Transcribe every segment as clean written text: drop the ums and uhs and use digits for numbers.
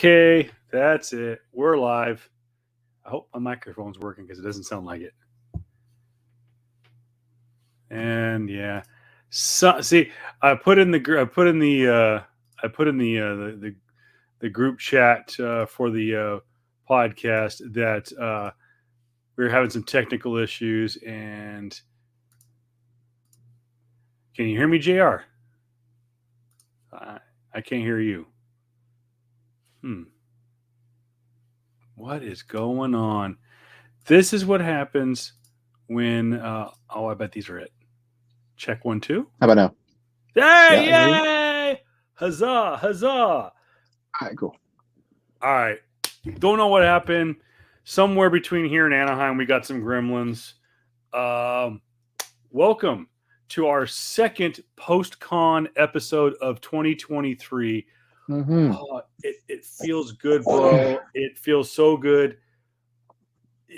Okay, that's it. We're live. I hope my microphone's working because it doesn't sound like it. And yeah, see, I put in the group chat for the podcast that we were having some technical issues. And can you hear me, JR? I can't hear you. What is going on? This is what happens when I bet these are it. Check 1, 2. How about now? Hey, yay! Huzzah, huzzah! All right, cool. All right. Don't know what happened. Somewhere between here and Anaheim, we got some gremlins. Welcome to our second post-con episode of 2023. Mm-hmm. It feels good, bro. It feels so good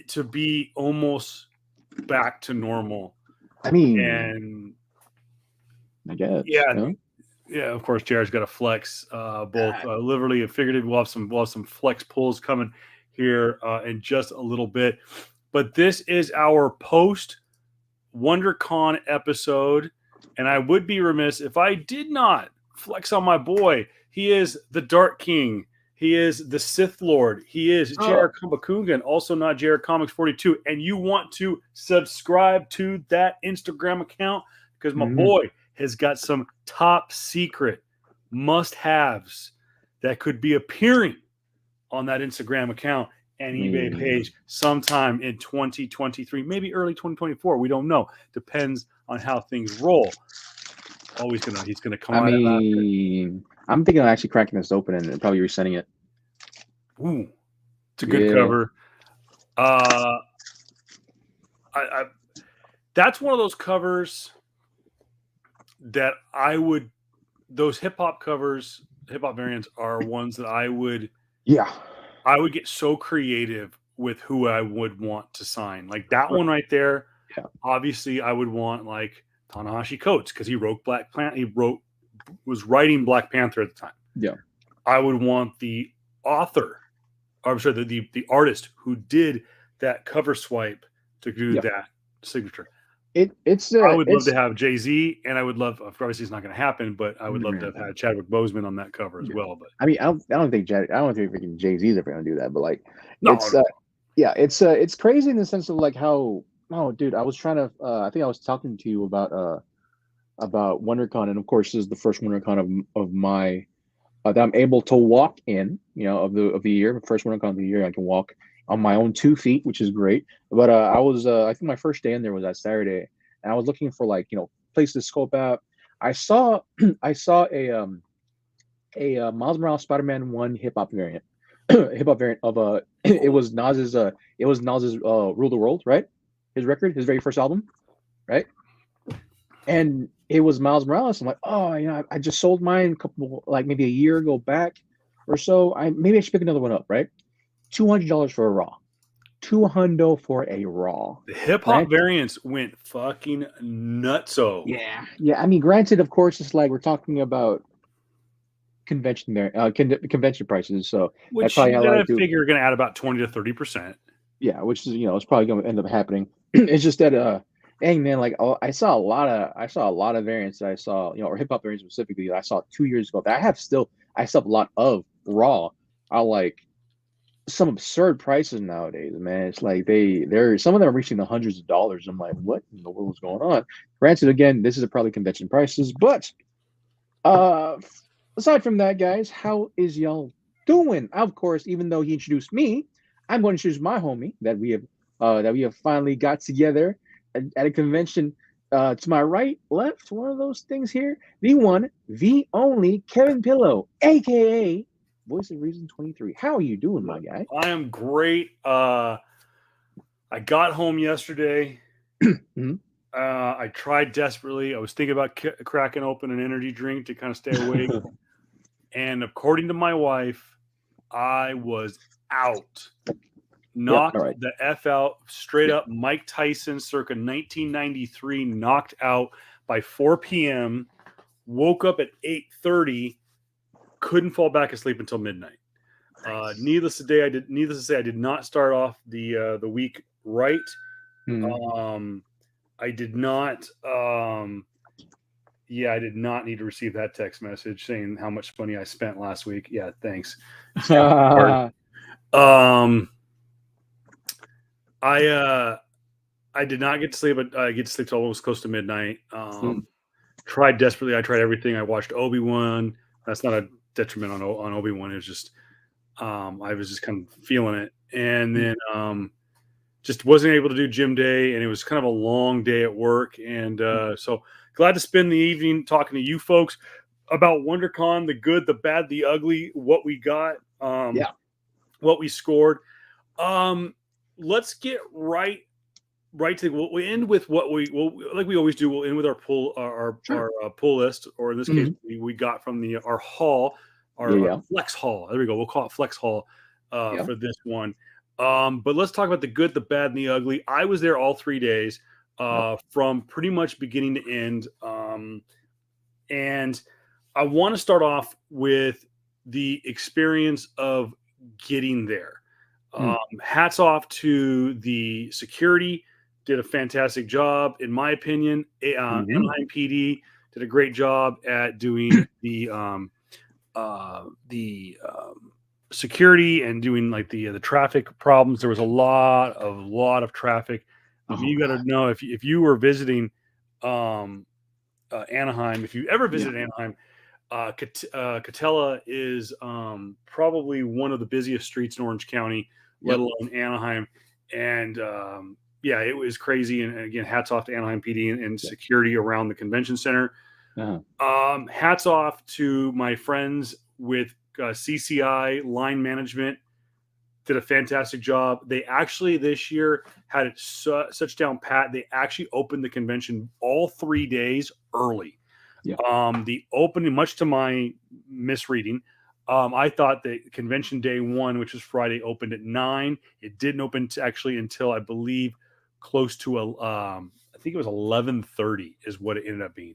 to be almost back to normal. I mean, and I guess. Yeah. Of course, Jared's got to flex, both literally and figuratively. We'll have some flex pulls coming here in just a little bit. But this is our post WonderCon episode, and I would be remiss if I did not flex on my boy. He is the Dark King. He is the Sith Lord. He is Jared Kumbakungan, also not Jared Comics 42. And you want to subscribe to that Instagram account because my boy has got some top secret must-haves that could be appearing on that Instagram account and eBay page sometime in 2023, maybe early 2024. We don't know. Depends on how things roll. He's gonna come out. I'm thinking of actually cracking this open and probably resending it. Ooh, it's a good cover. That's one of those covers that I would. Those hip hop covers, hip hop variants are ones that I would. Yeah. I would get so creative with who I would want to sign. Like that one right there. Yeah. Obviously, I would want like Tanahashi Coates because he wrote Black Panther. Was writing Black Panther at the time. Yeah. I would want the author. I'm sorry, the artist who did that cover swipe to do that signature. I would love to have Jay-Z, and I would love. Obviously, it's not going to happen, but I would love to have had Chadwick Boseman on that cover as well. But I mean, I don't think freaking Jay-Z is ever going to do that. But like, it's crazy in the sense of like how. Oh, dude, I was trying to. I think I was talking to you about WonderCon, and of course, this is the first WonderCon of my that I'm able to walk in. Of the year, the first WonderCon of the year, I can walk on my own 2 feet, which is great. But I was, I think my first day in there was that Saturday, and I was looking for places to scope out. I saw a Miles Morales Spider-Man 1 hip hop variant of it was Nas's Rule the World, right? His record, his very first album, right? And it was Miles Morales. I'm like, I just sold mine maybe a year ago back or so. Maybe I should pick another one up, right? $200 for a raw. $200 for a raw. The hip hop variants went fucking nutso. Yeah. I mean, granted, of course, it's like we're talking about convention prices. So which you gotta figure you're gonna add about 20 to 30%. Yeah, which is it's probably gonna end up happening. It's just that dang man, like I saw a lot of variants that I saw, or hip hop variants specifically that I saw 2 years ago that I still have a lot of raw. I like some absurd prices nowadays, man. It's like they're some of them are reaching the hundreds of dollars. I'm like, what in the world is going on? Granted, again, this is probably convention prices, but aside from that, guys, how is y'all doing? Of course, even though he introduced me, I'm going to introduce my homie that we have finally got together at a convention. To my right, left, one of those things here, the one, the only Kevin Pillow, aka Voice of Reason 23. How are you doing, my guy? I am great. I got home yesterday. I tried desperately. I was thinking about cracking open an energy drink to kind of stay awake. And according to my wife, I was out. Knocked the F out, straight up Mike Tyson circa 1993, knocked out by 4 p.m., woke up at 8:30, couldn't fall back asleep until midnight. Needless to say, I did not start off the week right. Mm. Um, I did not. Yeah, I did not need to receive that text message saying how much money I spent last week. Yeah, thanks. Snap card. Um, I I did not get to sleep, but I get to sleep till almost close to midnight. Mm. Tried desperately. I tried everything. I watched Obi-Wan. That's not a detriment on Obi-Wan. It was just I was just kind of feeling it, and Mm. then just wasn't able to do gym day, and it was kind of a long day at work, and so glad to spend the evening talking to you folks about WonderCon, the good, the bad, the ugly, what we got, Yeah. what we scored. Um, let's get right to we'll end with what like we always do. We'll end with our pull Sure. our pull list, or in this case, Mhm. we got from the our haul, Yeah. our Yeah. flex haul. There we go. We'll call it flex haul Yeah. for this one. But let's talk about the good, the bad, and the ugly. I was there all 3 days, Yep. from pretty much beginning to end. And I want to start off with the experience of getting there. Mm. Hats off to the security, did a fantastic job, in my opinion. Mhm. Anaheim PD did a great job at doing the security and doing like the traffic problems. There was a lot of traffic. Oh You got to God. know if you were visiting um, Anaheim, if you ever Yeah. visited Anaheim, Catella is probably one of the busiest streets in Orange County, let Yep. alone Anaheim. And yeah, it was crazy. And again, hats off to Anaheim PD and Yep. security around the convention center. Uh-huh. Hats off to my friends with CCI line management. Did a fantastic job. They actually this year had it such down pat. They actually opened the convention all 3 days early. Yeah. The opening, much to my misreading, I thought that convention day one, which was Friday, opened at 9. It didn't open actually until I believe close to I think it was 11:30 is what it ended up being.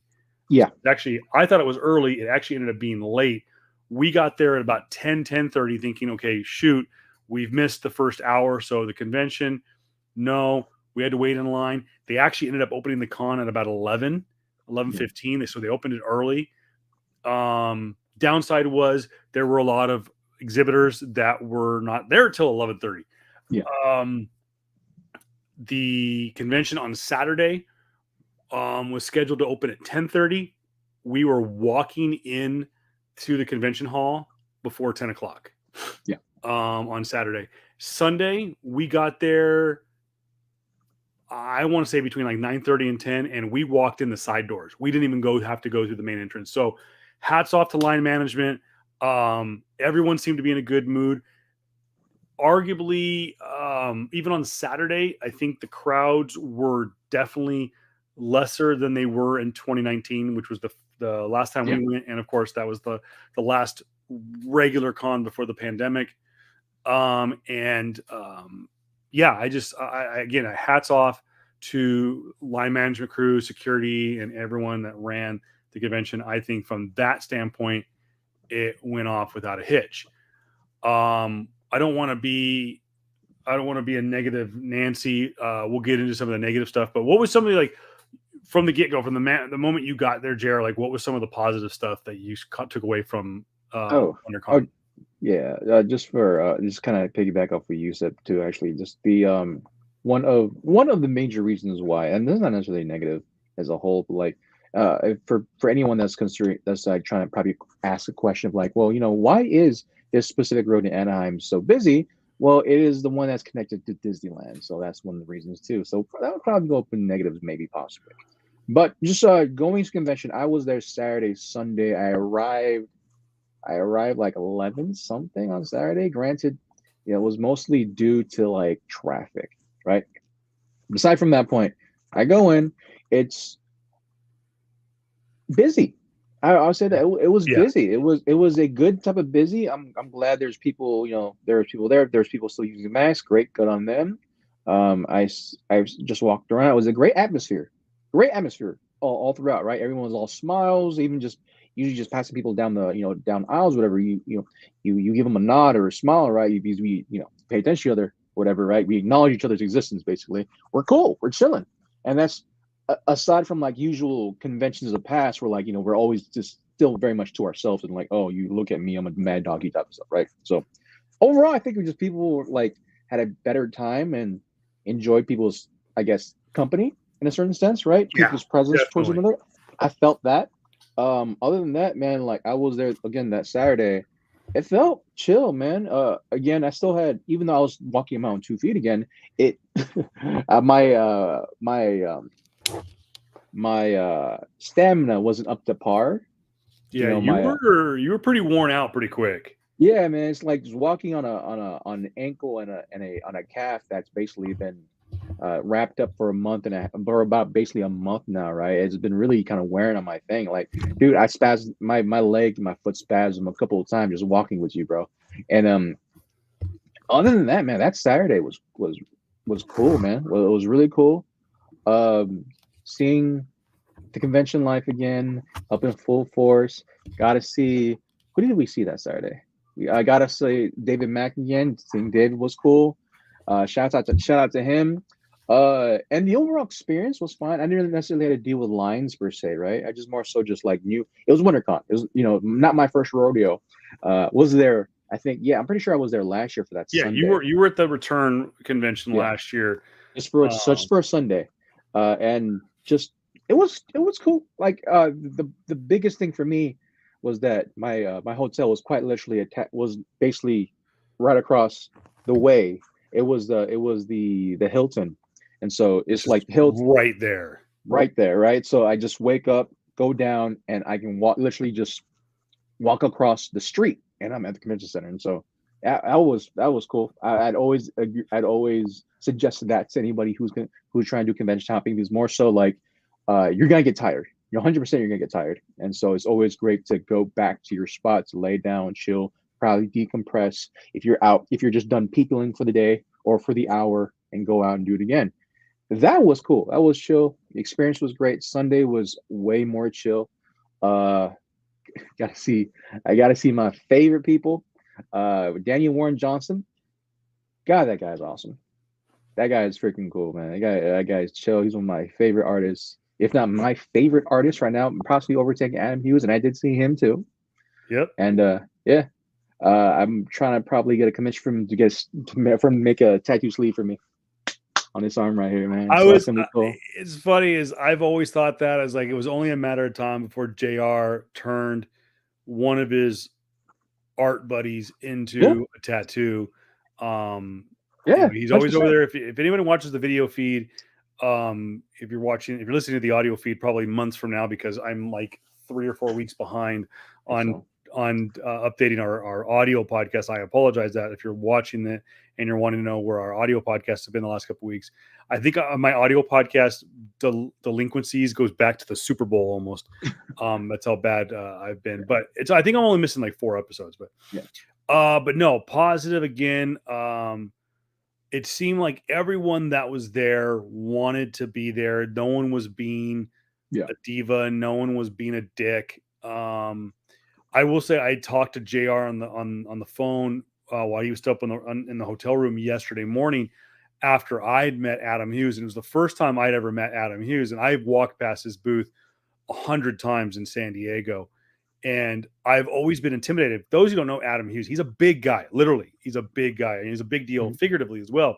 Yeah. Actually, I thought it was early. It actually ended up being late. We got there at about 10:30, thinking, okay, shoot, we've missed the first hour or so of the convention. No, we had to wait in line. They actually ended up opening the con at about 11, Yeah. 11:15. So they opened it early. Downside was there were a lot of exhibitors that were not there till 11:30. Yeah. Um, the convention on Saturday was scheduled to open at 10:30. We were walking in to the convention hall before 10 o'clock Yeah. on Saturday. Sunday, we got there, I want to say between like 9:30 and 10, and we walked in the side doors. We didn't even have to go through the main entrance. So hats off to line management. Everyone seemed to be in a good mood. Arguably, even on Saturday, I think the crowds were definitely lesser than they were in 2019, which was the last time Yeah. we went, and of course that was the last regular con before the pandemic. And Yeah, again, hats off to line management crew, security, and everyone that ran the convention. I think from that standpoint, it went off without a hitch. I don't want to be a negative Nancy. We'll get into some of the negative stuff, but what was something like from the get go, from the moment you got there, Jared? Like, what was some of the positive stuff that you took away from Oh. Oh. WonderCon? Yeah. Just for just kind of piggyback off what you said too. Actually, just the one of the major reasons why, and this is not necessarily negative as a whole, but like for anyone that's considering that's like trying to probably ask a question of like, well, why is this specific road in Anaheim so busy? Well, it is the one that's connected to Disneyland, so that's one of the reasons too. So that would probably go up in negatives, maybe possibly. But just going to convention, I was there Saturday, Sunday. I arrived like 11 something on Saturday. Granted, it was mostly due to like traffic, right? Aside from that point, I go in, it's busy. I'll say that it was Yeah, busy. It was a good type of busy. I'm glad there's people. There's people there. There's people still using masks. Great, good on them. I just walked around. It was a great atmosphere. Great atmosphere all throughout. Right, everyone was all smiles. usually just passing people down the down aisles, whatever. You give them a nod or a smile, right? Because we pay attention to each other, whatever, right? We acknowledge each other's existence. Basically, we're cool, we're chilling, and that's aside from like usual conventions of the past, where like we're always just still very much to ourselves and like, oh, you look at me, I'm a mad doggy type of stuff, right? So overall, I think we just people like had a better time and enjoyed people's, I guess, company in a certain sense, right? Yeah, People's presence towards definitely. one another. I felt that. Other than that, man, like I was there again that Saturday. It felt chill, man. Again, I still had, even though I was walking my own 2 feet again, it my stamina wasn't up to par. Yeah, My you were pretty worn out pretty quick. Yeah, man, it's like just walking on an ankle and on a calf that's basically been wrapped up for a month and a half, or about basically a month now, right? It's been really kind of wearing on my thing. Like, dude, I spasmed my leg, my foot spasmed a couple of times just walking with you, bro. And other than that, man, that Saturday was cool, man. Well, it was really cool. Seeing the convention life again, up in full force. Got to see, who did we see that Saturday? I gotta say David Mack again. Seeing David was cool. Shout out to him. And the overall experience was fine. I didn't necessarily have to deal with lines per se, right? I just more so just like knew it was WonderCon. It was not my first rodeo. Was there? I think I'm pretty sure I was there last year for that Yeah, Sunday. you were at the return convention Yeah, last year. just for a Sunday, and just it was cool. Like the biggest thing for me was that my hotel was quite literally was basically right across the way. It was the Hilton, and so Which it's is like Hilton right there. right there, right? So I just wake up, go down, and I can literally just walk across the street, and I'm at the convention center. And so that was cool. I'd always suggested that to anybody who's trying to do convention hopping, because more so like you're gonna get tired. You're 100% you're gonna get tired, and so it's always great to go back to your spot to lay down, chill, probably decompress. If you're just done peopling for the day or for the hour, and go out and do it again. That was cool. That was chill. The experience was great. Sunday was way more chill. Uh, gotta see I gotta see my favorite people. Daniel Warren Johnson. God, that guy's awesome. That guy is freaking cool, man. That guy is chill. He's one of my favorite artists, if not my favorite artist right now, possibly overtaking Adam Hughes, and I did see him too. Yep. And yeah, I'm trying to probably get a commission from him to make a tattoo sleeve for me on this arm right here, man. So that's gonna be cool. It's funny is I've always thought that as like it was only a matter of time before JR turned one of his art buddies Yeah, into a tattoo. yeah, He's always over 100%. there. If anyone watches the video feed, if you're listening to the audio feed, probably months from now, because I'm like 3 or 4 weeks behind on So updating our audio podcast. I apologize that if you're watching it and you're wanting to know where our audio podcasts have been the last couple of weeks. I think my audio podcast delinquencies goes back to the Super Bowl almost. That's how bad I've been. But I think I'm only missing like 4 episodes. yeah, But no, positive again. It seemed like everyone that was there wanted to be there. No one was being yeah, a diva. No one was being a dick. I will say I talked to JR on the phone while he was still up in the hotel room yesterday morning after I'd met Adam Hughes, and it was the first time I'd ever met Adam Hughes, and I've walked past his booth 100 times in San Diego, and I've always been intimidated. Those who don't know Adam Hughes, he's a big guy. Literally, he's a big guy, and he's a big deal figuratively as well.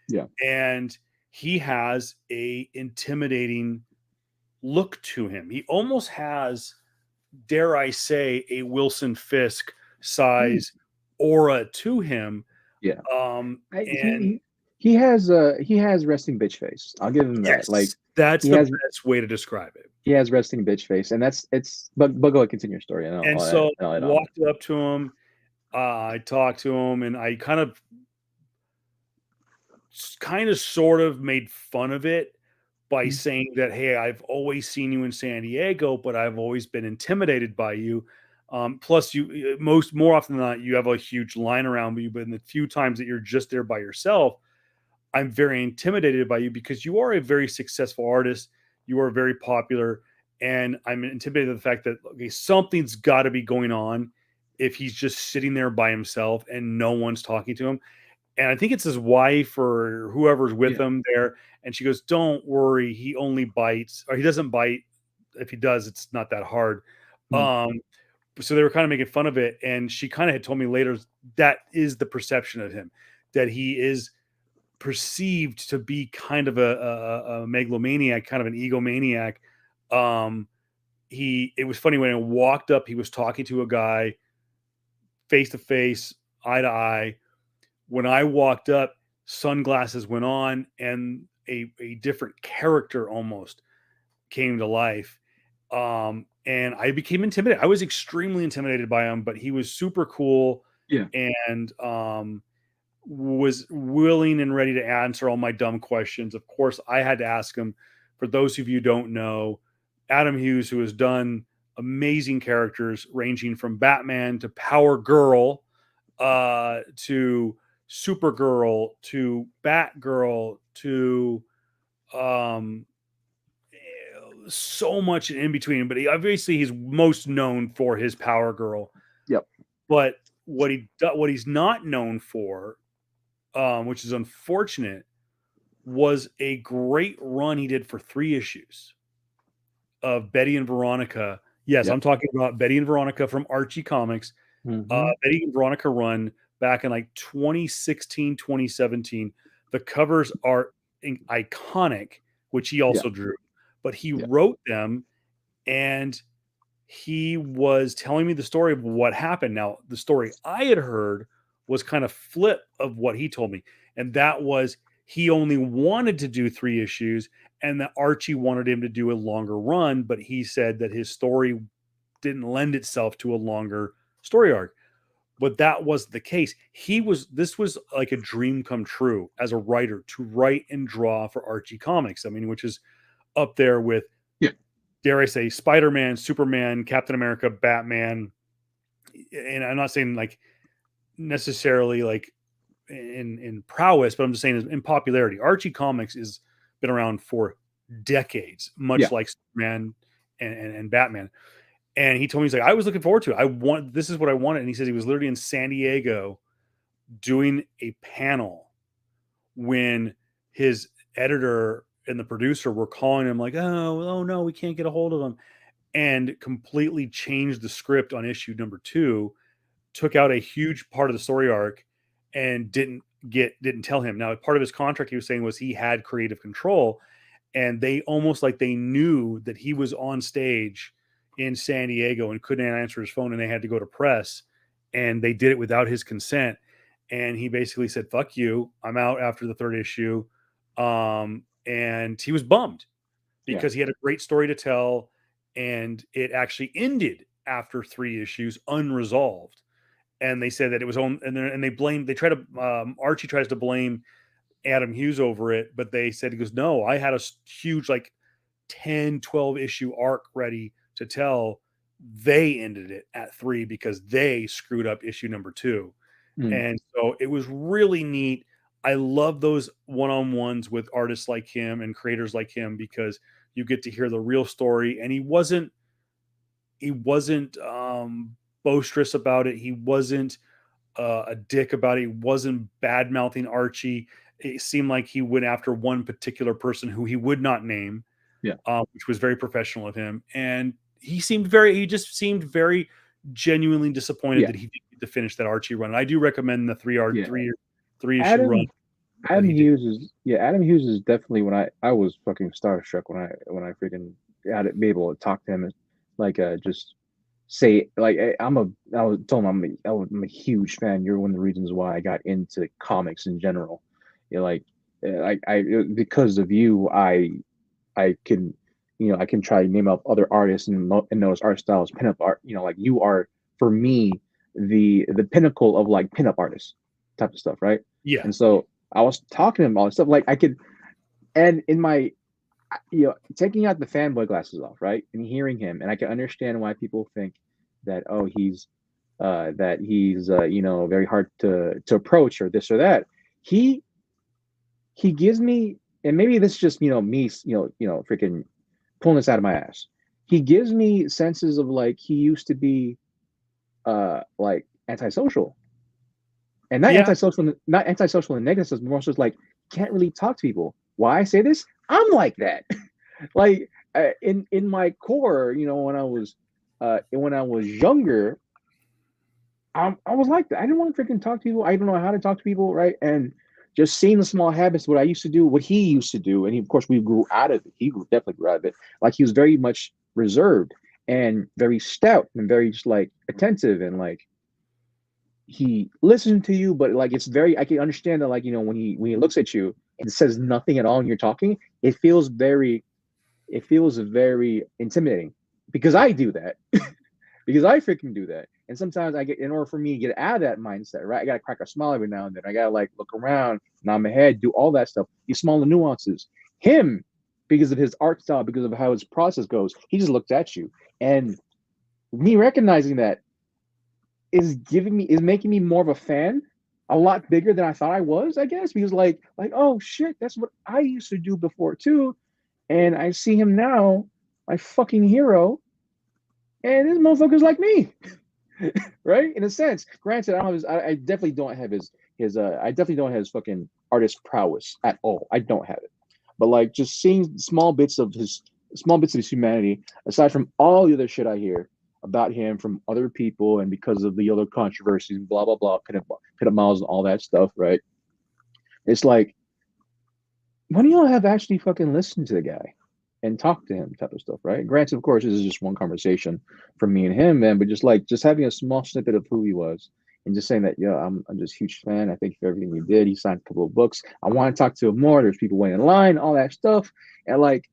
yeah. And he has a intimidating look to him. He almost has, dare I say, a Wilson Fisk size aura to him. Yeah. And He has resting bitch face. I'll give him that. Like yes, that's he the has best way to describe it. he has resting bitch face, and but go ahead, continue your story. And so I'll add on. walked up to him. I talked to him, and I kind of sort of made fun of it by saying that, hey, I've always seen you in San Diego, but I've always been intimidated by you. Plus, you more often than not, you have a huge line around you, but in the few times that you're just there by yourself, I'm very intimidated by you because you are a very successful artist. You are very popular, and I'm intimidated of the fact that okay, something's got to be going on if he's just sitting there by himself and no one's talking to him. And I think it's his wife or whoever's with Yeah. him there, and she goes, "Don't worry, he only bites, or he doesn't bite. If he does, it's not that hard." Mm. Um, so they were kind of making fun of it, and she kind of had told me later that is the perception of him, that he is perceived to be kind of a megalomaniac, kind of an egomaniac. Um, it was funny when I walked up, he was talking to a guy face to face, eye to eye. When I walked up, sunglasses went on, and a different character almost came to life. And I became intimidated. I was extremely intimidated by him, but he was super cool Yeah. and was willing and ready to answer all my dumb questions. Of course, I had to ask him. For those of you who don't know, Adam Hughes, who has done amazing characters ranging from Batman to Power Girl to Supergirl to Batgirl to um, so much in between. But obviously, he's most known for his Power Girl. Yep. But what he's not known for, which is unfortunate, was a great run he did for 3 issues of Betty and Veronica. Yes, I'm Yep. talking about Betty and Veronica from Archie Comics. Mm-hmm. Betty and Veronica run back in like 2016, 2017. The covers are iconic, which he Yeah. also drew, but he Yeah. wrote them, and he was telling me the story of what happened. Now, the story I had heard was kind of flip of what he told me, and that was he only wanted to do 3 issues, and that Archie wanted him to do a longer run, but he said that his story didn't lend itself to a longer story arc. But that wasn't the case. This was like a dream come true as a writer to write and draw for Archie Comics. I mean, which is up there with, Yeah. dare I say, Spider-Man, Superman, Captain America, Batman. And I'm not saying like necessarily like in prowess, but I'm just saying in popularity. Archie Comics has been around for decades, Yeah. much like Superman and Batman. And he told me, he's like, I was looking forward to it. This is what I wanted. And he says he was literally in San Diego doing a panel when his editor and the producer were calling him like, oh no, we can't get a hold of him, and completely changed the script on issue number 2, took out a huge part of the story arc, and didn't tell him. Now, part of his contract, he was saying, was he had creative control, and they almost like they knew that he was on stage in San Diego and couldn't answer his phone, and they had to go to press, and they did it without his consent. And he basically said, "Fuck you, I'm out after the 3rd issue," and he was bummed Yeah. because he had a great story to tell, and it actually ended after 3 issues unresolved. And they said that it was on, and they blamed. They try to Archie tries to blame Adam Hughes over it, but they said, he goes, no, I had a huge like 10, 12 issue arc ready to tell. They ended it at 3 because they screwed up issue number 2. Mm. And so it was really neat. I love those one-on-ones with artists like him and creators like him, because you get to hear the real story. And he wasn't boisterous about it. He wasn't a dick about it. He wasn't bad mouthing Archie. It seemed like he went after one particular person who he would not name, Yeah. which was very professional of him. And he just seemed very genuinely disappointed Yeah. that he didn't get to finish that Archie run. And I do recommend the Yeah. three issue run Adam that Adam he did. Hughes is Adam Hughes is definitely when I was fucking starstruck when I freaking had it be able to talk to him and like just say like I was told him I'm a huge fan. You're one of the reasons why I got into comics in general. You know, like I because of you I can I can try to name up other artists and those art styles pinup art. Like you are for me the pinnacle of like pinup artists type of stuff, right? Yeah. And so I was talking to him all this stuff like I could and in my taking out the fanboy glasses off, right, and hearing him, and I can understand why people think that he's very hard to approach or this or that. He he gives me, and maybe this is just me freaking pulling this out of my ass. he gives me senses of like he used to be like antisocial, and Yeah, not antisocial in negative sense, but more so like can't really talk to people. Why I say this? I'm like that. Like in my core, you know, when I was younger, I was like that. I didn't want to freaking talk to people. I don't know how to talk to people, right? And just seeing the small habits, what I used to do, what he used to do, and he, of course we grew out of it. Definitely grew out of it. Like he was very much reserved and very stout and very just like attentive and like he listens to you, but like it's very I can understand that like you know when he looks at you and says nothing at all and you're talking, it feels very intimidating because I do that because I freaking do that. And sometimes I get, in order for me to get out of that mindset, right? I gotta crack a smile every now and then. I gotta like look around, nod my head, do all that stuff. These small nuances. Him, because of his art style, because of how his process goes, he just looks at you. And me recognizing that is making me more of a fan, a lot bigger than I thought I was, I guess. Because like, oh shit, that's what I used to do before too. And I see him now, my fucking hero, and this motherfucker's like me. Right? In a sense. Granted, I don't have I definitely don't have his I definitely don't have his fucking artist prowess at all. I don't have it. But like just seeing small bits of his humanity, aside from all the other shit I hear about him from other people and because of the other controversies, blah blah blah, pit miles and all that stuff, right? It's like, when do y'all have actually fucking listened to the guy and talked to him type of stuff, right? Granted, of course, this is just one conversation from me and him, man, but just having a small snippet of who he was and just saying that, yeah, I'm just a huge fan. I thank you for everything you did. He signed a couple of books. I want to talk to him more. There's people waiting in line, all that stuff. And like,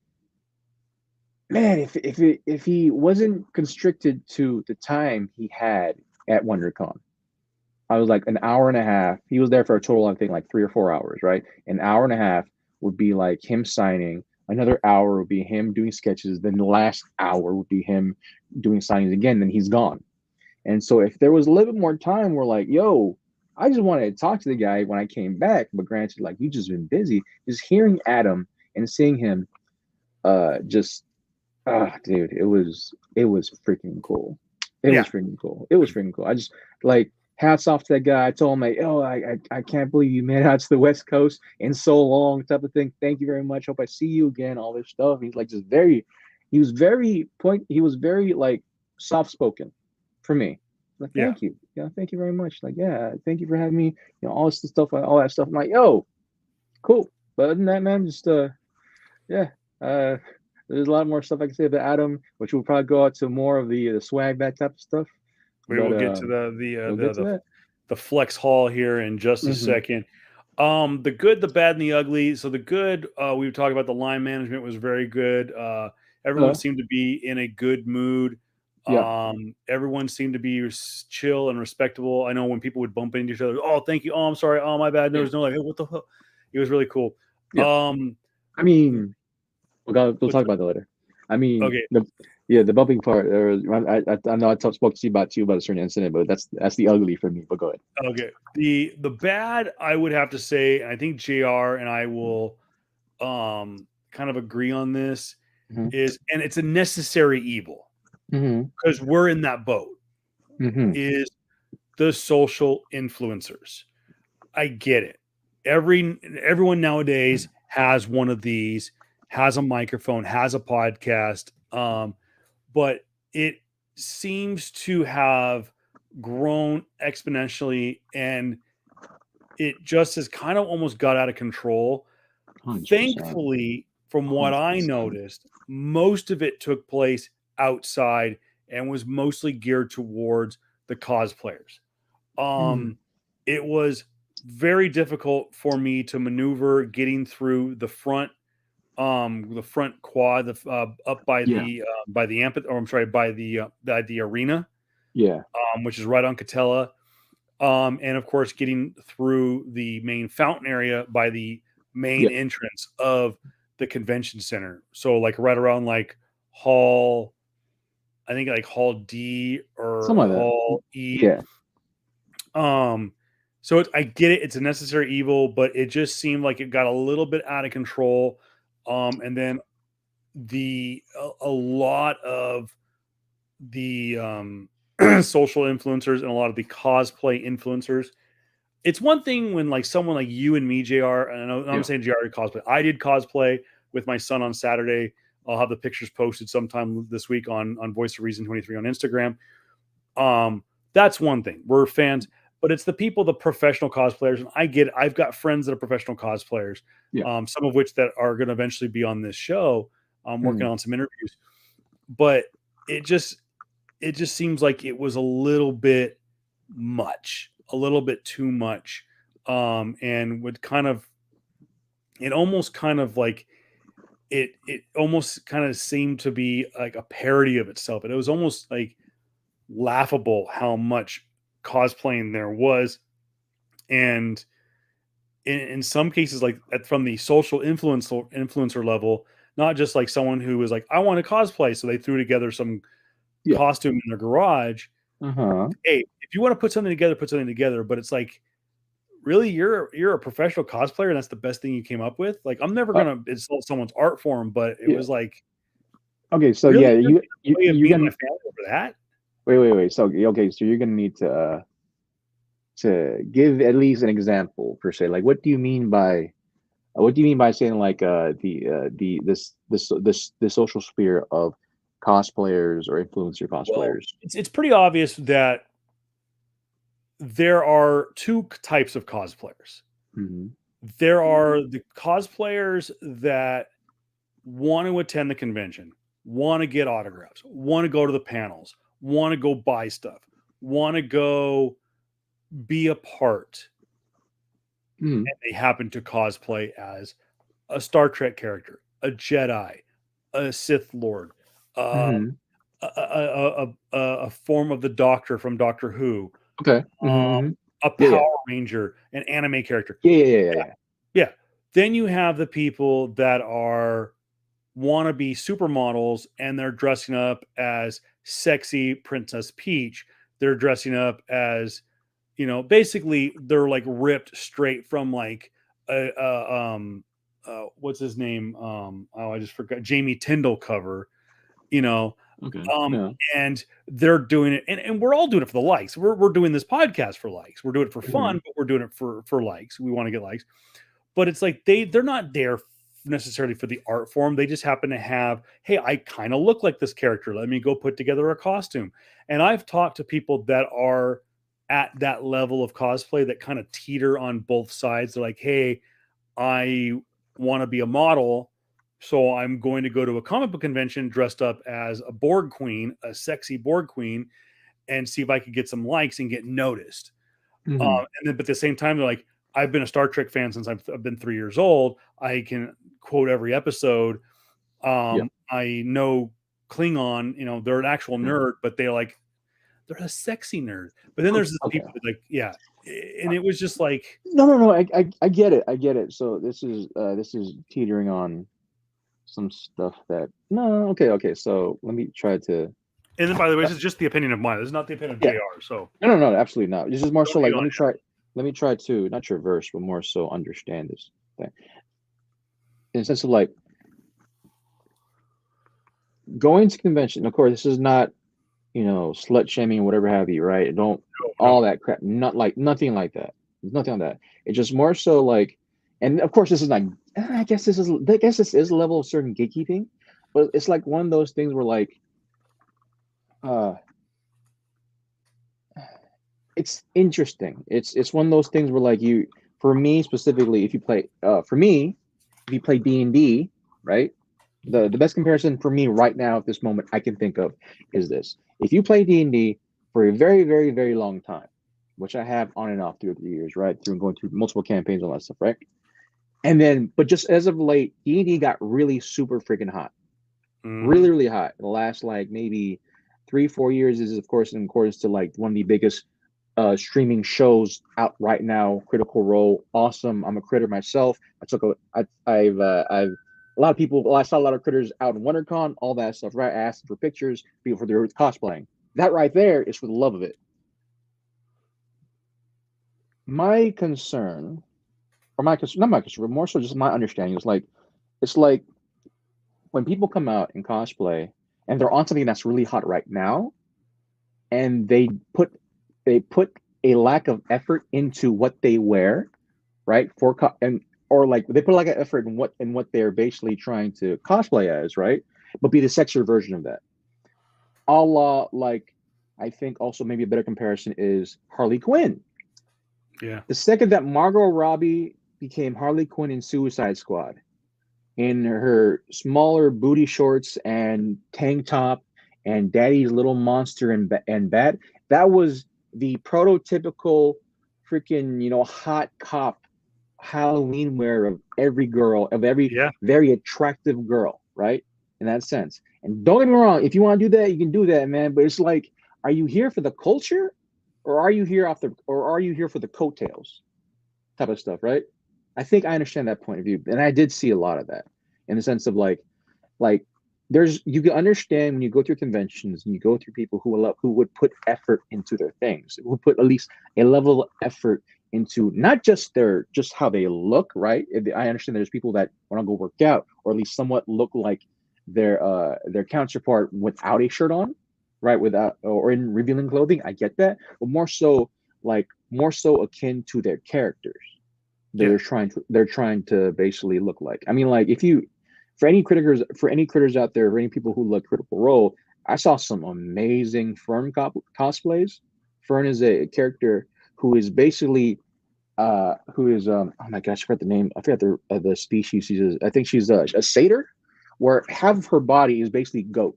man, if he wasn't constricted to the time he had at WonderCon, I was like an hour and a half. He was there for a total, I think, like 3 or 4 hours, right? An hour and a half would be like him signing. Another hour would be him doing sketches. Then the last hour would be him doing signings again. Then he's gone. And so if there was a little bit more time, we're like, yo, I just wanted to talk to the guy when I came back. But granted, like you just been busy. Just hearing Adam and seeing him, just dude, it was freaking cool. It was yeah. freaking cool. It was freaking cool. I just like hats off to that guy. I told him like, oh, I can't believe you made it out to the West Coast in so long, type of thing. Thank you very much. Hope I see you again. All this stuff. He's like just very, he was very like soft spoken for me. Like, Yeah. thank you. Yeah, thank you very much. Like, yeah, thank you for having me. You know, all this stuff, all that stuff. I'm like, yo, cool. But other than that, man, just yeah. Uh, there's a lot more stuff I can say about Adam, which will probably go out to more of the swag bag type of stuff. We But will get to the we'll get to that. the flex haul here in just a Mm-hmm. second. The good, the bad, and the ugly. So the good, we were talking about the line management was very good. Everyone Uh, seemed to be in a good mood. yeah, Everyone seemed to be chill and respectable. I know when people would bump into each other, oh, thank you. Oh, I'm sorry. Oh, my bad. There yeah, was no like, hey, what the hell? It was really cool. yeah. Um, I mean, we'll what's talk about that later. I mean, okay? the bumping part. I know spoke to you about a certain incident, but that's the ugly for me. But go ahead. Okay. The bad, I would have to say, and I think JR and I will kind of agree on this, Mm-hmm. is, and it's a necessary evil Mm-hmm. because we're in that boat, Mm-hmm. is the social influencers. I get it. Everyone nowadays has one of these, has a microphone, has a podcast, but it seems to have grown exponentially, and it just has kind of almost got out of control. 100%. Thankfully, from what I 100%. noticed, most of it took place outside and was mostly geared towards the cosplayers. Mm. It was very difficult for me to maneuver getting through the front quad, up Yeah. by the amphitheater, or I'm sorry, by the arena, Yeah. which is right on Catella. And of course, getting through the main fountain area by the main Yeah. entrance of the convention center. So, like right around like Hall, I think like Hall D or Something like that. Hall E. Yeah. Um, so I get it; it's a necessary evil, but it just seemed like it got a little bit out of control. And then a lot of the social influencers and a lot of the cosplay influencers. It's one thing when like someone like you and me, JR, and I'm Yeah. saying JR did cosplay. I did cosplay with my son on Saturday. I'll have the pictures posted sometime this week on Voice of Reason 23 on Instagram. That's one thing. We're fans, but it's the people, the professional cosplayers, and I get it. I've got friends that are professional cosplayers, Yeah. some of which that are going to eventually be on this show. I'm working Mm. on some interviews, but it just it just seems like it was a little bit much, a little bit too much, and would kind of it almost kind of like it almost kind of seemed to be like a parody of itself. And it was almost like laughable how much cosplaying there was, and in some cases, like from the social influencer level, not just like someone who was like, I want to cosplay, so they threw together some Yeah. costume in their garage. Uh-huh. Hey, if you want to put something together, put something together. But it's like, really, you're a professional cosplayer, and that's the best thing you came up with. Like, I'm never gonna insult someone's art form, but it Yeah. was like, Okay, so really, yeah, you're gonna get in the way of you're me and gonna my family over that? wait. So okay, so you're gonna need to give at least an example per se. Like, what do you mean by saying like the this social sphere of cosplayers or influencer Well, cosplayers? it's pretty obvious that there are two types of cosplayers. Hmm. There are the cosplayers that want to attend the convention, want to get autographs, want to go to the panels, want to go buy stuff, want to go be a part, Hmm. and they happen to cosplay as a Star Trek character, a Jedi, a Sith Lord, Hmm. a form of the Doctor from Doctor Who, Okay. um, a Yeah, yeah, Power Ranger, an anime character. yeah. Yeah. Then you have the people that are wannabe supermodels and they're dressing up as sexy Princess Peach. They're dressing up as, basically they're like ripped straight from like what's his name? I just forgot, Jamie Tyndall cover, you know. Okay. Um, Yeah. and they're doing it, and we're all doing it for the likes. We're doing this podcast for likes. We're doing it for Hmm. fun, but we're doing it for likes. We want to get likes. But it's like they're not there necessarily for the art form. They just happen to have, hey, I kind of look like this character. Let me go put together a costume. And I've talked to people that are at that level of cosplay that kind of teeter on both sides. They're like, hey, I want to be a model, so I'm going to go to a comic book convention dressed up as a Borg queen, a sexy Borg queen, and see if I could get some likes and get noticed. Hmm. And then, but at the same time, they're like, I've been a Star Trek fan since I've been 3 years old. I can quote every episode. Yeah. I know Klingon. They're an actual Yeah. nerd, but they're a sexy nerd. But then there's this Okay. people that like, yeah, and it was just like, No. I get it. I get it. So this is teetering on some stuff that no. Okay. So let me try to. and then by the way, this is just the opinion of mine. This is not the opinion of Yeah. JR. So No, absolutely not. This is more so don't hate like on let me try to not traverse, but more so understand this thing. In the sense of like going to convention, of course, this is not, slut shaming or whatever have you, right? Don't it. No, all that crap. Not like nothing like that. There's nothing like that. It's just more so like, and of course, this is like, I guess this is a level of certain gatekeeping, but it's like one of those things where like, uh, it's interesting. It's one of those things where like for me specifically, if you play, for me, if you play D&D, right? The best comparison for me right now at this moment I can think of is this: if you play D&D for a very very very long time, which I have on and off through the years, right, through going through multiple campaigns, all that stuff, right, and then but just as of late, D&D got really super freaking hot, Mhm. really really hot in the last like maybe 3 4 years. Is of course in accordance to like one of the biggest streaming shows out right now, Critical Role. Awesome. I'm a critter myself. I took a I've a lot of people, well, I saw a lot of critters out in WonderCon, all that stuff, right? I asked them for pictures, people for their cosplaying. That right there is for the love of it. My concern, or my concern, not my concern, but more so just my understanding is like, it's like when people come out in cosplay and they're on something that's really hot right now, and they put a lack of effort into what they wear, right? And or like they put like an effort in what they're basically trying to cosplay as, right? But be the sexier version of that. A la like I think also maybe a better comparison is Harley Quinn. Yeah. The second that Margot Robbie became Harley Quinn in Suicide Squad, in her smaller booty shorts and tank top and Daddy's Little Monster and Bat, that was the prototypical freaking hot cop Halloween wear of every girl, of every Yeah. very attractive girl, right? In that sense. And don't get me wrong, if you want to do that, you can do that, man. But it's like, are you here for the culture, or are you here for the coattails type of stuff, right? I think I understand that point of view, and I did see a lot of that in the sense of like there's you can understand when you go through conventions and you go through people who would put effort into their things, who would put at least a level of effort into not just how they look, right? I understand there's people that want to go work out or at least somewhat look like their counterpart without a shirt on, right? Without or in revealing clothing. I get that, but more so akin to their characters that Yeah. they're trying to basically look like. I mean, like if you for any critters out there, for any people who look Critical Role, I saw some amazing Fern cosplays. Fern is a character who is basically who is oh my gosh, I forgot the name. I forgot the species. I think she's a satyr, where half of her body is basically goat.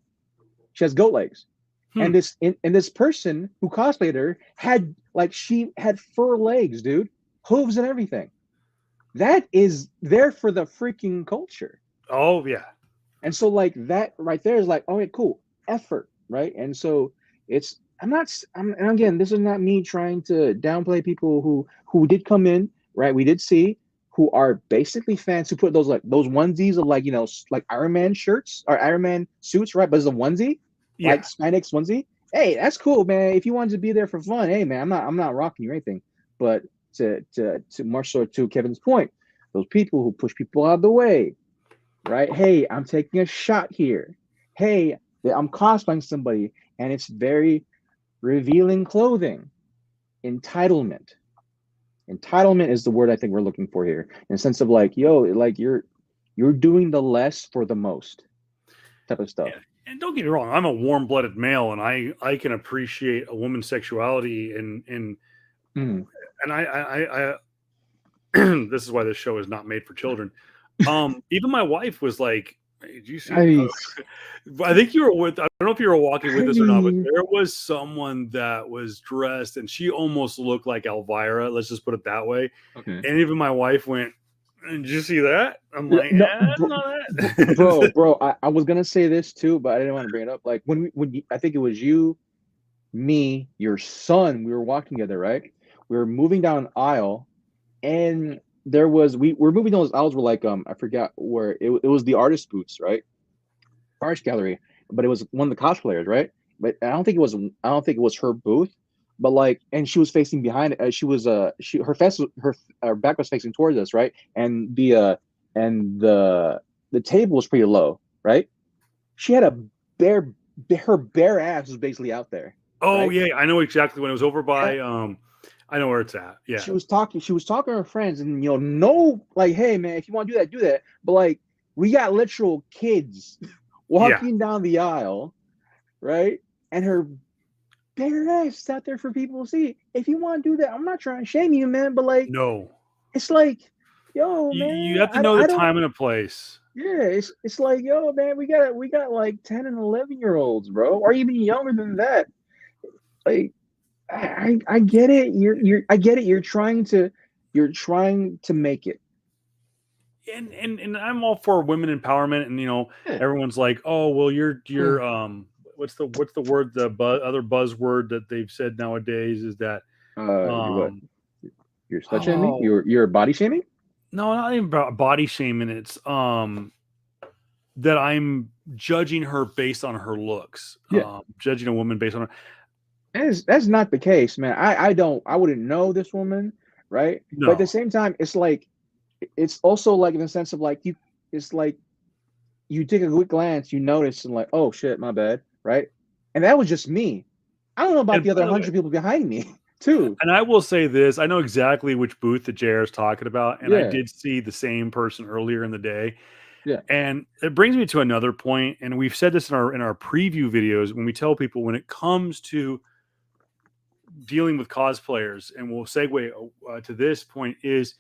She has goat legs. Hmm. And this person who cosplayed her she had fur legs, dude, hooves and everything. That is there for the freaking culture. Oh yeah. And so like that right there is like, all right, cool, effort, right? And so it's I'm not I'm and again, this is not me trying to downplay people who did come in, right? We did see who are basically fans who put those onesies of like like Iron Man shirts or Iron Man suits, right? But it's a onesie, like Yeah. spandex onesie. Hey, that's cool, man. If you wanted to be there for fun, hey man, I'm not rocking you or anything. But to more so to Kevin's point, those people who push people out of the way, right? Hey, I'm taking a shot here. Hey, I'm cosplaying somebody, and it's very revealing clothing. Entitlement. Entitlement is the word I think we're looking for here, in the sense of like, yo, like you're doing the less for the most type of stuff. Yeah. And don't get me wrong, I'm a warm-blooded male, and I can appreciate a woman's sexuality, Mm. and I this is why this show is not made for children. Even my wife was like, "Did you I see?" mean, I think you were with. I don't know if you were walking I with us or not, but mean, there was someone that was dressed, and she almost looked like Elvira. Let's just put it that way. okay. And even my wife went, "Did you see that?" I'm like, No, not that." bro, I was gonna say this too, but I didn't want to bring it up. Like I think it was you, me, your son, we were walking together, right? We were moving down an aisle, and there was we were moving down those aisles were like I forgot where it was the artist booths, right? Art gallery, but it was one of the cosplayers, right? But I don't think it was her booth, but like, and she was facing behind it. She was she her back was facing towards us, right? And the table was pretty low, right? She had a bare her bare ass was basically out there, Oh right? yeah, I know exactly when it was over Yeah, by. I know where it's at. Yeah, she was talking to her friends, and no, like, hey man, if you want to do that. But like, we got literal kids yeah. walking down the aisle, right? And her bare ass is out there for people to see. If you want to do that, I'm not trying to shame you, man, but like, No, it's like, yo, you man, have to know the I don't. time and a place. Yeah, it's like, yo, man, we got like 10 and 11-year-olds, bro, or even younger than that. Like, I get it. I get it. You're trying to make it. And I'm all for women empowerment, and Yeah. everyone's like, oh well, Yeah. you're what's the word, other buzzword that they've said nowadays is that You what? um You're slut shaming? oh You're body shaming? no, not even about body shaming. It's that I'm judging her based on her looks, Yeah. judging a woman based on her. That's not the case, man. I wouldn't know this woman, right? But at the No. same time, it's like it's also like in the sense of like it's like you take a quick glance, you notice, and like, oh shit, my bad, right? And that was just me. I don't know about And the by other the way, 100 people behind me, too. and I will say this: I know exactly which booth the JR is talking about, and I Yeah, did see the same person earlier in the day. yeah, And it brings me to another point, and we've said this in our preview videos when we tell people when it comes to dealing with cosplayers, and we'll segue to this point is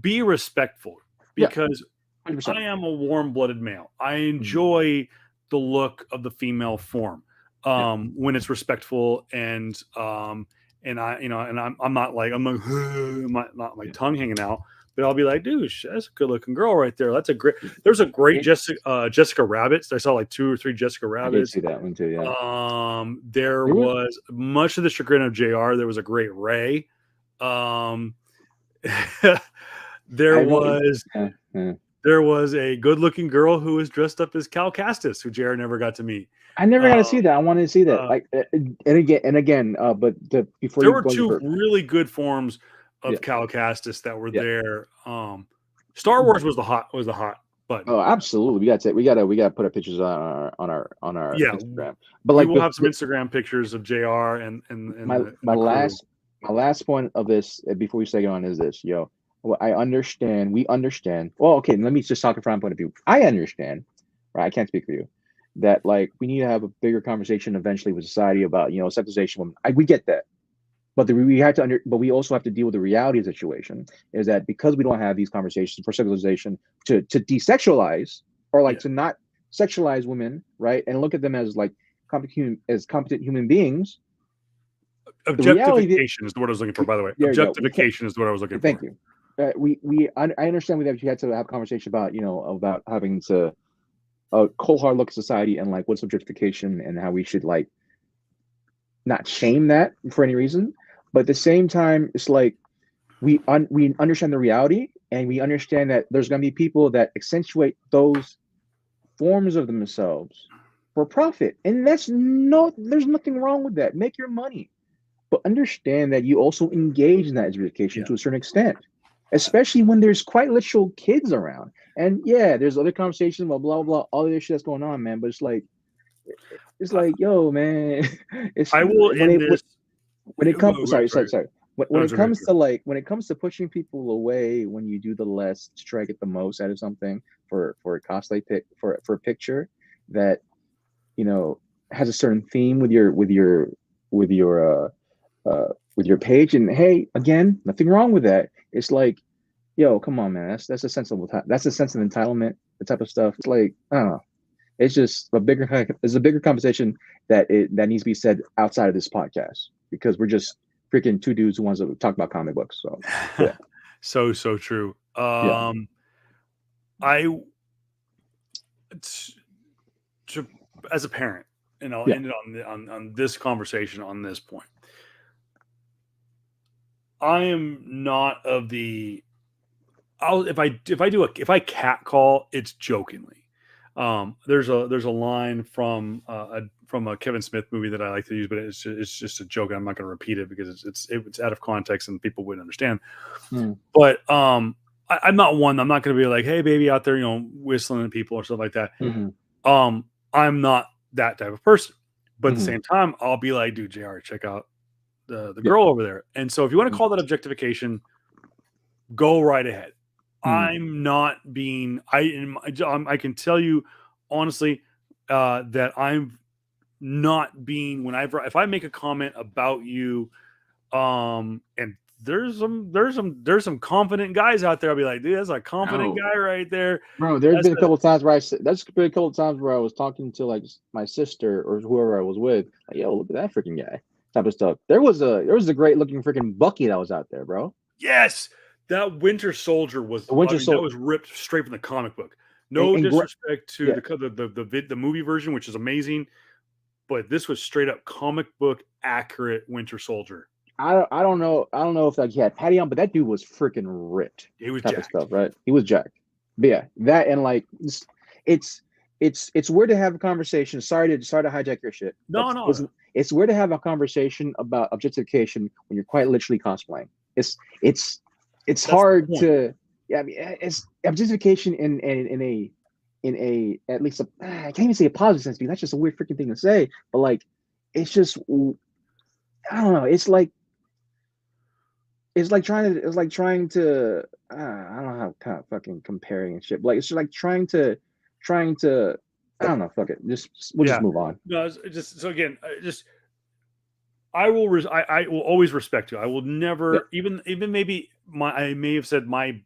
be respectful yeah, because I 100%. am a warm-blooded male. I Mhm. enjoy the look of the female form Yeah, when it's respectful and I and I'm not like I'm like not my yeah. tongue hanging out, but I'll be like, dude, that's a good-looking girl right there. That's a great. There's a great It's Jessica Rabbits. I saw like 2 or 3 Jessica I did Rabbits. see that one too. Yeah, There there was. was much to the chagrin of Jr. There was a great Ray. Um, there I know. was Yeah, yeah. there was a good-looking girl who was dressed up as Cal Castus, who Jared never got to meet. I never got to see Um, that. I wanted to see that. uh, Like, and again. But before there you were go any 2 further, really good forms yeah, of Cal Castus that were yeah. there. Star Wars was the hot button. Oh, absolutely. We got to put our pictures on our Yeah, Instagram. But we like, will have some Instagram pictures of Jr. my and my the crew. last point of this before we stay on is this, yo. Well, I understand. We understand. Well, okay. Let me just talk from my point of view. I understand, right? I can't speak for you. That like we need to have a bigger conversation eventually with society about sexualization. Women. We get that, but we have to but we also have to deal with the reality of the situation. Is that because we don't have these conversations for sexualization to desexualize or like Yeah, to not sexualize women, right? And look at them as like competent human beings. The reality objectification is the word I was looking for. By the way, there you go. We can't. objectification is the word I was looking Thank for. you. I understand that you had to have a conversation about about having to a cold hard look at society and like what's objectification and how we should like not shame that for any reason, but at the same time it's like we understand the reality and we understand that there's going to be people that accentuate those forms of themselves for profit, and there's nothing wrong with that. Make your money, but understand that you also engage in that education Yeah, to a certain extent, especially when there's quite literal kids around. And yeah, there's other conversations about blah blah, all the shit that's going on, man. But it's I, like, yo, man, it's I will when end it this. when it comes. Sorry, sorry, Sorry, sorry. no, When it's it okay. comes to like when it comes to pushing people away, when you do the less to try to get the most out of something for a cosplay pick for a picture that you know has a certain theme with your with your page. And hey, again, nothing wrong with that. It's like, yo, come on, man. That's a sense of entitlement, the type of stuff. It's like, I don't know. It's just it's a bigger conversation that needs to be said outside of this podcast because we're just freaking two dudes who wants to talk about comic books. So yeah, So true. yeah, I t- to, as a parent, and I'll yeah, end it on this conversation on this point. I am not of the. I'll if I cat call, it's jokingly. There's a line from a Kevin Smith movie that I like to use, but it's just a joke. I'm not going to repeat it because it's out of context and people wouldn't understand. mm, But I'm not one. I'm not going to be like, hey, baby, out there, whistling at people or stuff like that. mm-hmm, I'm not that type of person. But at the mm-hmm, same time, I'll be like, dude, JR, check out the yeah, girl over there. And so if you want to mm, call that objectification, go right ahead. mm, I'm not being. I can tell you honestly that I'm not being. Whenever if I make a comment about you, and there's some confident guys out there. I'll be like, dude, that's a confident bro, guy right there. bro. There's That's been a couple of times where there's been a couple of times where I was talking to like my sister or whoever I was with, like, yo, look at that freaking guy, type of stuff. There was a great looking freaking Bucky that was out there, bro. yes, that Winter Soldier was. The I Winter mean, that Soldier was ripped straight from the comic book. and, No and disrespect to yeah. the movie version, which is amazing, but this was straight up comic book accurate Winter Soldier. I don't know if like he had Patty on, but that dude was freaking ripped, He was type of jacked. stuff, right? He was jacked. But yeah, that and like it's it's weird to have a conversation. Sorry to hijack your shit, but No, no, no. it's weird to have a conversation about objectification when you're quite literally cosplaying. It's That's the hard point. to yeah. I mean, it's objectification in a in a at least a I can't even say a positive sense because that's just a weird freaking thing to say. But like, it's just I don't know. It's like trying to I don't know how kind of fucking comparing and shit. But like it's just like trying to I don't know. Fuck it. We'll just Yeah. move on. No, it's just so again, just I will always respect you. I will Yeah. never even maybe I may have said my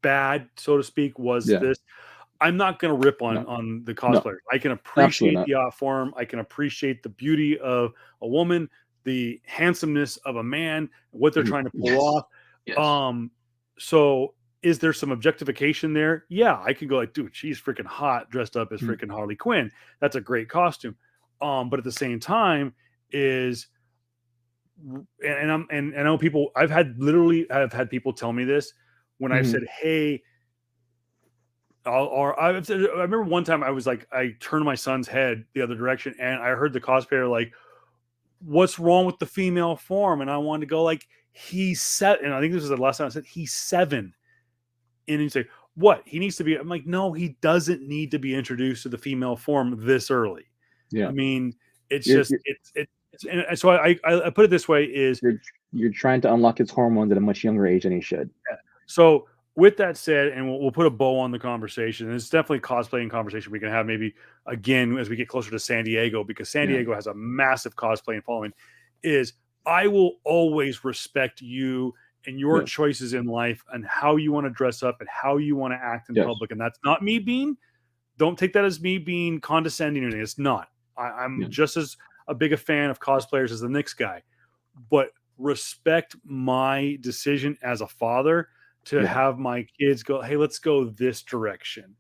bad, so to speak, was Yeah. this. I'm not going to rip No. on the No. cosplayers. I can Absolutely appreciate not. the art form. I can appreciate the beauty of a woman, the handsomeness of a man, what they're trying to pull Yes. off. Yes. Um, so is there some objectification there? Yeah, I could go like, dude, she's freaking hot, dressed up as Mm. freaking Harley Quinn. That's a great costume. But at the same time, is and I know people. I've had people tell me this when I've Mhm. said, hey, I remember one time I was like, I turned my son's head the other direction, and I heard the cosplayer like, "What's wrong with the female form?" And I wanted to go like, "He's 7." And I think this was the last time I said, "He's 7." And he'd say, "What? He needs to be." I'm like, "No, he doesn't need to be introduced to the female form this early." I Yeah. mean, it's You're just and so I put it this way: is you're you're trying to unlock his hormones at a much younger age than he should. So with that said, and we'll put a bow on the conversation. And it's definitely cosplaying conversation we can have maybe again as we get closer to San Diego because San Yeah. Diego has a massive cosplaying following. Is I will always respect you and your Yes. choices in life and how you want to dress up and how you want to act in Yes. public. And that's not me being. Don't take that as me being condescending or anything. It's not. I'm Yeah. just as a big a fan of cosplayers as the next guy, but respect my decision as a father to Yeah. have my kids go, hey, let's go this direction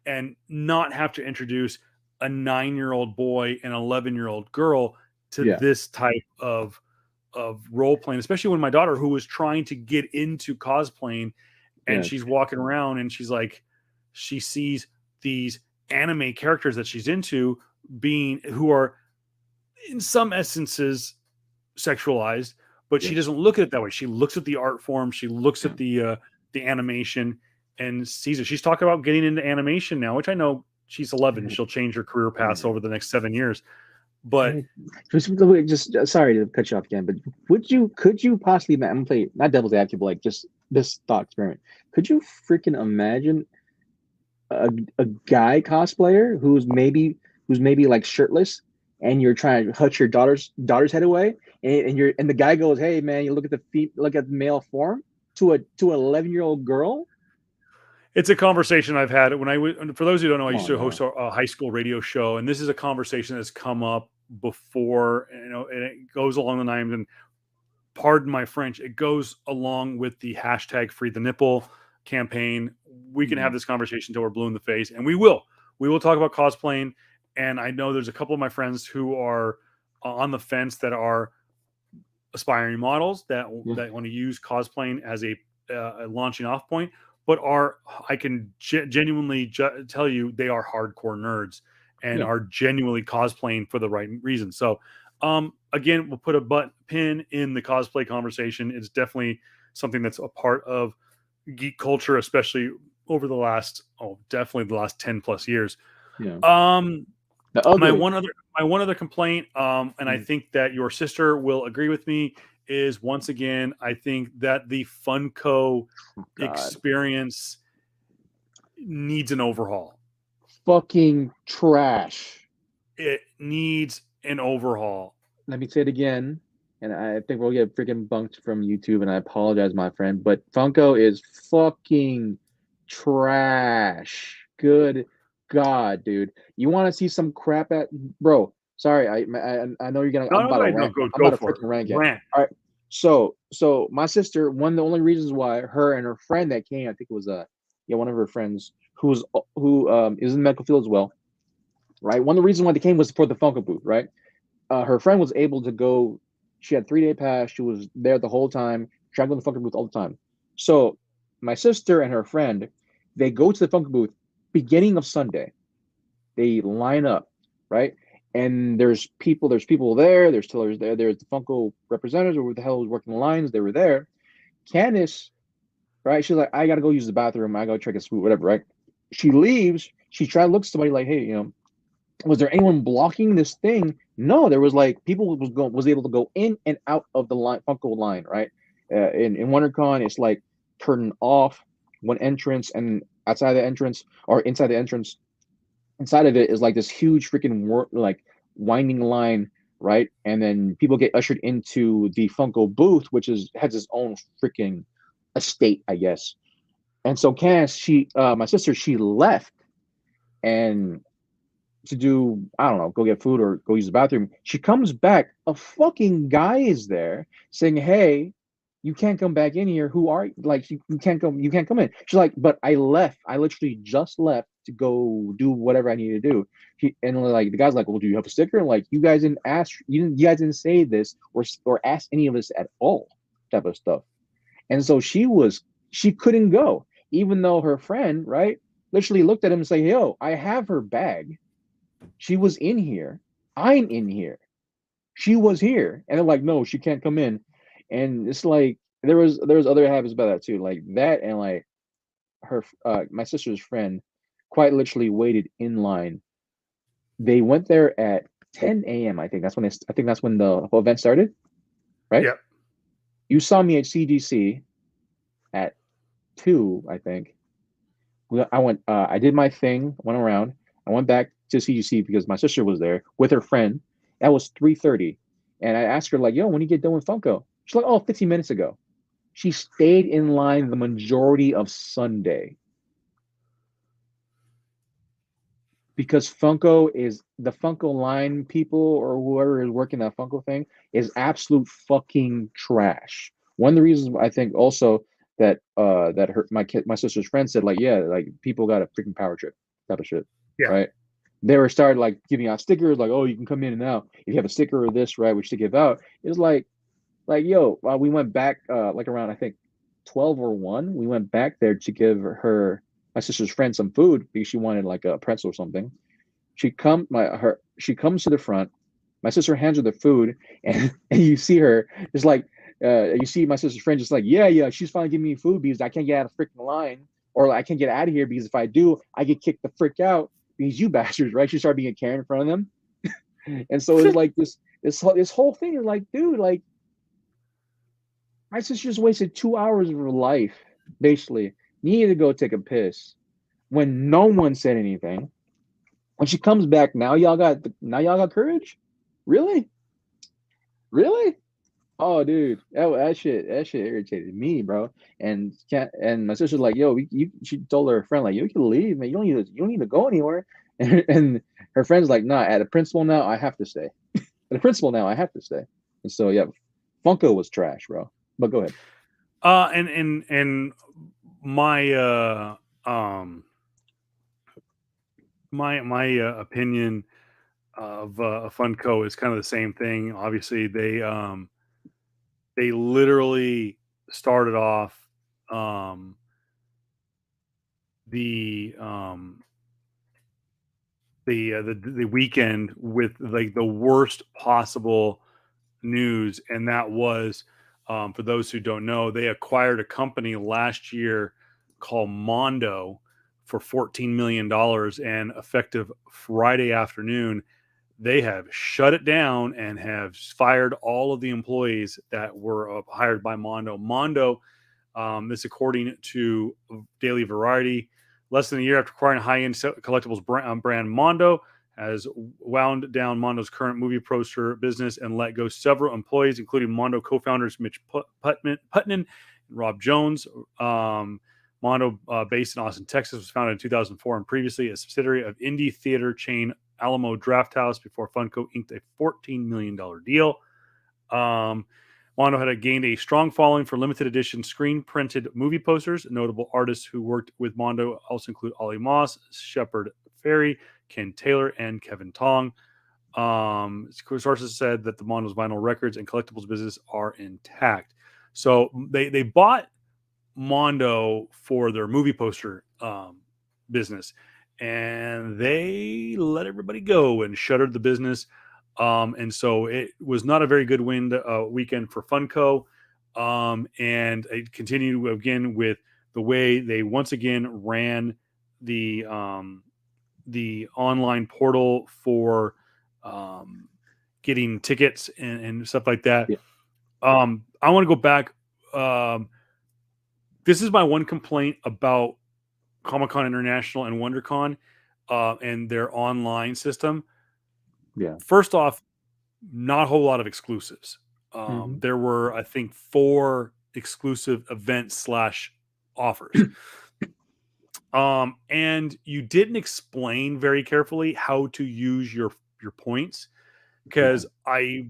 and not have to introduce a 9-year-old boy and 11-year-old girl to Yeah. this type of role playing, especially when my daughter who was trying to get into cosplaying and Yes. she's walking around and she's like she sees these anime characters that she's into being who are in some essences sexualized, but she Yes. doesn't look at it that way. She looks at the art form, she looks Yeah. at the animation and sees it. She's talking about getting into animation now, which I know she's 11. Yeah. She'll change her career paths Yeah. over the next 7 years. But Just sorry to cut you off again, but could you possibly I'm gonna play not devil's advocate, but like just this thought experiment. Could you freaking imagine a, a guy cosplayer who's maybe like shirtless and you're trying to hutch your daughter's head away and the guy goes, hey man, you look at the male form to an 11-year-old girl. it's a conversation I've had when I was, for those who don't know, I Come used on to host now. a high school radio show, and this is a conversation that's come up before, and it goes along the lines, and pardon my French, it goes along with the hashtag free the nipple campaign. We can have Mhm. this conversation until we're blue in the face, and we will. We will talk about cosplaying. And I know there's a couple of my friends who are on the fence that are aspiring models Yeah. that want to use cosplaying as a launching off point, but are I can genuinely tell you they are hardcore nerds and Yeah. are genuinely cosplaying for the right reasons. So, again, we'll put a pin in the cosplay conversation. It's definitely something that's a part of geek culture, especially over the last definitely the last 10 plus years. Yeah. Um, The my ugly. one other my one other complaint, and I Mm. think that your sister will agree with me, is once again, I think that the Funko God. experience needs an overhaul. Fucking trash. It needs an overhaul. Let me say it again, and I think we'll get freaking bunked from YouTube, and I apologize, my friend, but Funko is fucking trash. Good God, dude. You want to see some crap at bro? Sorry, I know you're gonna. No, I'm no, about go to ahead. No, rant. I'm go about to for it. freaking rant again. Rant. All right. So my sister, one of the only reasons why her and her friend that came, I think it was yeah, one of her friends who is in the medical field as well, right? One of the reasons why they came was for the Funko booth, right? Her friend was able to go. She had 3-day pass. She was there the whole time, traveling the Funko booth all the time. So my sister and her friend, they go to the Funko booth beginning of Sunday. They line up, right? And there's people there. There's tellers there. There's the Funko representatives, or what the hell was working the lines. They were there. Candace, right? She's like, I gotta go use the bathroom. I gotta check a swoop, whatever, right? She leaves. She tries to look at somebody like, hey, was there anyone blocking this thing? No, there was like people was able to go in and out of the line Funko line, right? In WonderCon, it's like curtain off one entrance, and outside the entrance or inside the entrance, inside of it is like this huge freaking like winding line, right? And then people get ushered into the Funko booth, which has its own freaking estate, I guess. And so Cass, my sister, she left and to do, I don't know, go get food or go use the bathroom. She comes back, a fucking guy is there saying, "Hey, you can't come back in here. Who are you? Like you can't come in." She's like, "But I left. I literally just left to go do whatever I need to do." And like the guy's like, "Well, do you have a sticker?" And like, you guys didn't ask, you guys didn't say this or ask any of this at all, type of stuff. And so she couldn't go, even though her friend, right, literally looked at him and said, "Yo, I have her bag. She was in here. I'm in here. She was here." And they're like, "No, she can't come in." And it's like there was other habits about that too, like that, and like her my sister's friend quite literally waited in line. They went there at 10 a.m. I think that's when the whole event started, right? Yeah. You saw me at CGC at 2, I think. I went. I did my thing. Went around. I went back to CGC because my sister was there with her friend. That was 3:30, and I asked her like, "Yo, when you get done with Funko?" She's like, "Oh, 15 minutes ago." She stayed in line the majority of Sunday because the Funko line people or whoever is working that Funko thing is absolute fucking trash. One of the reasons I think also that my sister's friend said like, yeah, like people got a freaking power trip type of shit, Yeah. right? They were started like giving out stickers like, oh, you can come in and out if you have a sticker or this, right, which to give out. It's like yo, we went back like around I think 12 or 1. We went back there to give my sister's friend some food because she wanted like a pretzel or something. She comes to the front. My sister hands her the food, and you see her just like you see my sister's friend just like, yeah, she's finally giving me food because I can't get out of freaking line, or like, I can't get out of here because if I do, I get kicked the frick out because you bastards, right? She started being a Karen in front of them, and so it's like this whole thing is like, dude, like my sister just wasted 2 hours of her life, basically needed to go take a piss when no one said anything. When she comes back, now y'all got courage? Really? Really? Oh, dude, that shit irritated me, bro. And my sister's like, "Yo, she told her friend like, you can leave, man. You don't need to go anywhere." And her friend's like, "Nah, at the principal now, I have to stay. At the principal now, I have to stay." And so yeah, Funko was trash, bro. But go ahead. And my my opinion of Funko is kind of the same thing. Obviously, they literally started off um, the the weekend with like the worst possible news, and that was for those who don't know, they acquired a company last year called Mondo for $14 million, and effective Friday afternoon, they have shut it down and have fired all of the employees that were hired by Mondo. Mondo, this according to Daily Variety, less than a year after acquiring high-end collectibles brand Mondo, has wound down Mondo's current movie poster business and let go several employees, including Mondo co-founders Mitch Putman and Rob Jones. Mondo, based in Austin, Texas, was founded in 2004 and previously a subsidiary of indie theater chain Alamo Drafthouse before Funko inked a $14 million deal. Mondo had gained a strong following for limited edition screen printed movie posters. Notable artists who worked with Mondo also include Ollie Moss, Shepard Fairey, Ken Taylor, and Kevin Tong. Sources said that the Mondo's vinyl records and collectibles business are intact. So they bought Mondo for their movie poster business, and they let everybody go and shuttered the business. And so it was not a very good weekend for Funko. And it continued again with the way they once again ran the online portal for um, getting tickets and stuff like that. Yeah. I want to go back. This is my one complaint about Comic-Con International and WonderCon and their online system. Yeah. First off, not a whole lot of exclusives. Mm-hmm. There were, I think, 4 exclusive events slash offers. And you didn't explain very carefully how to use your points, Yeah. because I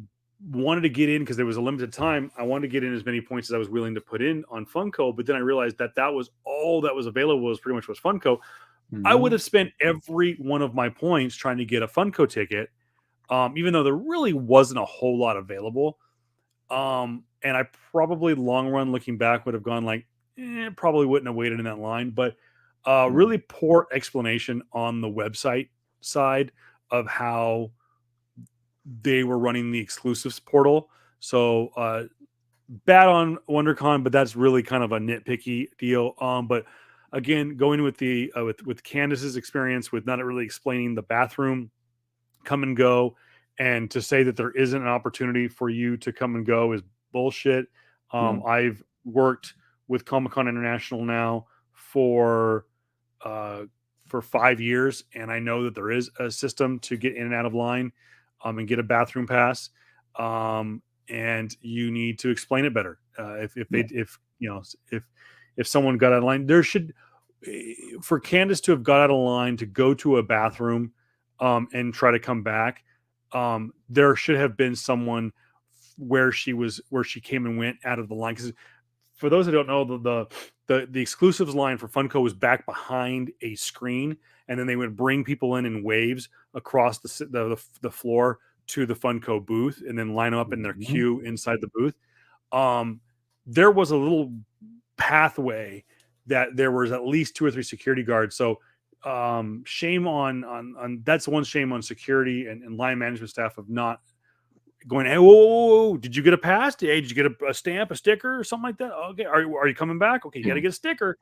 wanted to get in because there was a limited time. I wanted to get in as many points as I was willing to put in on Funko, but then I realized that that was all that was available, was pretty much was Funko. I Mm-hmm. would have spent every one of my points trying to get a Funko ticket, even though there really wasn't a whole lot available. And I probably long run looking back would have gone like, probably wouldn't have waited in that line. But Yeah. really poor explanation on the website side of how they were running the exclusives portal. So bad on WonderCon, but that's really kind of a nitpicky deal. But again, going with the with Candace's experience with not really explaining the bathroom come and go, and to say that there isn't an opportunity for you to come and go is bullshit. Yeah. I've worked with Comic Con International now for uh, for 5 years, and I know that there is a system to get in and out of line, and get a bathroom pass. And you need to explain it better. If they Yeah. if you know if someone got out of line, there should, for Candace to have got out of line to go to a bathroom and try to come back. There should have been someone where she came and went out of the line. Because for those that don't know, the exclusives line for Funko was back behind a screen, and then they would bring people in waves across the floor to the Funko booth, and then line them up in their Mm-hmm. queue inside the booth. Um, there was a little pathway that there was at least 2 or 3 security guards. So shame on that's one shame on security and line management staff of not going, hey, whoa, did you get a pass? Hey, did you get a stamp, a sticker, or something like that? Okay, are you coming back? Okay, you got Yeah. to get a sticker.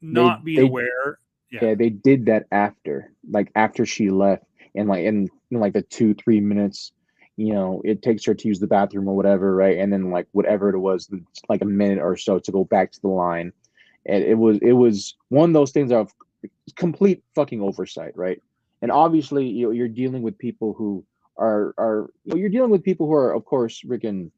They Not being they aware, yeah, Yeah, they did that after, like after she left, and like in like the 2-3 minutes, it takes her to use the bathroom or whatever, right? And then like whatever it was, like a minute or so to go back to the line, and it was one of those things of complete fucking oversight, right? And obviously, you're dealing with people who are you're dealing with people who are, of course, freaking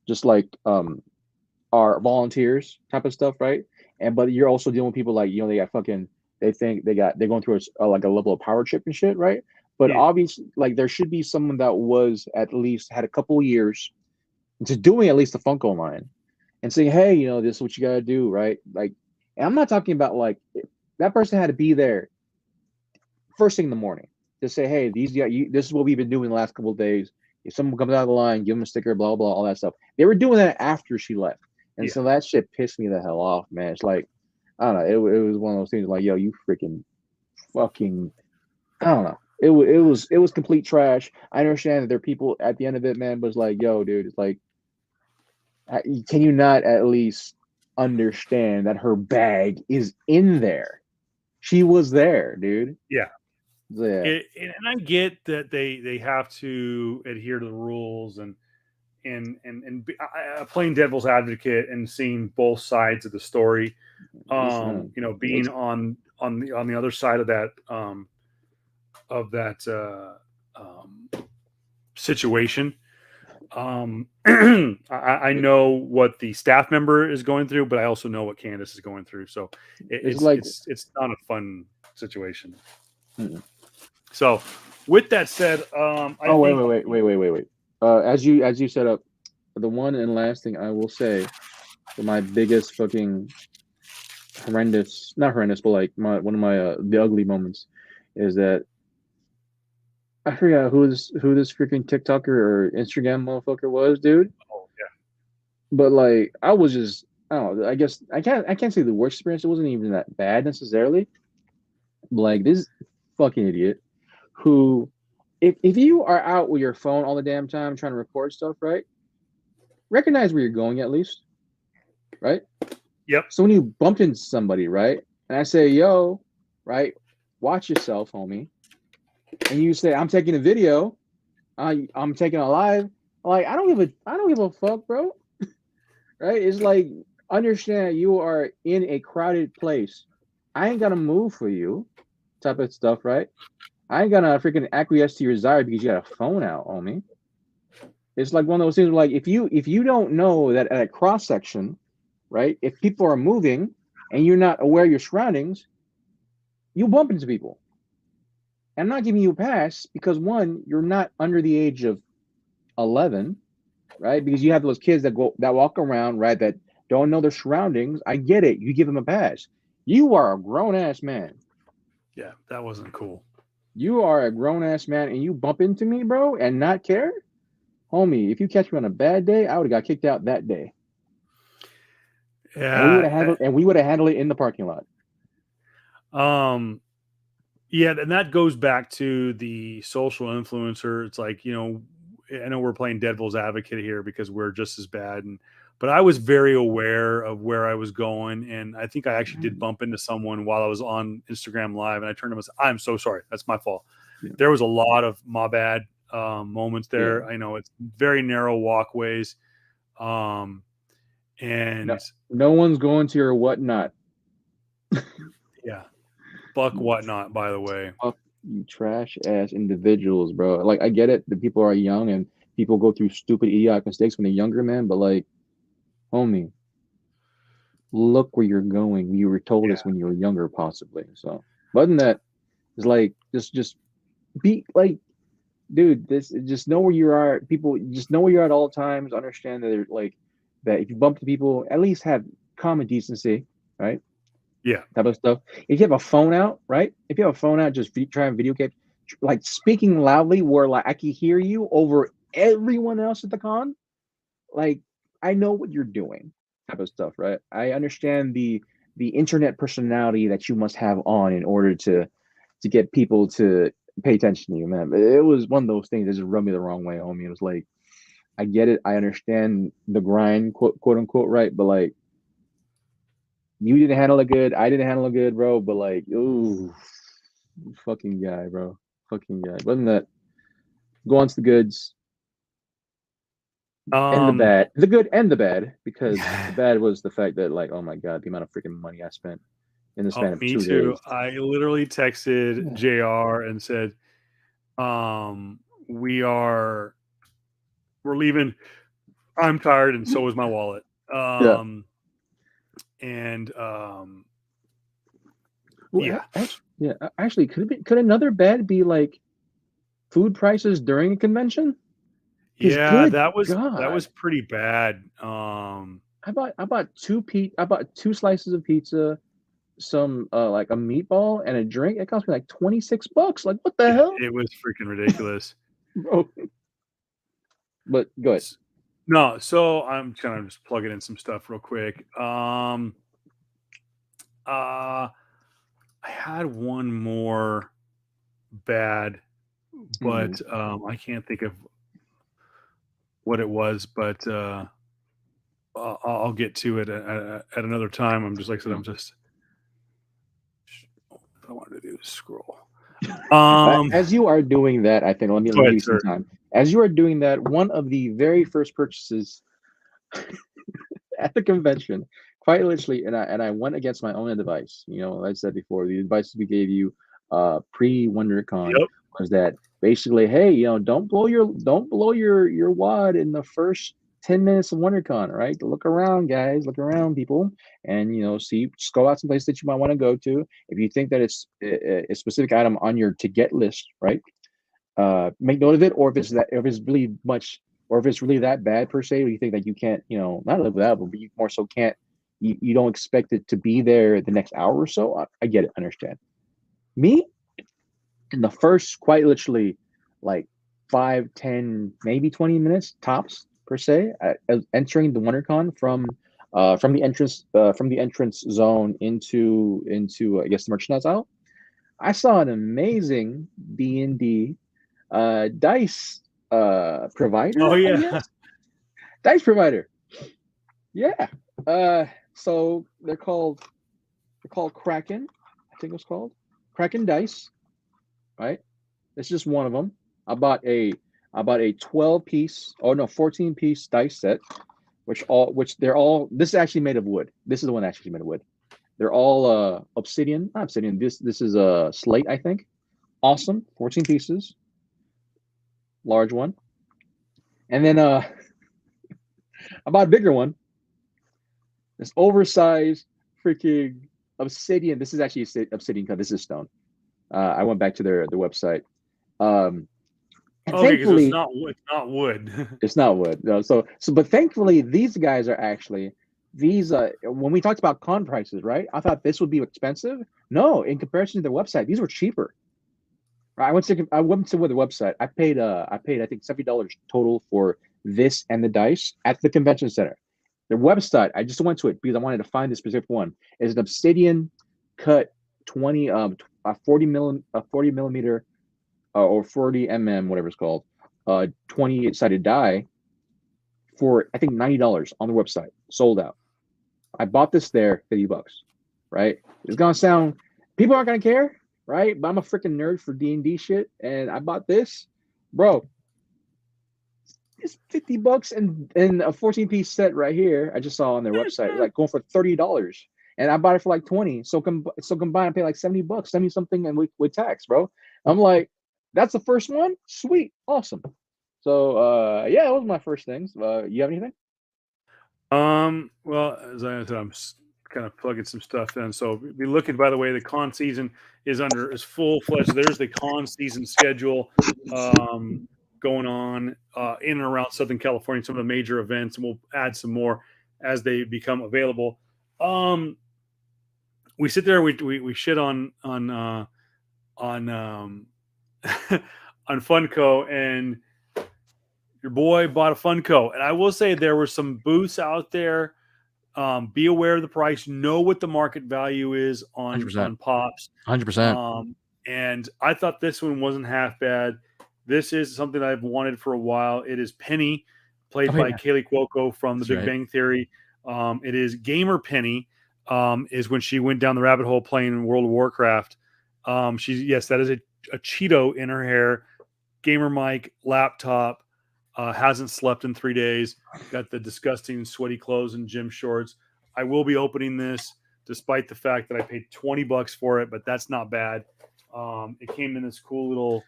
just like are volunteers type of stuff, right? And but you're also dealing with people like they got fucking they think they're going through like a level of power trip and shit, right? But yeah, obviously, like there should be someone that was at least had a couple of years into doing at least the Funko line and saying, hey, this is what you gotta do, right? Like, and I'm not talking about like that person had to be there first thing in the morning to say, hey, this is what we've been doing the last couple of days. If someone comes out of the line, give them a sticker, blah blah, all that stuff. They were doing that after she left, and yeah, so that shit pissed me the hell off, man. It's like I don't know, it was one of those things like, yo, you freaking fucking, I don't know. It was complete trash. I understand that there are people at the end of it, man, but it's like, yo, dude, it's like, can you not at least understand that her bag is in there? She was there, dude. yeah. Yeah. And I get that they have to adhere to the rules playing devil's advocate and seeing both sides of the story. It's, Being on the other side of that situation. I know what the staff member is going through, but I also know what Candace is going through. So it's like, it's not a fun situation. mm. So with that said, I Oh, think wait. As you set up, the one and last thing I will say, for my biggest fucking horrendous, not horrendous, but like one of my the ugly moments, is that I forgot who this freaking TikToker or Instagram motherfucker was, dude. oh yeah, But like, I was just, I don't know. I guess I can't say the worst experience. It wasn't even that bad necessarily. Like this fucking idiot who, if you are out with your phone all the damn time trying to record stuff, right? Recognize where you're going at least, right? yep, So when you bump into somebody, right? And I say, yo, right? Watch yourself, homie. And you say, I'm taking a video, I'm taking a live. Like, I don't give a fuck, bro. Right? It's like, understand you are in a crowded place. I ain't gonna move for you, type of stuff, right? I ain't gonna freaking acquiesce to your desire because you got a phone out on me. It's like one of those things where, like, if you don't know that at a cross section, right? If people are moving and you're not aware of your surroundings, you bump into people. And I'm not giving you a pass because one, you're not under the age of 11, right? Because you have those kids that walk around, right? That don't know their surroundings. I get it. You give them a pass. You are a grown ass man. Yeah, that wasn't cool. You are a grown ass man, and you bump into me, bro, and not care, homie. If you catch me on a bad day, I would have got kicked out that day, and Yeah. we would have handled it in the parking lot. Yeah, and that goes back to the social influencer. It's like, I know we're playing devil's advocate here because we're just as bad. But I was very aware of where I was going. And I think I actually did bump into someone while I was on Instagram Live. And I turned to him and said, I'm so sorry. That's my fault. Yeah. There was a lot of my bad moments there. Yeah. I know it's very narrow walkways. And no one's going to your whatnot. yeah. Fuck whatnot, by the way. Fuck you trash ass individuals, bro. Like, I get it that people are young and people go through stupid idiotic mistakes when they're younger, man, but like, homie, look where you're going. You were told this when you were younger, possibly. So other than that, it's like just be like, dude, this just know where you are. People just know where you're at all times. Understand that they're like that if you bump into people, at least have common decency, right? Yeah. Type of stuff. If you have a phone out, right? If you have a phone out, just try and video capture, like speaking loudly where like I can hear you over everyone else at the con. Like, I know what you're doing, type of stuff, right? I understand the internet personality that you must have on in order to get people to pay attention to you, man. But it was one of those things that just rubbed me the wrong way, homie. It was like, I get it, I understand the grind, quote unquote, right? But like, you didn't handle it good. I didn't handle it good, bro. But like, ooh, fucking guy, bro. Fucking guy. Wasn't that? Go on to the goods and the bad. The good and the bad, because the bad was the fact that, like, oh my god, the amount of freaking money I spent in the span of Me 2 too. days. I literally texted JR and said, we're leaving. I'm tired, and so is my wallet. Yeah. And Well, actually, could another bad be like food prices during a convention? Yeah, Good that God, was pretty bad. I bought two slices of pizza, some like a meatball and a drink. It cost me like $26. Like, what the hell? It was freaking ridiculous. Bro. But go ahead. No, so I'm kind of just plugging in some stuff real quick. I had one more bad, but I can't think of what it was, but I'll get to it at another time. I'm just like I said, what I wanted to do is scroll. As you are doing that, I think let me give you some time. As you are doing that, one of the very first purchases at the convention, quite literally, and I went against my own advice. You know, like I said before, the advice we gave you pre WonderCon was that basically, hey, you know, don't blow your wad in the first 10 minutes of WonderCon, right? Look around, guys, look around, people, and you know, see, just go out some place that you might want to go to. If you think that it's a specific item on your to get list, right? Make note of it, or if it's really much, or if it's really that bad per se, or you think that you can't, you know, not live without, but you more so can't, you don't expect it to be there the next hour or so. I get it, understand. Me, in the first, quite literally, like 5, 10, maybe 20 minutes tops per se, entering the WonderCon from the entrance zone into I guess the merchandise aisle, I saw an amazing D&D dice provider. Oh yeah, I guess. Dice provider. Yeah. So they're called Kraken, I think it was called. Kraken dice, right? It's just one of them. I bought a 12 piece, oh no, 14 piece dice set, which they're all. This is actually made of wood. This is the one actually made of wood. They're all obsidian, not obsidian. This is a slate, I think. Awesome, 14 pieces, large one, and then I bought a bigger one. This oversized freaking obsidian. This is actually obsidian cut. This is stone. I went back to their website. And Okay, because thankfully, it's not wood. it's not wood. No, but thankfully, these guys are actually these. When we talked about con prices, right? I thought this would be expensive. No, in comparison to their website, these were cheaper. I went to the website. I paid I think $70 total for this and the dice at the convention center. Their website, I just went to it because I wanted to find the specific one. Is an obsidian cut 40 millimeter or 40 mm, whatever it's called, 20-sided die for I think $90 on the website, sold out. I bought this there, $50, right? It's gonna sound, people aren't gonna care, right? But I'm a freaking nerd for D&D shit, and I bought this, bro. It's $50 and a 14-piece set right here. I just saw on their website, like going for $30, and I bought it for like 20. So combined, I pay like $70, 70 something, and with tax, bro. I'm like, that's the first one, sweet, awesome. So yeah, that was my first things. You have anything? Well, as I said, I'm kind of plugging some stuff in. So be looking. By the way, the con season is full fledged. There's the con season schedule going on in and around Southern California. Some of the major events, and we'll add some more as they become available. We sit there, we shit on on Funko, and your boy bought a Funko, and I will say there were some booths out there. Be aware of the price. Know what the market value is on 100%. pops. 100%. And I thought this one wasn't half bad. This is something I've wanted for a while. It is Penny, played by Kaylee Cuoco from The Big Bang Theory. It is Gamer Penny. Is when she went down the rabbit hole playing in World of Warcraft. That is a Cheeto in her hair. Gamer mic, laptop. Hasn't slept in 3 days. Got the disgusting sweaty clothes and gym shorts. I will be opening this, despite the fact that I paid $20 for it, but that's not bad. It came in this cool little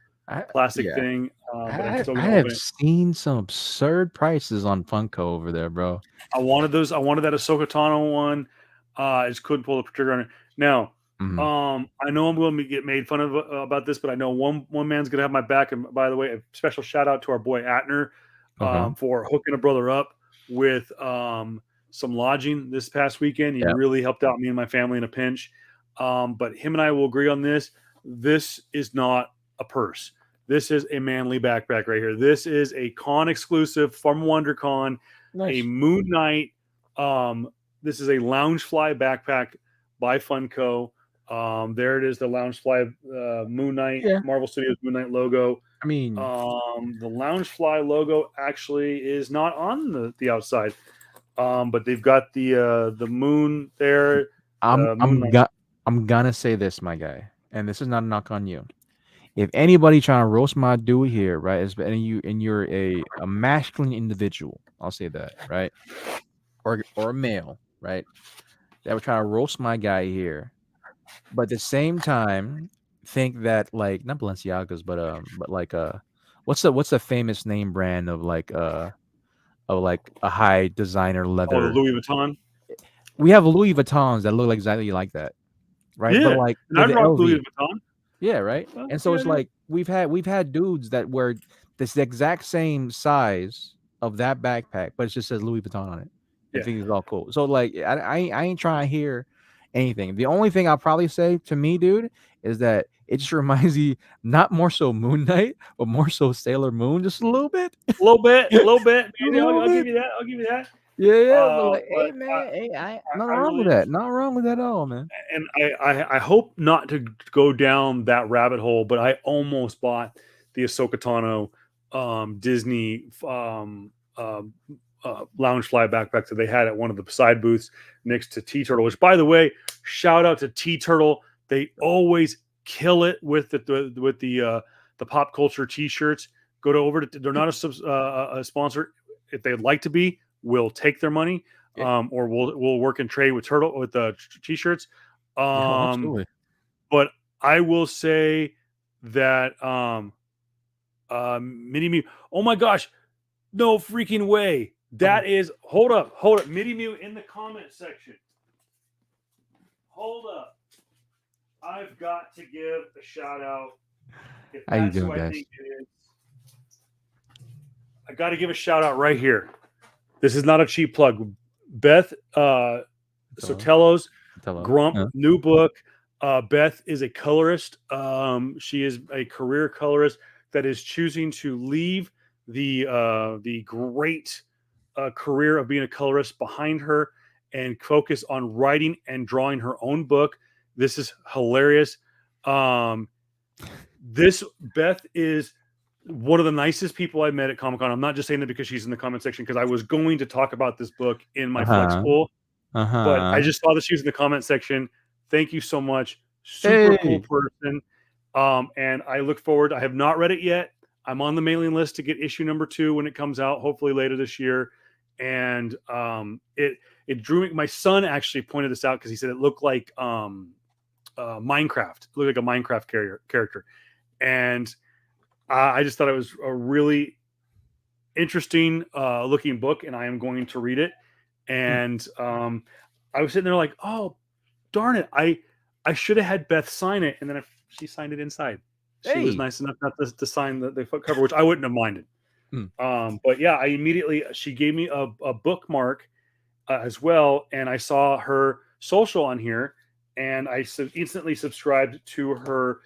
plastic thing. But I'm still gonna open it. Seen some absurd prices on Funko over there, bro. I wanted those. I wanted that Ahsoka Tano one. I just couldn't pull the trigger on it. Now, I know I'm going to get made fun of about this, but I know one man's going to have my back. And by the way, a special shout out to our boy Atner for hooking a brother up with some lodging this past weekend. He really helped out me and my family in a pinch. But him and I will agree on this. This is not a purse. This is a manly backpack right here. This is a con exclusive from WonderCon, a Moon Knight. This is a Loungefly backpack by Funko. There it is, the Loungefly Moon Knight, Marvel Studios Moon Knight logo. I mean, the Loungefly logo actually is not on the outside, but they've got the moon there. I'm gonna say this, my guy, and this is not a knock on you. If anybody trying to roast my dude here, right, and you're a masculine individual, I'll say that, right, or a male, right, that would try to roast my guy here, but at the same time think that, like, not Balenciagas, but like what's the famous name brand of like a high designer leather? Oh, the Louis Vuitton. We have Louis Vuittons that look exactly like that, right? Yeah, but like and I'd rock Louis Vuitton. Yeah, right. And so it's like we've had dudes that wear this exact same size of that backpack, but it just says Louis Vuitton on it. I think it's all cool. So like I ain't trying to hear anything. The only thing I'll probably say to me, dude, is that it just reminds you not more so Moon Knight, but more so Sailor Moon, just a little bit. A little bit. I'll give you that. Yeah, but like, hey man, nothing wrong with that. Not wrong with that at all, man. And I hope not to go down that rabbit hole, but I almost bought the Ahsoka Tano Disney Loungefly backpack that they had at one of the side booths next to T Turtle. Which, by the way, shout out to T Turtle. They always kill it with the pop culture T-shirts. Go to over to. They're not a sponsor. If they'd like to be, we'll take their money, or we'll work and trade with the T-shirts. Absolutely. But I will say that Mini Mew. Oh my gosh, no freaking way! That is hold up, Mini Mew in the comment section. Hold up, I've got to give a shout out. If How you that's doing, who I guys? think it is, I got to give a shout out right here. This is not a cheap plug. Beth Sotelo's Grump new book. Beth is a colorist. She is a career colorist that is choosing to leave the great career of being a colorist behind her and focus on writing and drawing her own book. This is hilarious. This Beth is one of the nicest people I met at Comic-Con. I'm not just saying that because she's in the comment section, because I was going to talk about this book in my flex pool, but I just saw that she was in the comment section. Thank you so much. Super cool person. And I look forward. I have not read it yet. I'm on the mailing list to get issue number 2 when it comes out, hopefully later this year. And it drew me. My son actually pointed this out because he said it looked like Minecraft. It looked like a Minecraft character. And I just thought it was a really interesting looking book, and I am going to read it. And I was sitting there like, oh, darn it. I should have had Beth sign it. And then she signed it inside. She was nice enough not to sign the cover, which I wouldn't have minded. But yeah, she gave me a bookmark as well. And I saw her social on here, and I instantly subscribed to her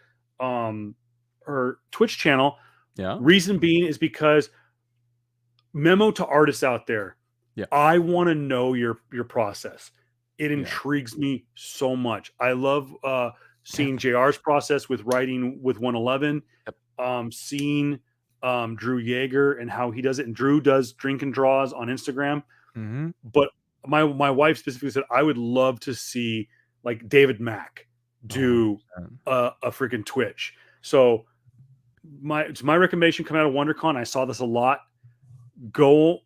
Twitch channel. Yeah. Reason being is because memo to artists out there. Yeah. I want to know your process. It intrigues me so much. I love seeing JR's process with writing with 111. Seeing Drew Yeager and how he does it. And Drew does drink and draws on Instagram. But my wife specifically said, I would love to see like David Mack do a freaking Twitch. So my recommendation coming out of WonderCon, I saw this a lot. Go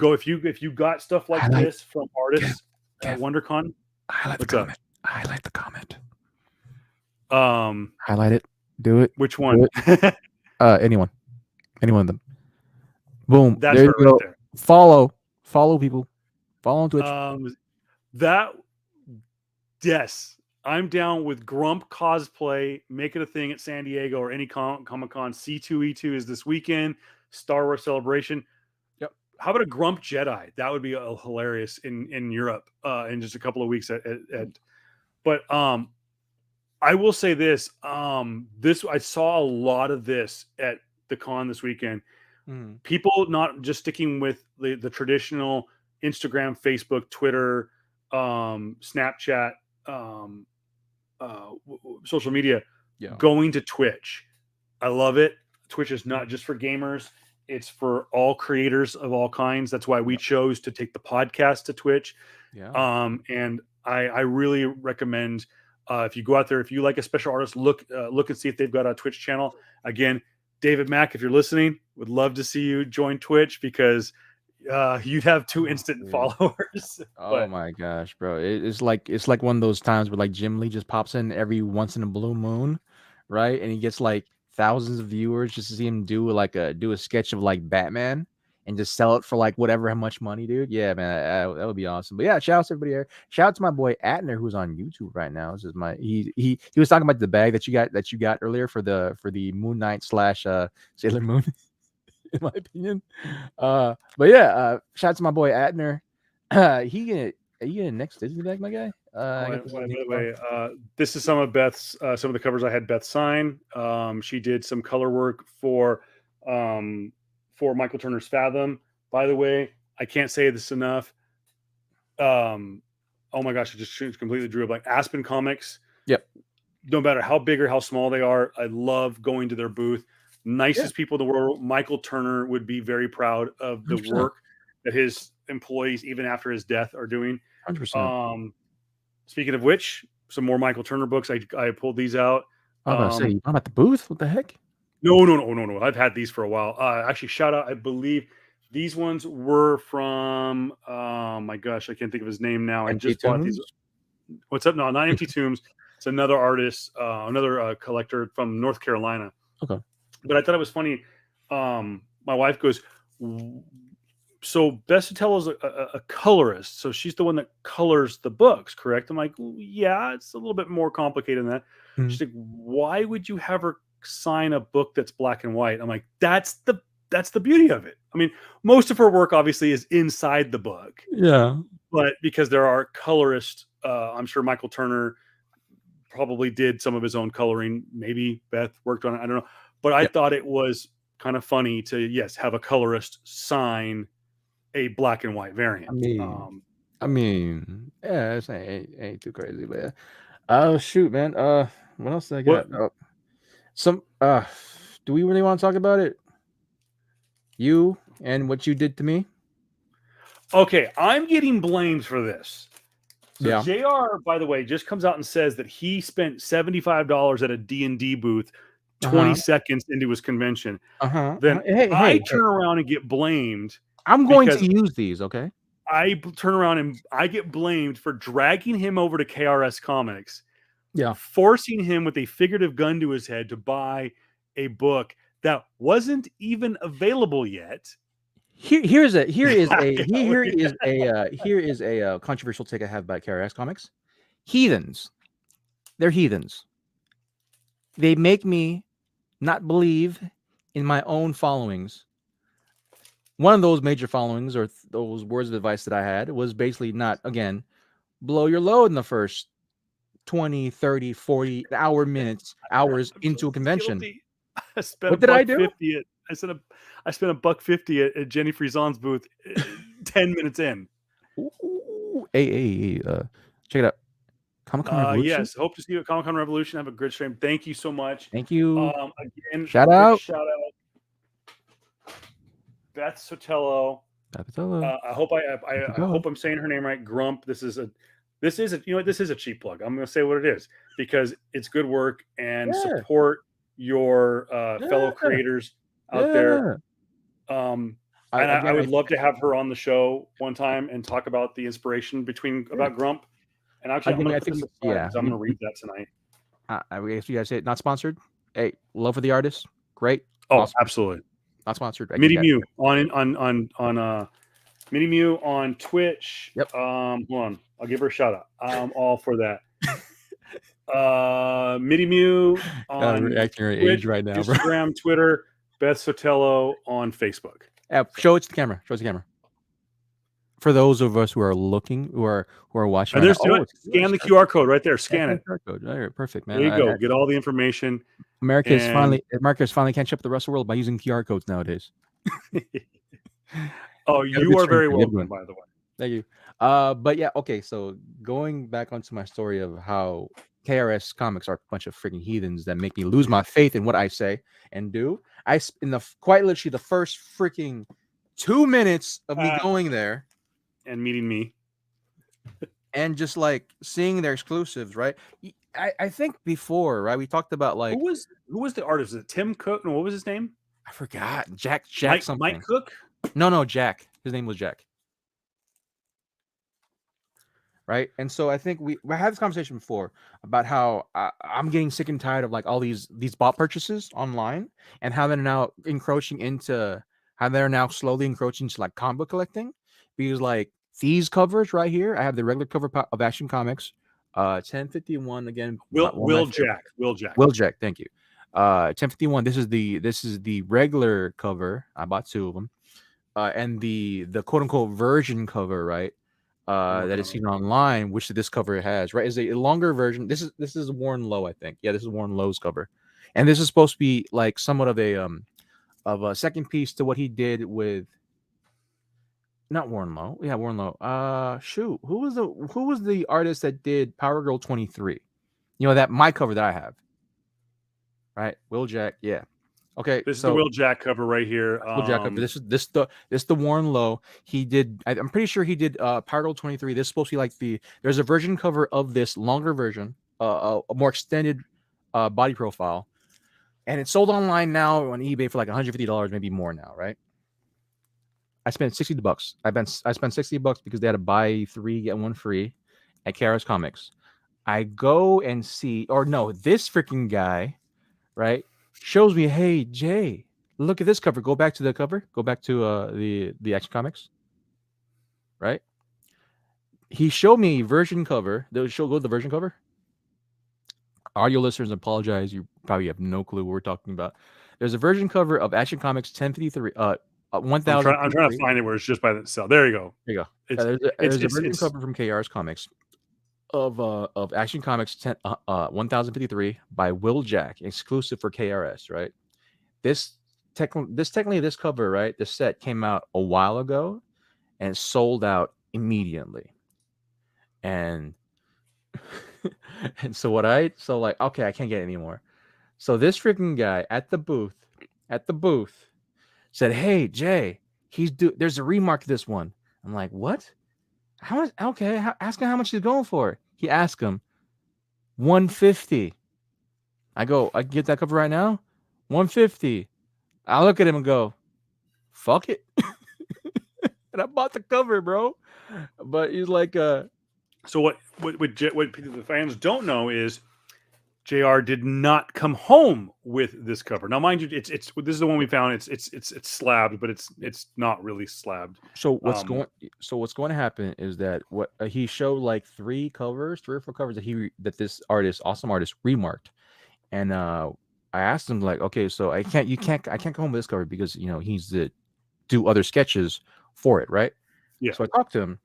if you got stuff like this from artists at WonderCon. Highlight the comment. Highlight the comment. Highlight it. Do it. Which one? Anyone of them. Boom. That's there you go. Right there. Follow people. Follow on Twitch. Yes. I'm down with Grump cosplay. Make it a thing at San Diego or any Comic-Con. C2E2 is this weekend. Star Wars Celebration. Yep. How about a Grump Jedi? That would be hilarious in Europe in just a couple of weeks. But I will say this. I saw a lot of this at the con this weekend. People not just sticking with the traditional Instagram, Facebook, Twitter, Snapchat, social media, going to Twitch. I love it. Twitch is not just for gamers. It's for all creators of all kinds. That's why we chose to take the podcast to Twitch. And I really recommend if you go out there, if you like a special artist, look and see if they've got a Twitch channel. Again, David Mack, if you're listening, would love to see you join Twitch because you'd have 2 instant followers. Oh my gosh, bro. It's like one of those times where like Jim Lee just pops in every once in a blue moon, right? And he gets like thousands of viewers just to see him do a sketch of like Batman and just sell it for like whatever how much money, dude. Yeah, man, that would be awesome. But yeah, shout out to everybody here. Shout out to my boy Atner who's on YouTube right now. This is he was talking about the bag that you got earlier for the Moon Knight / Sailor Moon. In my opinion. But yeah, shout out to my boy Atner. Are you gonna next Disney bag, my guy? By the way, this is some of Beth's some of the covers I had Beth sign. She did some color work for Michael Turner's Fathom. By the way, I can't say this enough. Oh my gosh, I just completely drew a blank. Aspen Comics. Yep. No matter how big or how small they are, I love going to their booth. Nicest people in the world. Michael Turner would be very proud of the 100%. work that his employees, even after his death, are doing. 100%. Speaking of which, some more Michael Turner books. I pulled these out. I was about to say, I'm at the booth. What the heck? No. I've had these for a while. Actually, shout out. I believe these ones were from. My gosh, I can't think of his name now. I Empty just bought these. Tombs? What's up? No, not Empty Tombs. It's another artist, another collector from North Carolina. Okay. But I thought it was funny. My wife goes, so Beth Sotelo is a colorist, so she's the one that colors the books, correct? I'm like, yeah, it's a little bit more complicated than that. Mhm. She's like, why would you have her sign a book that's black and white? I'm like, that's the beauty of it. I mean, most of her work obviously is inside the book, Yeah. but because there are colorists, I'm sure Michael Turner probably did some of his own coloring. Maybe Beth worked on it. I don't know. But I thought it was kind of funny to, yes, have a colorist sign a black and white variant. I mean, yeah, it ain't too crazy, but yeah. Oh shoot, man. What else did I got? Do we really want to talk about it? You and what you did to me? Okay, I'm getting blamed for this. So Yeah. JR, by the way, just comes out and says that he spent $75 at a D&D booth 20 seconds into his convention. Then I turn around and get blamed. I'm going to use these, okay? I turn around and I get blamed for dragging him over to KRS Comics. Yeah. Forcing him with a figurative gun to his head to buy a book that wasn't even available yet. Here is a controversial take I have about KRS Comics. Heathens. They're heathens. They make me not believe in my own followings. One of those major followings or those words of advice that I had was basically not, again, blow your load in the first 20, 30, 40 hours into a convention. I spent what did I do? I spent $1.50 at Jenny Friesen's booth 10 minutes in. Ooh, hey, check it out. Comic-Con Revolution. Yes, hope to see you at Comic-Con Revolution. Have a good stream. Thank you so much. Thank you. Again, shout out. Beth Sotelo. I hope I'm saying her name right. Grump. This is a cheap plug. I'm going to say what it is because it's good work and support your fellow creators out there. And I would love to have her on the show one time and talk about the inspiration about Grump. And actually, I'm going to read that tonight. I guess you guys say it. Not sponsored. Hey, love for the artist. Great. Oh, awesome. Absolutely. Not sponsored. Midi Mew on Midi Mew on Twitch. Yep. Hold on, I'll give her a shout out. I'm all for that. Midi Mew on reacting Twitch, age right now, Instagram, bro. Twitter. Beth Sotelo on Facebook. Show it to the camera. Show it to the camera. For those of us who are looking, who are watching, and scan the QR code right there. Scan it. QR code. All right, perfect, man. There you go. Get all the information. America's finally catching up the rest of the world by using QR codes nowadays. Oh, you are very welcome, by the way. Thank you. But yeah, okay. So going back onto my story of how KRS Comics are a bunch of freaking heathens that make me lose my faith in what I say and do. Quite literally the first freaking 2 minutes of me going there and meeting me and just like seeing their exclusives, right? I think before, right, we talked about like who was the artist? Is it Tim Cook? No, what was his name? I forgot. Jack something. Mike Cook? No, Jack. His name was Jack. Right, and so I think we had this conversation before about how I'm getting sick and tired of like all these bot purchases online and how they're now slowly encroaching to like comic book collecting, because like these covers right here, I have the regular cover of Action Comics, 1051 again. Will Jack. Thank you. 1051. This is the regular cover. I bought 2 of them, and the quote unquote version cover, right? That is seen online, which this cover has, right, is a longer version. This is Warren Lowe, I think. Yeah, this is Warren Lowe's cover, and this is supposed to be like somewhat of a second piece to what he did with not Warren Lowe. Yeah, Warren Lowe. Shoot, who was the artist that did Power Girl 23? You know, that my cover that I have, right? Will Jack, yeah. Okay, this is the Will Jack cover right here. Will Jack cover. This is the Warren Lowe. He did. I'm pretty sure he did Power Girl 23. This is supposed to be like there's a version cover of this longer version, a more extended body profile, and it's sold online now on eBay for like $150, maybe more now, right? I spent $60. I spent $60 because they had a buy 3 get 1 free at KRS Comics. I go and see, or no, this freaking guy, right, shows me, hey Jay, look at this cover. Go back to the cover. Go back to the Action Comics, right? He showed me version cover. Go to the version cover. Audio listeners, apologize. You probably have no clue what we're talking about. There's a version cover of Action Comics 1053, 1000. I'm trying to find it where it's just by itself. There you go. There you go. It's There's a version cover from KR's Comics of Action Comics 1053 by Will Jack, exclusive for KRS. Right. This cover, right? This set came out a while ago, and it sold out immediately. And and so okay, I can't get it anymore. So this freaking guy at the booth said, "Hey Jay, there's a remark to this one." I'm like, "What? How much? Okay, ask him how much he's going for." He asked him $150. I go, "I can get that cover right now, $150." I look at him and go, "Fuck it," and I bought the cover, bro. But he's like, So what the fans don't know is JR did not come home with this cover. Now, mind you, this is the one we found. It's slabbed, but it's not really slabbed. So what's going to happen is that what he showed like 3 or 4 covers that this awesome artist remarked, and I asked him like, okay, so I can't come home with this cover because he needs to do other sketches for it, right? Yeah. So I talked to him.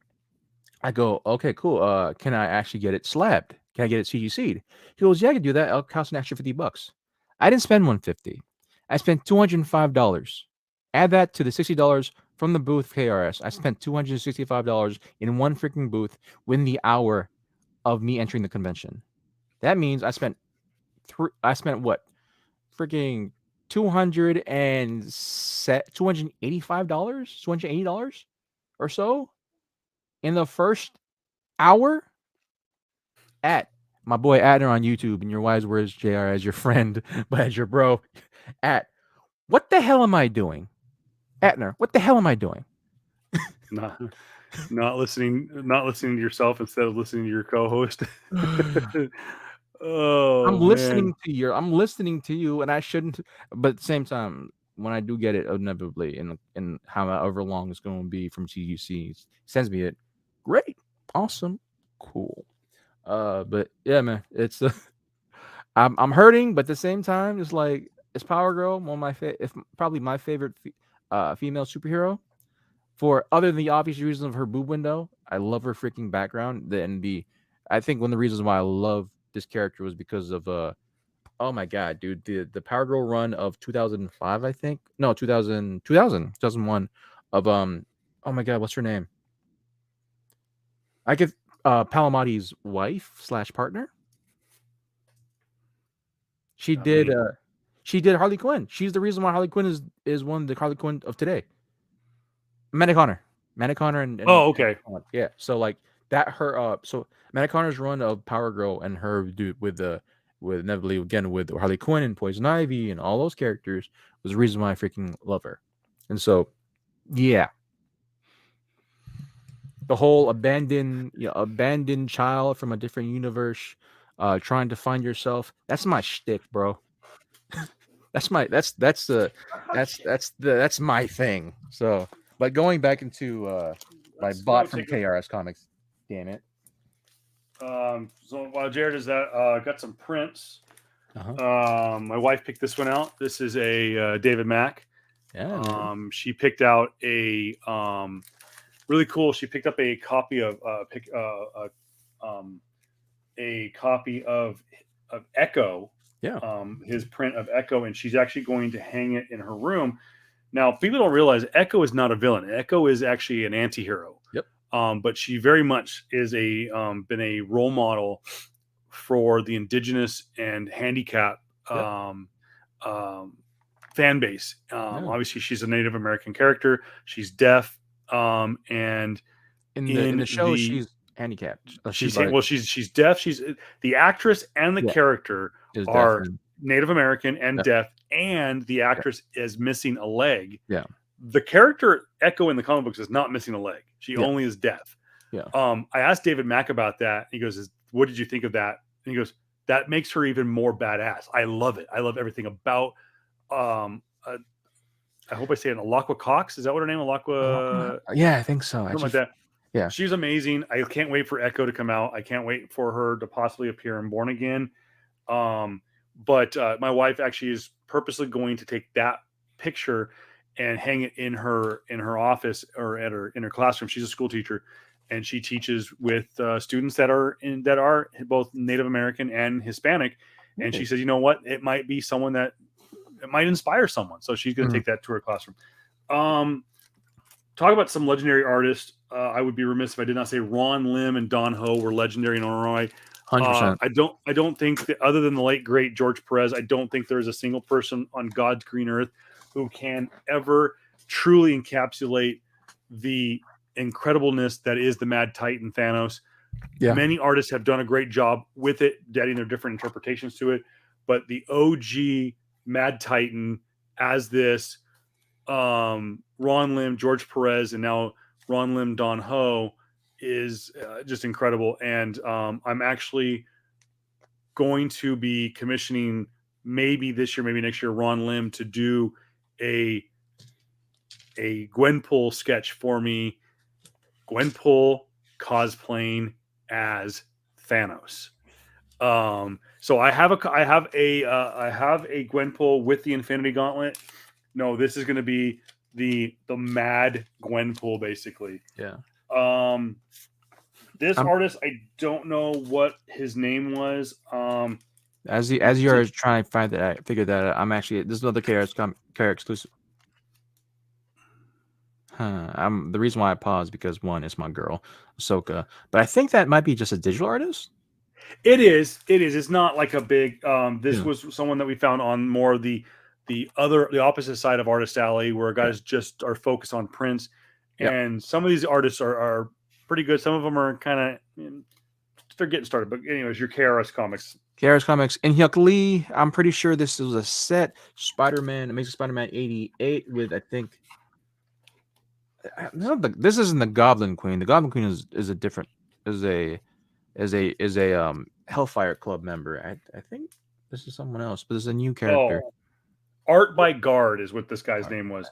I go, okay, cool. Can I actually get it slabbed? Can I get it CGC'd? He goes, yeah, I can do that. It'll cost an extra $50. I didn't spend $150. I spent $205. Add that to the $60 from the booth KRS. I spent $265 in one freaking booth within the hour of me entering the convention. That means I spent what? Freaking $285, $280 or so in the first hour at my boy Adner on YouTube, and your wise words, JR, as your friend, but as your bro, at what the hell am I doing? Adner, what the hell am I doing? Not listening to yourself instead of listening to your co-host. Oh, I'm listening to you, and I shouldn't. But at the same time, when I do get it, inevitably, in however long it's going to be from TGC, sends me it. Great, awesome, cool. But yeah, man, it's I'm hurting, but at the same time, it's like it's Power Girl, one of my probably my favorite female superhero. For other than the obvious reason of her boob window, I love her freaking background. I think one of the reasons why I love this character was because of oh my god, dude, the Power Girl run of 2005, I think. No, 2001 of oh my god, what's her name? I get Palomatti's wife / partner. She did Harley Quinn. She's the reason why Harley Quinn is one of the Harley Quinn of today. Amanda Connor and oh, okay, yeah. So like that so Amanda Connor's run of Power Girl and her dude with inevitably again with Harley Quinn and Poison Ivy and all those characters was the reason why I freaking love her. And so yeah, the whole abandoned child from a different universe, trying to find yourself. That's my shtick, bro. that's my thing. So, but going back into my bot from KRS Comics, damn it. So while Jared does that, got some prints. My wife picked this one out. This is a David Mack. Yeah. She picked out a really cool. She picked up a copy of Echo. Yeah. His print of Echo, and she's actually going to hang it in her room. Now, people don't realize Echo is not a villain. Echo is actually an anti-hero. Yep. But she very much is been a role model for the indigenous and handicap fan base. Obviously, she's a Native American character. She's deaf, and in the show she's handicapped. She's deaf. She's the actress and the character Is deaf. are Native American and Yep. deaf, and the actress is missing a leg. Yeah. The character Echo in the comic books is not missing a leg. She Yeah. only is deaf. Yeah. I asked David Mack about that. He goes, "What did you think of that?" And he goes, "That makes her even more badass. I love it. I love everything about." I hope I say it. Alakwa Cox. Is that what her name? Alakwa. Yeah, I think so. Something Actually, like that. yeah. She's amazing. I can't wait for Echo to come out. I can't wait for her to possibly appear in Born Again. But my wife actually is purposely going to take that picture and hang it in her office or in her classroom. She's a school teacher, and she teaches with students that are both Native American and Hispanic. And she says, you know what? It might be someone that it might inspire someone. So she's going to take that to her classroom. Talk about some legendary artists. I would be remiss if I did not say Ron Lim and Don Ho were legendary in Illinois. 100%. I don't think that other than the late great George Perez, I don't think there is a single person on God's green earth who can ever truly encapsulate the incredibleness that is the Mad Titan Thanos. Yeah. Many artists have done a great job with it, adding their different interpretations to it. But the OG Mad Titan as this Ron Lim, George Perez, and now Ron Lim, Don Ho is just incredible. And I'm actually going to be commissioning maybe this year, maybe next year, Ron Lim to do a Gwenpool sketch for me. Gwenpool cosplaying as Thanos. So I have a Gwenpool with the Infinity Gauntlet. No, this is going to be the Mad Gwenpool, basically. Yeah. This artist, I don't know what his name was. As you are trying to find that, I figured that out. I'm actually this is another character exclusive. The reason why I paused because one, it's my girl, Ahsoka, but I think that might be just a digital artist. It is. It's not like a big. This was someone that we found on more of the opposite side of Artist Alley, where guys just are focused on prints, and some of these artists are pretty good. Some of them are kind of they're getting started. But anyways, your KRS Comics. KRS Comics and Hyuk Lee. I'm pretty sure this was a set Spider-Man, Amazing Spider-Man 88 with I think. This isn't the Goblin Queen. The Goblin Queen is a different is a Hellfire Club member. I think this is someone else, but there's a new character. Oh, Art by Guard is what this guy's name was.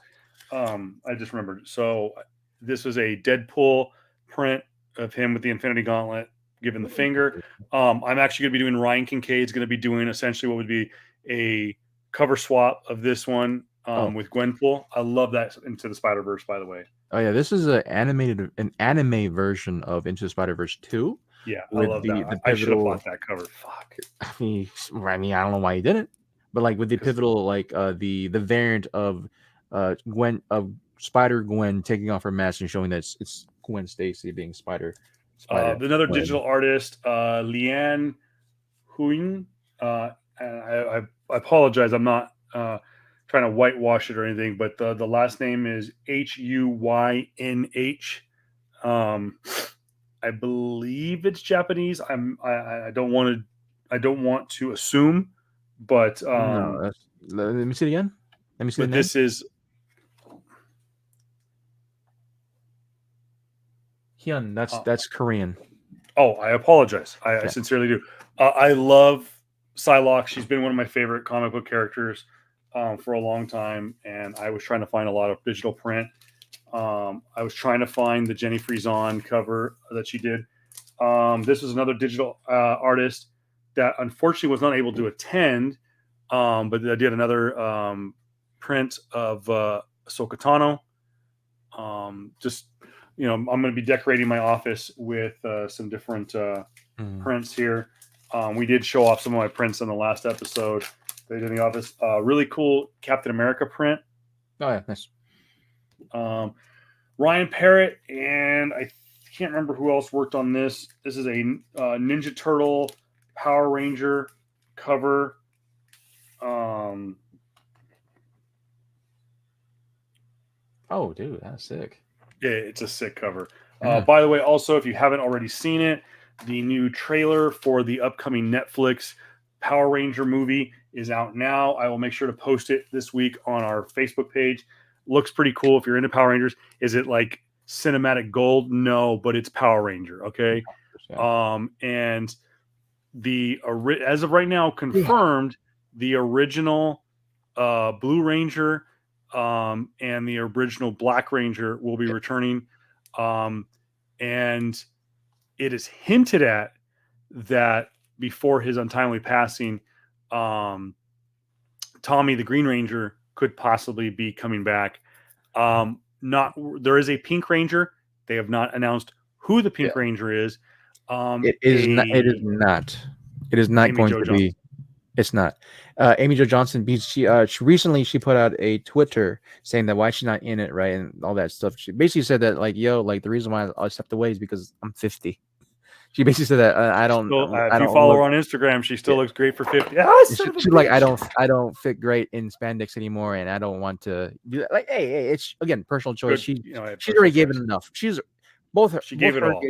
I just remembered. So this was a Deadpool print of him with the Infinity Gauntlet giving the finger. I'm actually going to be doing Ryan Kincaid's going to be doing essentially what would be a cover swap of this one with Gwenpool. I love that Into the Spider-Verse, by the way. Oh yeah, this is an anime version of Into the Spider-Verse 2. Yeah, I love that. I should have bought that cover. Fuck. I mean, I don't know why you didn't. But like with the pivotal, like the variant of Spider Gwen taking off her mask and showing that it's Gwen Stacy being Spider. Another digital artist, Lian Huing. I apologize. I'm not trying to whitewash it or anything, but the last name is Huynh. I believe it's Japanese. I don't want to assume, but no, let me see it again. Let me see. But this is Hyun. That's Korean. Oh, I apologize. I sincerely do. I love Psylocke. She's been one of my favorite comic book characters for a long time, and I was trying to find a lot of digital print. I was trying to find the Jenny Frison cover that she did. This was another digital artist that unfortunately was not able to attend, but I did another print of Ahsoka Tano. Just, I'm going to be decorating my office with some different prints here. We did show off some of my prints in the last episode that I did in the office. Really cool Captain America print. Oh, yeah, nice. Ryan Parrott, and I can't remember who else worked on this. This is a Ninja Turtle Power Ranger cover. Oh, dude, that's sick. Yeah, it's a sick cover. By the way, also, if you haven't already seen it, the new trailer for the upcoming Netflix Power Ranger movie is out now. I will make sure to post it this week on our Facebook page. Looks pretty cool if you're into Power Rangers. Is it like cinematic gold? No, but it's Power Ranger. Okay. And as of right now, confirmed the original Blue Ranger and the original Black Ranger will be returning. And it is hinted at that before his untimely passing, Tommy the Green Ranger could possibly be coming back. There is a Pink Ranger. They have not announced who the Pink Ranger is. It is not. It is not. It is not Amy going Jo to Johnson. be. It's not. Amy Jo Johnson. She recently put out a Twitter saying that why she's not in it, right, and all that stuff. She basically said that like, the reason why I stepped away is because I'm 50. She basically said that I don't. If you follow her on Instagram, she still looks great for 50. She's like, I don't fit great in spandex anymore, and I don't want to do that. Like, hey, it's again personal choice. She's already given enough. She gave it all,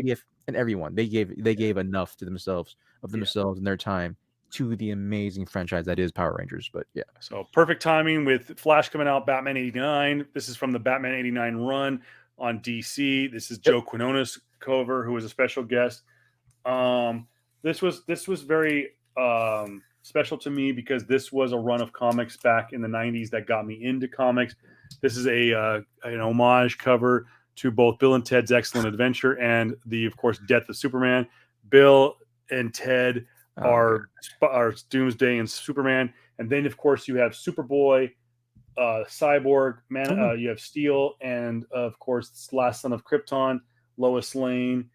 and everyone they gave enough to themselves and their time to the amazing franchise that is Power Rangers. But yeah, so perfect timing with Flash coming out, Batman 89. This is from the Batman 89 run on DC. This is Joe Quinones cover, who was a special guest. This was very special to me because this was a run of comics back in the 90s that got me into comics. This is an homage cover to both Bill and Ted's Excellent Adventure and of course, Death of Superman. Bill and Ted are Doomsday and Superman, and then of course you have Superboy, Cyborg, you have Steel, and of course, Last Son of Krypton, Lois Lane.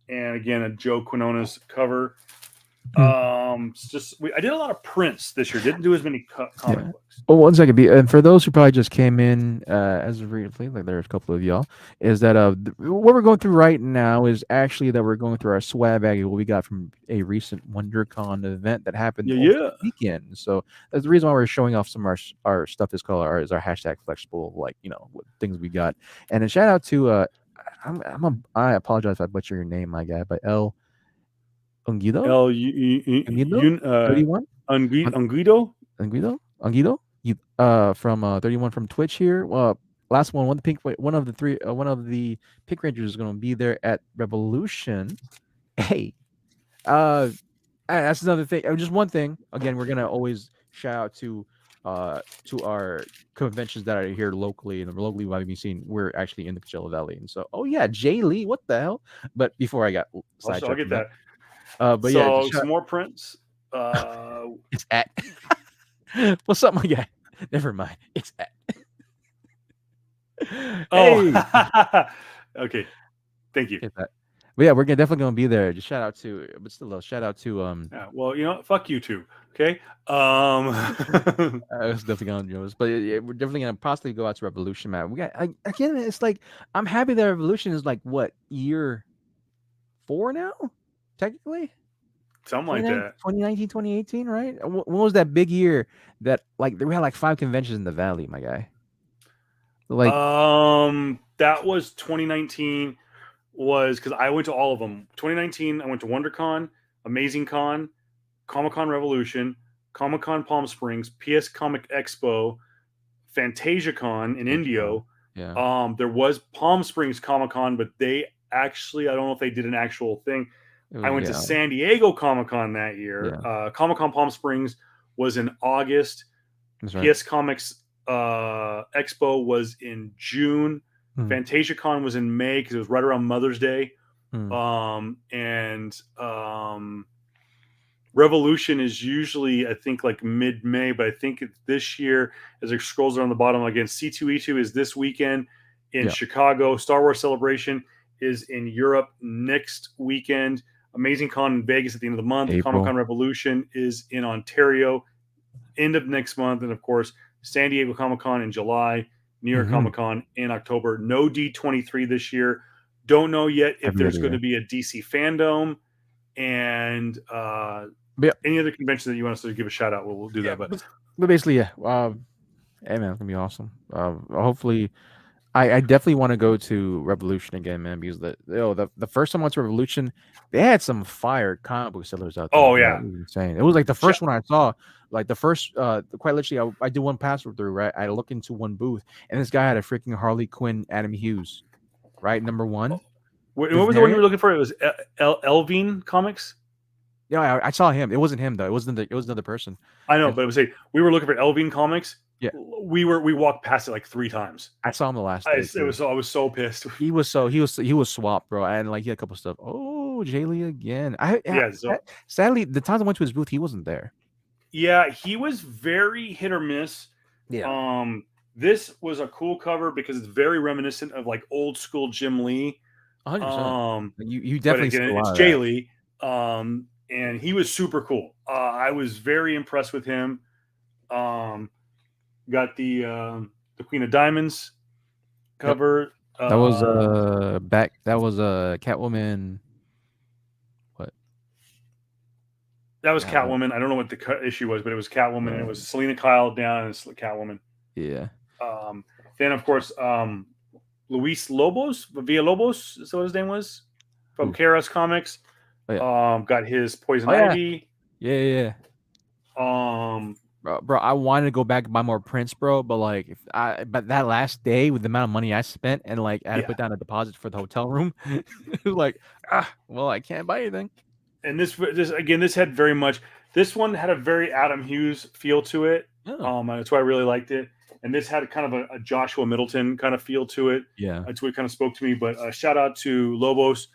And again, a Joe Quinones cover. I did a lot of prints this year. Didn't do as many comic books. Oh, 1 second. And for those who probably just came in as of recently, like there's a couple of y'all, is that what we're going through right now is actually that we're going through our swag bag, what we got from a recent WonderCon event that happened over the weekend. So that's the reason why we're showing off some of our stuff is called our hashtag flexible, like what things we got. And a shout out to I apologize if I butcher your name, my guy, but El Unguido? Unguido? From 31 from Twitch here. Last one of the Pink Rangers is going to be there at Revolution. Hey, that's another thing. Just one thing. Again, we're going to always shout out to our conventions that are here locally, and locally we've seen we're actually in the Coachella Valley, and so Jay Lee, what the hell? But before I got sidetracked, I'll get that. But so some more prints. It's at what's up, my guy? Never mind. It's at. Okay. Thank you. But yeah, we're definitely gonna be there. Just shout out to, but still a shout out to well, fuck you too. Okay. I was definitely gonna do this, but we're definitely gonna possibly go out to Revolution, man. We got again. It's like I'm happy that Revolution is like what year 4 now, technically. Something like that. 2019, 2018, right? When was that big year that like we had like 5 conventions in the Valley, my guy? Like that was 2019. Was because I went to all of them. 2019, I went to WonderCon, Amazing Con, Comic-Con Revolution, Comic-Con Palm Springs, PS Comic Expo, FantasiaCon in Indio. Yeah. There was Palm Springs Comic-Con, but they actually, I don't know if they did an actual thing. I went to San Diego Comic-Con that year. Yeah. Comic-Con Palm Springs was in August. That's right. PS Comics Expo was in June. FantasiaCon was in May because it was right around Mother's Day. And Revolution is usually, I think, like mid-May, but I think this year, as it scrolls down the bottom, again, C2E2 is this weekend in Chicago. Star Wars Celebration is in Europe next weekend. Amazing Con in Vegas at the end of the month. Comic-Con Revolution is in Ontario end of next month. And, of course, San Diego Comic-Con in July. New York Comic-Con in October. No D23 this year. Don't know yet if there's going to be a DC fandom and any other convention that you want us to give a shout out. We'll do that. But basically, hey man, it's gonna be awesome. Hopefully, I definitely want to go to Revolution again, man, because the first time I went to Revolution, they had some fire comic book sellers out there, Oh bro. yeah, It was insane. It was like the Ja- first one I saw, like the first, quite literally, I did one password through, right? I looked into one booth, and this guy had a freaking Harley Quinn Adam Hughes, right? Number one, what the was the one you were variant. looking for? It was Elvine Comics. Yeah, I saw him. It wasn't him though. It was another person. I know, And but I would say we were looking for Elvine Comics. yeah, We walked past it like 3 times. I saw him the last day too. I was so pissed. He was swapped, bro. And like he had a couple stuff. Oh, Jaylee again. Yeah, so Sadly, the times I went to his booth, he wasn't there. yeah, he was very hit or miss. Yeah. This was a cool cover because it's very reminiscent of like old school Jim Lee. 100%. You But definitely see again, a lot it's of Jay that. Lee. And he was super cool. I was very impressed with him. Got the Queen of Diamonds cover. That was Catwoman. What? That was Yeah, Catwoman. I don't know what the issue was, but it was Catwoman. And it was Selena Kyle down and Catwoman. yeah. Then of course, Luis Lobos, Villalobos, is what his name was, from KRS Comics. Oh, yeah. Got his Poison yeah. Ivy. Yeah. Bro, I wanted to go back and buy more prints, bro, but like, but that last day with the amount of money I spent and like I had to put down a deposit for the hotel room, it was like, well, I can't buy anything. And this had very much. This one had a very Adam Hughes feel to it. That's why I really liked it. And this had kind of a Joshua Middleton kind of feel to it. Yeah, that's what kind of spoke to me. But shout out to Lobos,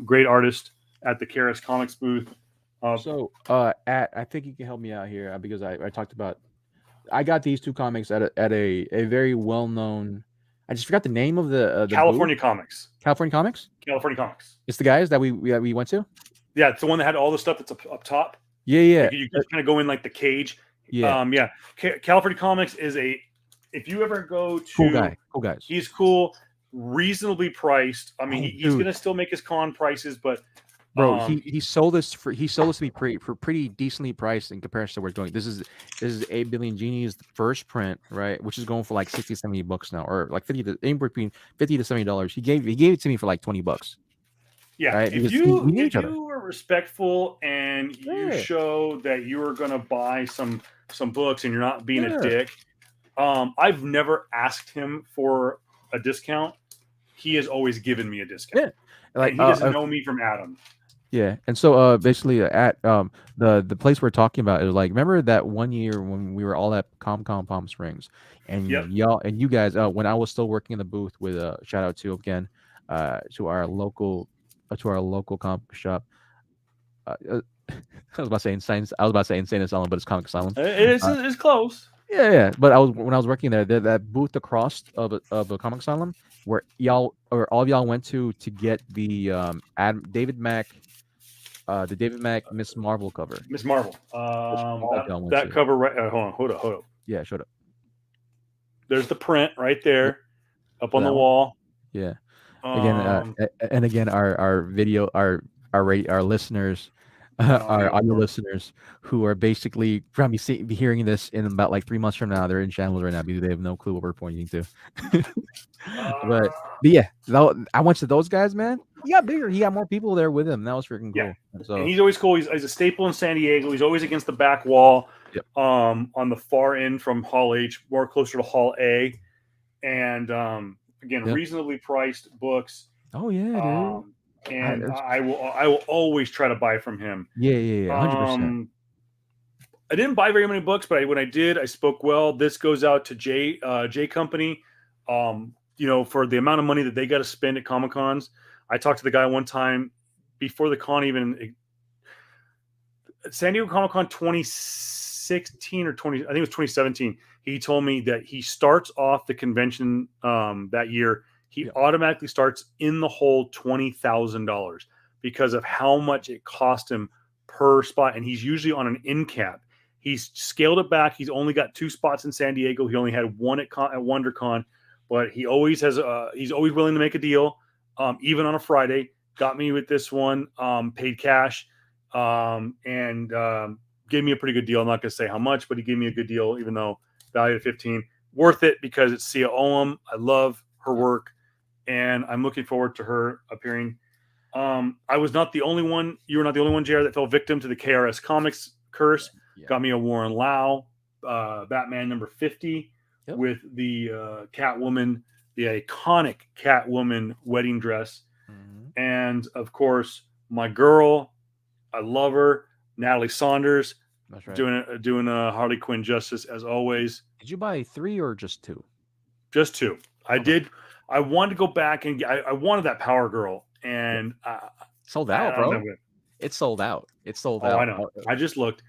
great artist at the KRS Comics booth. I think you can help me out here because I talked about. I got these two comics at a very well known. I just forgot the name of the California booth. Comics. California Comics. California Comics. It's the guys that we went to. Yeah, it's the one that had all the stuff that's up top. Yeah. Like you kind of go in like the cage. Yeah. California Comics is if you ever go to cool guys. He's cool, reasonably priced. I mean, he's gonna still make his con prices, but bro, he sold this to me for pretty decently priced in comparison to where it's going. This is 8 Billion Genies, the first print, right? Which is going for like 60, 70 bucks now, or like between $50 to $70. He gave it to me for like $20. Yeah, right? If you are respectful and you show that you are going to buy some books and you're not being a dick, I've never asked him for a discount. He has always given me a discount. Yeah, like and he doesn't know me from Adam. Yeah, and so basically at the place we're talking about is like, remember that one year when we were all at ComCom Palm Springs, and you guys when I was still working in the booth with shout out to again to our local comic shop. I was about to say Insane Asylum, but it's Comic Asylum. It's close. Yeah. But when I was working there, that booth across of a Comic Asylum where all of y'all went to get the David Mack Miss Marvel cover. Miss Marvel. That cover right. Hold up. Yeah, showed up. There's the print right there, up on the wall. Yeah. Again, our video, our listeners, our audio listeners who are basically probably be hearing this in about like 3 months from now. They're in shambles right now because they have no clue what we're pointing to. but yeah, I went to those guys, man. He got bigger. He got more people there with him. That was freaking cool. Yeah. So, and he's always cool. He's a staple in San Diego. He's always against the back wall. Yep. On the far end from Hall H, more closer to Hall A, and again, reasonably priced books. Oh yeah, dude. And I will always try to buy from him. Yeah, 100%. I didn't buy very many books, but when I did, I spoke well. This goes out to J Company. For the amount of money that they got to spend at Comic Cons. I talked to the guy one time before the con even. San Diego Comic Con 2016 or 20, I think it was 2017. He told me that he starts off the convention that year. He automatically starts in the hole $20,000 because of how much it cost him per spot. And he's usually on an end cap. He's scaled it back. He's only got 2 spots in San Diego. He only had 1 at WonderCon, but he always has he's always willing to make a deal. Even on a Friday, got me with this one, paid cash, and gave me a pretty good deal. I'm not going to say how much, but he gave me a good deal, even though valued at 15. worth it because it's Sia Olam. I love her work, and I'm looking forward to her appearing. I was not the only one. You were not the only one, JR, that fell victim to the KRS Comics curse. Yeah. Got me a Warren Lau Batman number 50 Yep. with the Catwoman, the iconic Catwoman wedding dress. And of course, my girl, I love her, Natalie Saunders, That's right. doing a Harley Quinn justice as always. Did you buy 3 or just 2? Just 2. I did. I wanted to go back and I wanted that Power Girl, and sold out, bro. It. It's sold out. It's sold out. Oh, I know. I just looked.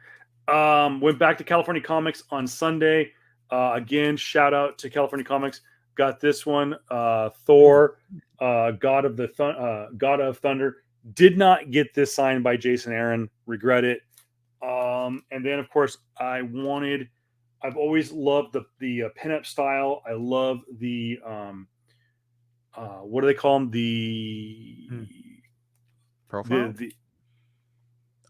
Went back to California Comics on Sunday. Again, shout out to California Comics. Got this one, Thor, God of Thunder. Did not get this signed by Jason Aaron. Regret it. And then, of course, I've always loved the pinup style. I love the what do they call them? Profile.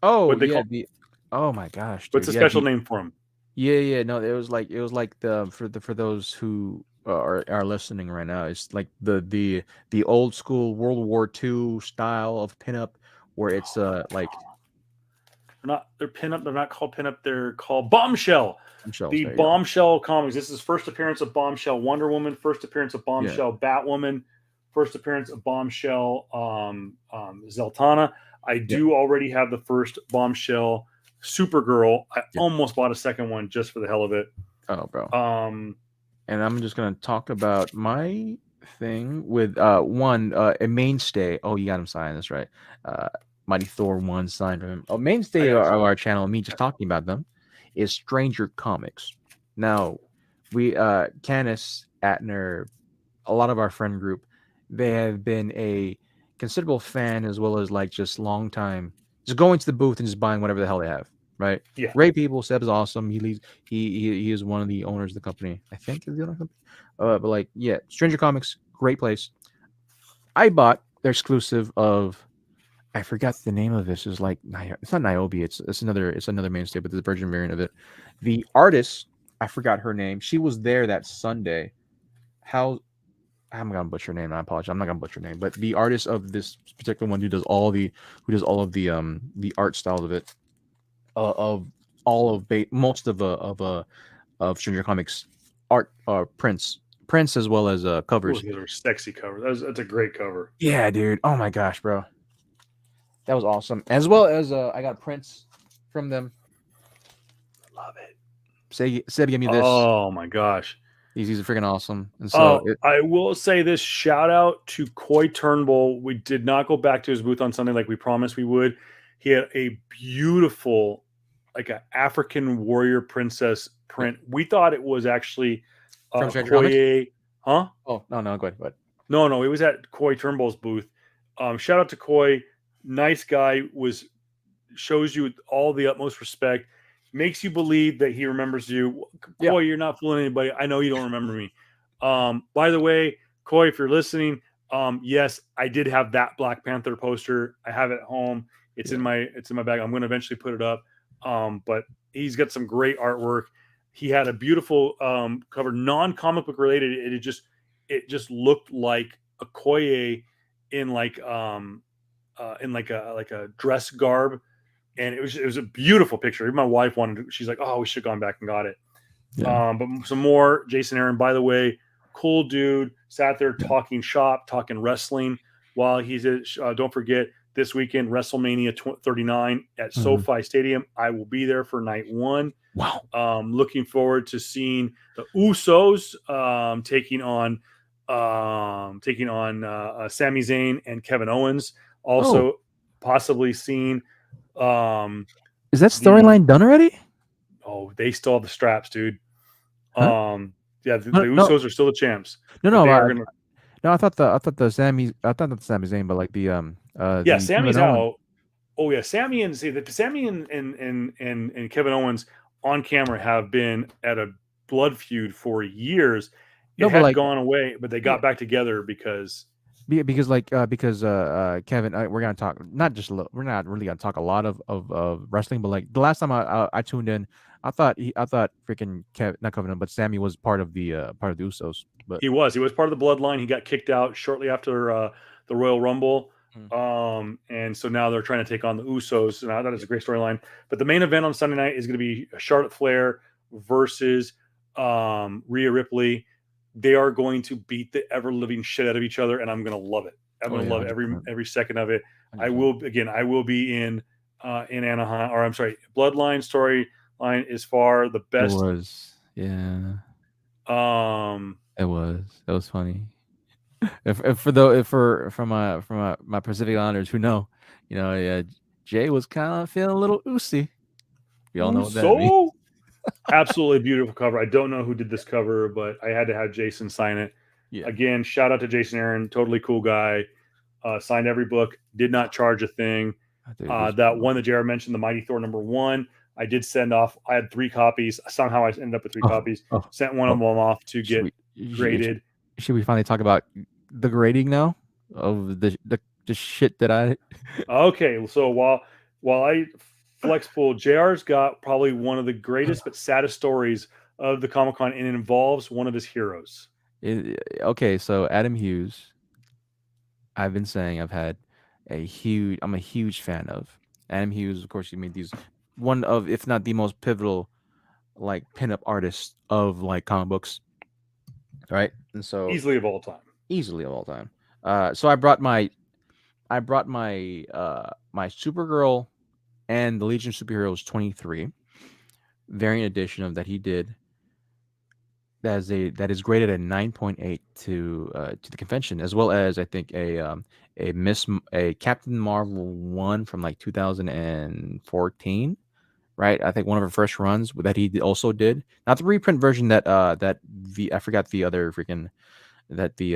Oh my gosh, dude. What's the special name for them? Yeah. No, it was like for those who are listening right now. It's like the old school World War II style of pinup, where it's like they're pinup. They're not called pinup. They're called Bombshell. The Bombshell comics. This is first appearance of Bombshell Wonder Woman. First appearance of Bombshell Batwoman. First appearance of Bombshell Zeltana. I do already have the first Bombshell Supergirl. I almost bought a second one just for the hell of it. Oh, bro. And I'm just gonna talk about my thing with a mainstay. Oh, you got him signed. That's right. Mighty Thor 1 signed from him. A mainstay of our channel, me just talking about them, is Stranger Comics. Now, we Canis, Atner, a lot of our friend group, they have been a considerable fan, as well as like just long time, just going to the booth and just buying whatever the hell they have. Right? Yeah. Great people. Seb's awesome. He is one of the owners of the company. I think is the owner of the company. But like, yeah, Stranger Comics, great place. I bought their exclusive of, I forgot the name of this. Is like, it's not Niobe. It's another mainstay, but the Virgin variant of it. The artist, I forgot her name. She was there that Sunday. I'm gonna butcher her name. I apologize. I'm not gonna butcher her name, but the artist of this particular one who does all of the art styles of it, of most of Stranger Comics art, prints as well as covers. Those are sexy covers. That's a great cover. Yeah, dude. Oh my gosh, bro, that was awesome. As well as I got prints from them. Love it. Seb gave me this. Oh my gosh. He's freaking awesome. And so I will say this, shout out to Coy Turnbull. We did not go back to his booth on Sunday like we promised we would. He had a beautiful, like an African warrior princess print. We thought it was actually from Koye. Huh? Oh, no, go ahead. No, it was at Coy Turnbull's booth. Shout out to Coy. Nice guy, shows you all the utmost respect. Makes you believe that he remembers you. Coy, you're not fooling anybody. I know you don't remember me. By the way, Coy, if you're listening, yes, I did have that Black Panther poster. I have it at home. It's in my bag. I'm going to eventually put it up. But he's got some great artwork. He had a beautiful cover, non-comic book related. It just looked like a Koye in like a dress garb. And it was a beautiful picture. Even my wife she's like, oh, we should have gone back and got it. Yeah. But some more, Jason Aaron, by the way, cool dude, sat there talking shop, talking wrestling while he's at, don't forget, this weekend, WrestleMania 39 at SoFi Stadium. I will be there for night 1. Wow. Looking forward to seeing the Usos taking on Sami Zayn and Kevin Owens. Also, possibly seeing. Is that storyline done already? Oh, they still have the straps, dude. Huh? The Usos are still the champs. No, I thought the Sami Zayn, but like the Sammy's out. Oh yeah, Sammy and Kevin Owens on camera have been at a blood feud for years. It had gone away, but they got back together because Because Kevin, we're gonna talk not just we're not really gonna talk a lot of wrestling, but like the last time I tuned in, I thought freaking not Kevin, but Sammy was part of the Usos, but He was part of the bloodline. He got kicked out shortly after the Royal Rumble. mm, And so now they're trying to take on the Usos, and I thought it's yeah. a great storyline. But the main event on Sunday night is going to be Charlotte Flair versus Rhea Ripley. They are going to beat the ever living shit out of each other, and I'm going to love it. I'm Oh going to yeah, love 100%. every second of it. I 100%. will again. I will be in Anaheim, or I'm sorry, Bloodline storyline is far the It best. was, yeah, Um, it was. It was funny. If for though if for from my Pacific Islanders who know, yeah, Jay was kind of feeling a little oozy. We all know what that means. Uso. Absolutely beautiful cover. I don't know who did this cover, but I had to have Jason sign it. Yeah, Again, shout out to Jason Aaron, totally cool guy. Signed every book, did not charge a thing. dude, he's That one that Jared mentioned, the Mighty Thor #1, I did send off. I had 3 copies. Somehow I ended up with three oh copies. oh Sent one of oh. them off to Should get we graded. should we finally talk about the grading now of the shit that I Okay, so while I flex pool, JR's got probably one of the greatest but saddest stories of the Comic Con, and it involves one of his heroes. okay, so Adam Hughes, I've been saying I'm a huge fan of Adam Hughes. Of course, he made these one of, if not the most pivotal, like pinup artists of like comic books, right? And so Easily of all time. easily of all time. So I brought my my Supergirl and the Legion of Superheroes 23 variant edition of that he did. That is graded at 9.8 to the convention, as well as I think a Captain Marvel 1 from like 2014, right? I think one of her first runs that he also did, not the reprint version that I forgot the other freaking that the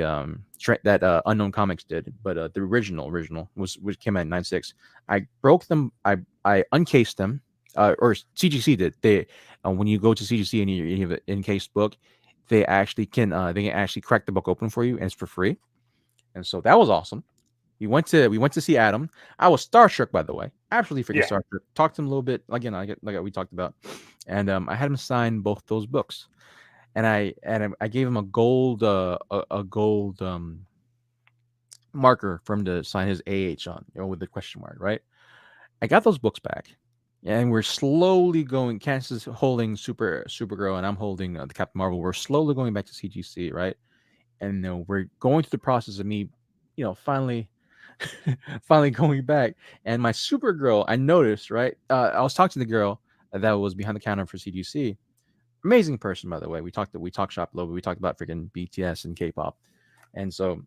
Unknown Comics did, but the original was which came out in 96. I broke them. I uncased them, or CGC did. They when you go to CGC and you have an encased book, they can actually crack the book open for you, and it's for free. And so that was awesome. We went to see Adam. I was starstruck, by the way, absolutely freaking Yeah. starstruck. Talked to him a little bit again, like we talked about, and I had him sign both those books, and I gave him a gold marker for him to sign his AH on, with the question mark, right? I got those books back, and we're slowly going. Cass is holding Supergirl, and I'm holding the Captain Marvel. We're slowly going back to CGC, right? And we're going through the process of me, finally, finally going back. And my Supergirl, I noticed, right? I was talking to the girl that was behind the counter for CGC. Amazing person, by the way. We talked shop a little bit. We talked about freaking BTS and K-pop, and so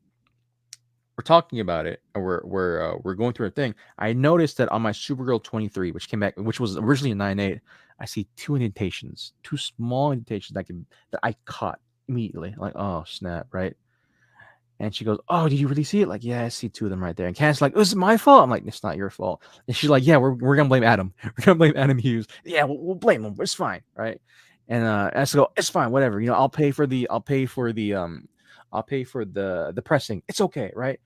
we're talking about it, and we're going through a thing. I noticed that on my Supergirl 23, which came back, which was originally a 9.8, I see two small indentations that I caught immediately. Like, oh snap, right? And she goes, "Oh, did you really see it?" Like, yeah, I see two of them right there. And Can's like, "Is it my fault?" I'm like, "It's not your fault." And she's like, "Yeah, we're gonna blame Adam. We're gonna blame Adam Hughes. Yeah, we'll blame him. It's fine, right?" And I said, "Go, it's fine, whatever. I'll pay for the pressing. It's okay, right?"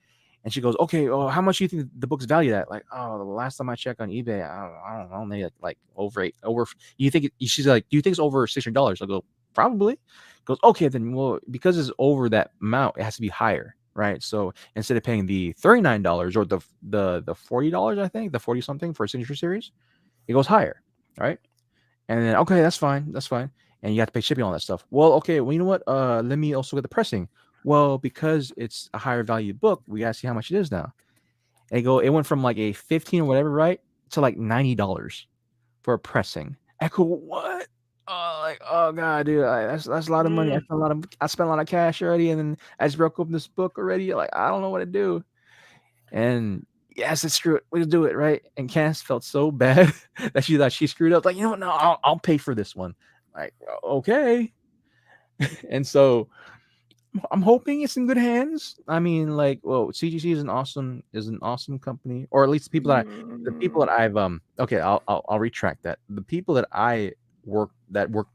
And she goes, "Okay, well, how much do you think the book's valued at?" Like, "Oh, the last time I checked on eBay, I don't know, maybe like over eight, over." You think she's like, "Do you think it's over $600?" I go, "Probably." Goes, okay, then well, because it's over that amount, it has to be higher, right? So instead of paying the $39 or the $40, I think the 40 something for a signature series, it goes higher, right? And then okay, that's fine, and you have to pay shipping on that stuff. Well, okay, well, you know what? Let me also get the pressing. Well, because it's a higher value book, we gotta see how much it is now. And it went from like a 15 or whatever, right, to like $90 for a pressing. I go, what? Oh, like, oh god, dude, that's a lot of money. Mm. I spent a lot of cash already, and then I just broke open this book already. Like, I don't know what to do. And yes, it's screw it. We'll do it, right? And Cass felt so bad that she thought she screwed up. Like, you know what? No, I'll pay for this one. Like, okay. And so I'm hoping it's in good hands. I mean, like, well, CGC is an awesome company, or at least the people that I've okay, I'll retract that. The people that I work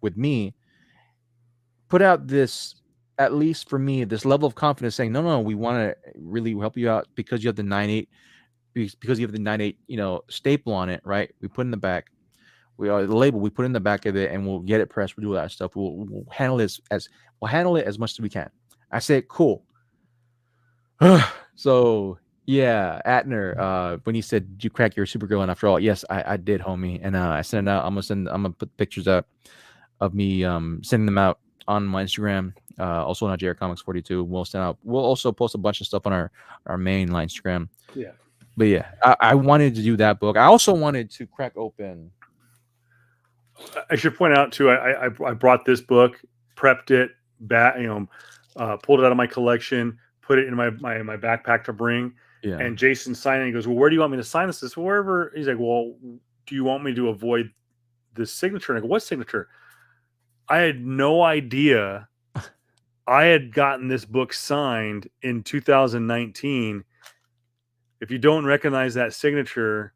with me put out this. at least for me, this level of confidence saying, no, we want to really help you out because you have the 9.8, because you have the 9.8, staple on it, right? We put in the back, the label, we put in the back of it, and we'll get it pressed. We'll do all that stuff. We'll handle it as much as we can. I said, cool. So yeah, Atner, when he said, "Did you crack your Supergirl?" And after all, yes, I did, homie. And I sent it out. I'm gonna put pictures up of me sending them out on my Instagram. Also on JR Comics 42. We'll also post a bunch of stuff on our main line Instagram. Yeah. But yeah, I wanted to do that book. I also wanted to crack open. I should point out too. I brought this book, prepped it, pulled it out of my collection, put it in my backpack to bring. Yeah. And Jason signed it. He goes, "Well, where do you want me to sign this?" Well, wherever. He's like, "Well, do you want me to avoid this signature?" And I go, "What signature?" I had no idea. I had gotten this book signed in 2019. If you don't recognize that signature,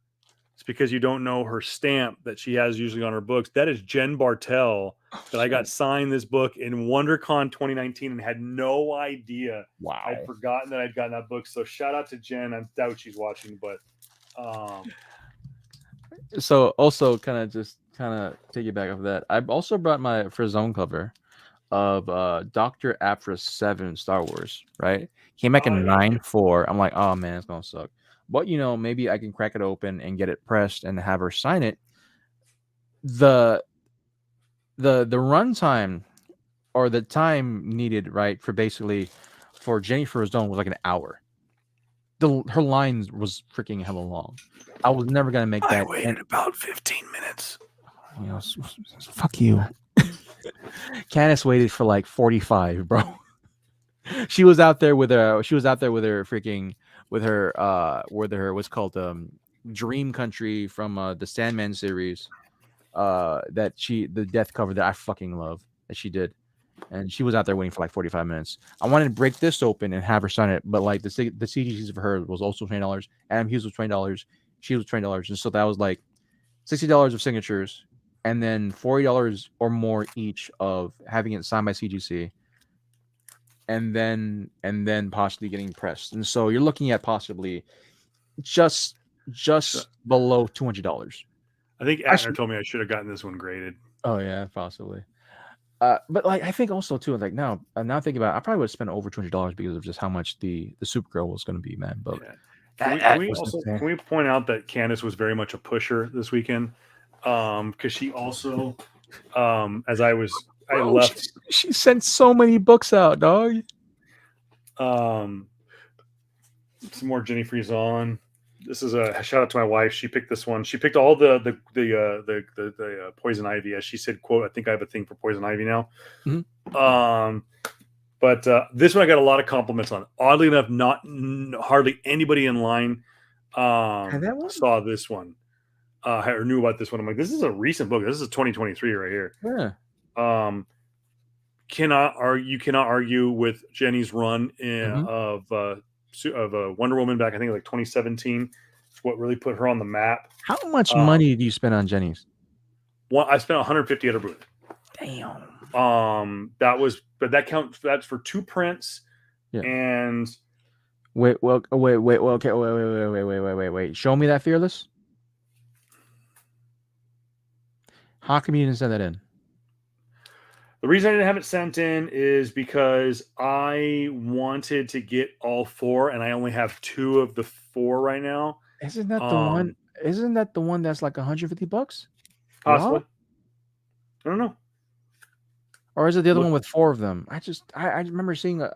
it's because you don't know her stamp that she has usually on her books. That is Jen Bartel that I got signed this book in WonderCon 2019 and had no idea. Wow. I'd forgotten that I'd gotten that book. So shout out to Jen. I doubt she's watching, but so also kind of take it back off that. I've also brought my Frizone cover of Dr. Aphra 7 Star Wars, right? Came back in 9.4. I'm like, oh man, it's gonna suck. But maybe I can crack it open and get it pressed and have her sign it. The runtime or the time needed, right, for Jenny Frizone was like an hour. Her lines was freaking hella long. I was never gonna make that. I waited about 15 minutes. Fuck you. Candace waited for like 45, bro. She was out there with her freaking with her what's called Dream Country from the Sandman series. The death cover that I fucking love that she did. And she was out there waiting for like 45 minutes. I wanted to break this open and have her sign it, but like the CGCs for her was also $20. Adam Hughes was $20. She was $20, and so that was like $60 of signatures, and then $40 or more each of having it signed by CGC, and then possibly getting pressed. And so you're looking at possibly just below $200. I think Atner told me I should have gotten this one graded. Oh yeah, possibly. But like I think also too, like now thinking about it, I probably would have spent over $200 because of just how much the Supergirl was going to be, man. But can we point out that Candace was very much a pusher this weekend? Because she also, left. She sent so many books out, dog. Some more Jenny Frizone. This is a shout out to my wife. She picked this one. She picked all the Poison Ivy, as she said, "quote I think I have a thing for Poison Ivy now." Mm-hmm. But this one I got a lot of compliments on. Oddly enough, hardly anybody in line saw this one or knew about this one. I'm like, this is a recent book. This is 2023 right here. Yeah. Cannot argue with Jenny's run of Wonder Woman back, I think like 2017. It's what really put her on the map. How much money do you spend on Jenny's? I spent 150 at her booth. Damn. That's for 2 prints. Yeah. And wait. Show me that Fearless. How come you didn't send that in? The reason I didn't have it sent in is because I wanted to get all 4, and I only have 2 of the 4 right now. Isn't that the one? Isn't that the one that's like $150? Possibly. Wow. I don't know. Or is it the other one with 4 of them? I remember seeing a.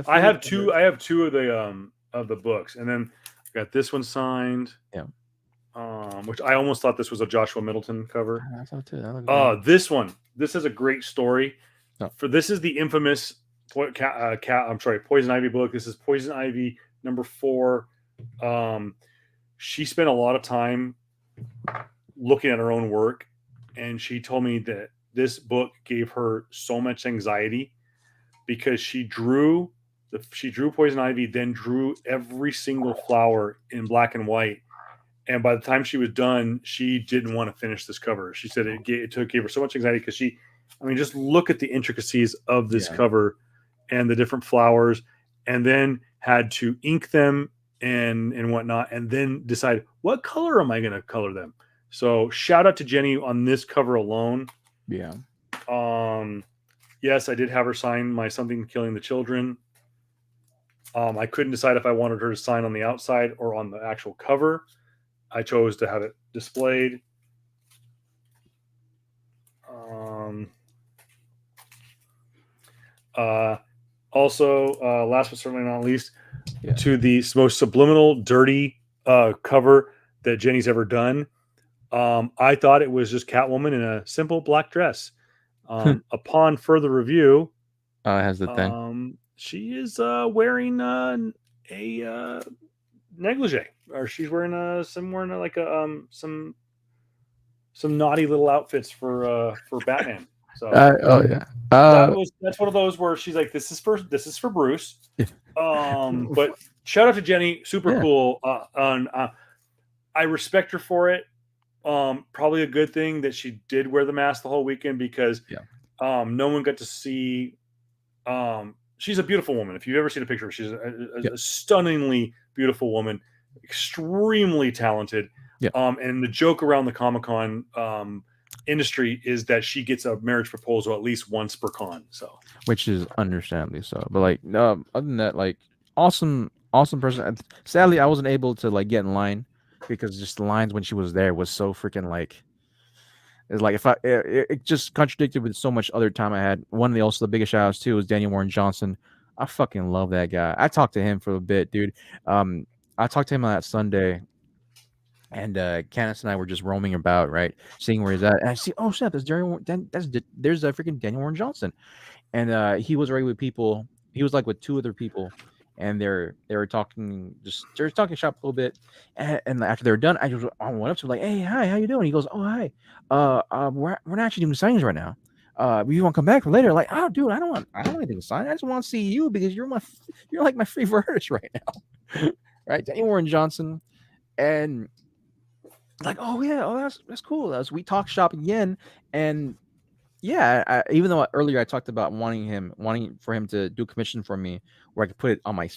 I have 2. I have 2 of the books, and then I got this one signed. Yeah. Which I almost thought this was a Joshua Middleton cover. I thought too. This one. This is a great story. Oh. This is the infamous Poison Ivy book. This is Poison Ivy number 4. She spent a lot of time looking at her own work, and she told me that this book gave her so much anxiety because she drew Poison Ivy, then drew every single flower in black and white. And by the time she was done, she didn't want to finish this cover. She said it gave her so much anxiety because just look at the intricacies of this cover and the different flowers, and then had to ink them and whatnot, and then decide what color am I going to color them. So shout out to Jenny on this cover alone. Yeah. Yes, I did have her sign my Something Killing the Children. I couldn't decide if I wanted her to sign on the outside or on the actual cover. I chose to have it displayed. Also, last but certainly not least, to the most subliminal, dirty cover that Jenny's ever done. I thought it was just Catwoman in a simple black dress. Upon further review, has the thing. She is wearing a negligee, or she's wearing some naughty little outfits for Batman. So that's one of those where she's like, this is for Bruce. But shout out to Jenny, super cool. I respect her for it. Probably a good thing that she did wear the mask the whole weekend, because no one got to see. She's a beautiful woman. If you've ever seen a picture, she's a stunningly beautiful woman, extremely talented. And the joke around the Comic-Con industry is that she gets a marriage proposal at least once per con. So, which is understandably so. But like, other than that, like, awesome person. Sadly, I wasn't able to like get in line, because just the lines when she was there was so freaking like. It's like it just contradicted with so much other time I had. One of the biggest shout outs too was Daniel Warren Johnson. I fucking love that guy. I talked to him for a bit, dude. I talked to him on that Sunday, and Candace and I were just roaming about, right, seeing where he's at. And I see, oh shit, there's there's a freaking Daniel Warren Johnson, and he was already with people. He was like with two other people, and they were talking shop a little bit, and after they were done, I went up to him like, hey, hi, how you doing? He goes, oh, hi, we're not actually doing signings right now. You want to come back for later? Like, oh, dude, I don't want anything to sign. I just want to see you, because you're like my favorite artist right now, right? Daniel Warren Johnson, and like, oh yeah, that's cool. We talked shop again, and yeah, even though earlier I talked about wanting for him to do commission for me, where I could put it on my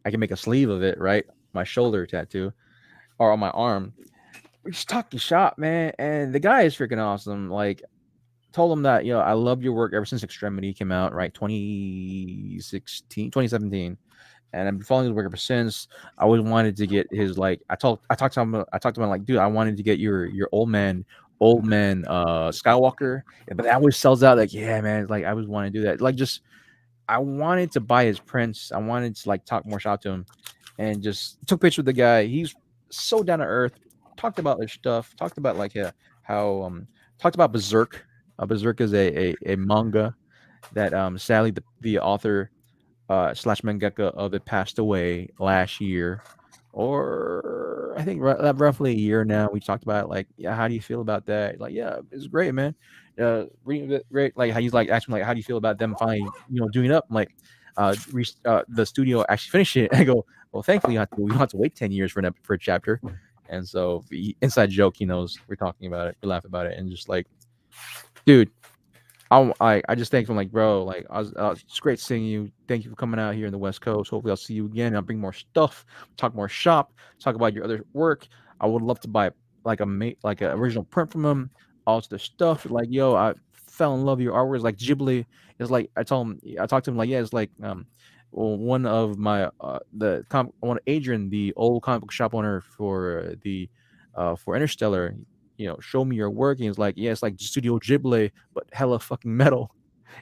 I can make a sleeve of it, right? My shoulder tattoo, or on my arm. We're just talking shop, man. And the guy is freaking awesome. Like, told him that, I love your work ever since Extremity came out, right? 2017. And I've been following his work ever since. I always wanted to get his, like, I talked to him like, dude, I wanted to get your old man Skywalker, but that always sells out. Like, yeah, man, like, I always want to do that. Like, just, I wanted to buy his prints. I wanted to like talk more shop to him, and just took pictures with the guy. He's so down to earth. Talked about their stuff. Talked about like how talked about Berserk. Berserk is a manga that sadly the author slash mangaka of it passed away last year, or I think roughly a year now. We talked about it, like, yeah, how do you feel about that? Like, yeah, it's great, man. Reading it great. Like, how he's like asking, like, how do you feel about them finally, doing up? I'm like, the studio actually finished it. I go, well, thankfully, we don't have to wait 10 years for a chapter. And so, inside joke, he knows we're talking about it, we laugh about it, and just like, dude, I just thank him, like, bro, like, it's great seeing you. Thank you for coming out here in the West Coast. Hopefully I'll see you again. I'll bring more stuff, talk more shop, talk about your other work. I would love to buy like an original print from him, all the stuff. Like, yo, I fell in love with your artwork. It's like Ghibli. It's like, I talked to him like, yeah, it's like one of my Adrian, the old comic book shop owner for Interstellar, show me your work. And he's like, yeah, it's like Studio Ghibli, but hella fucking metal.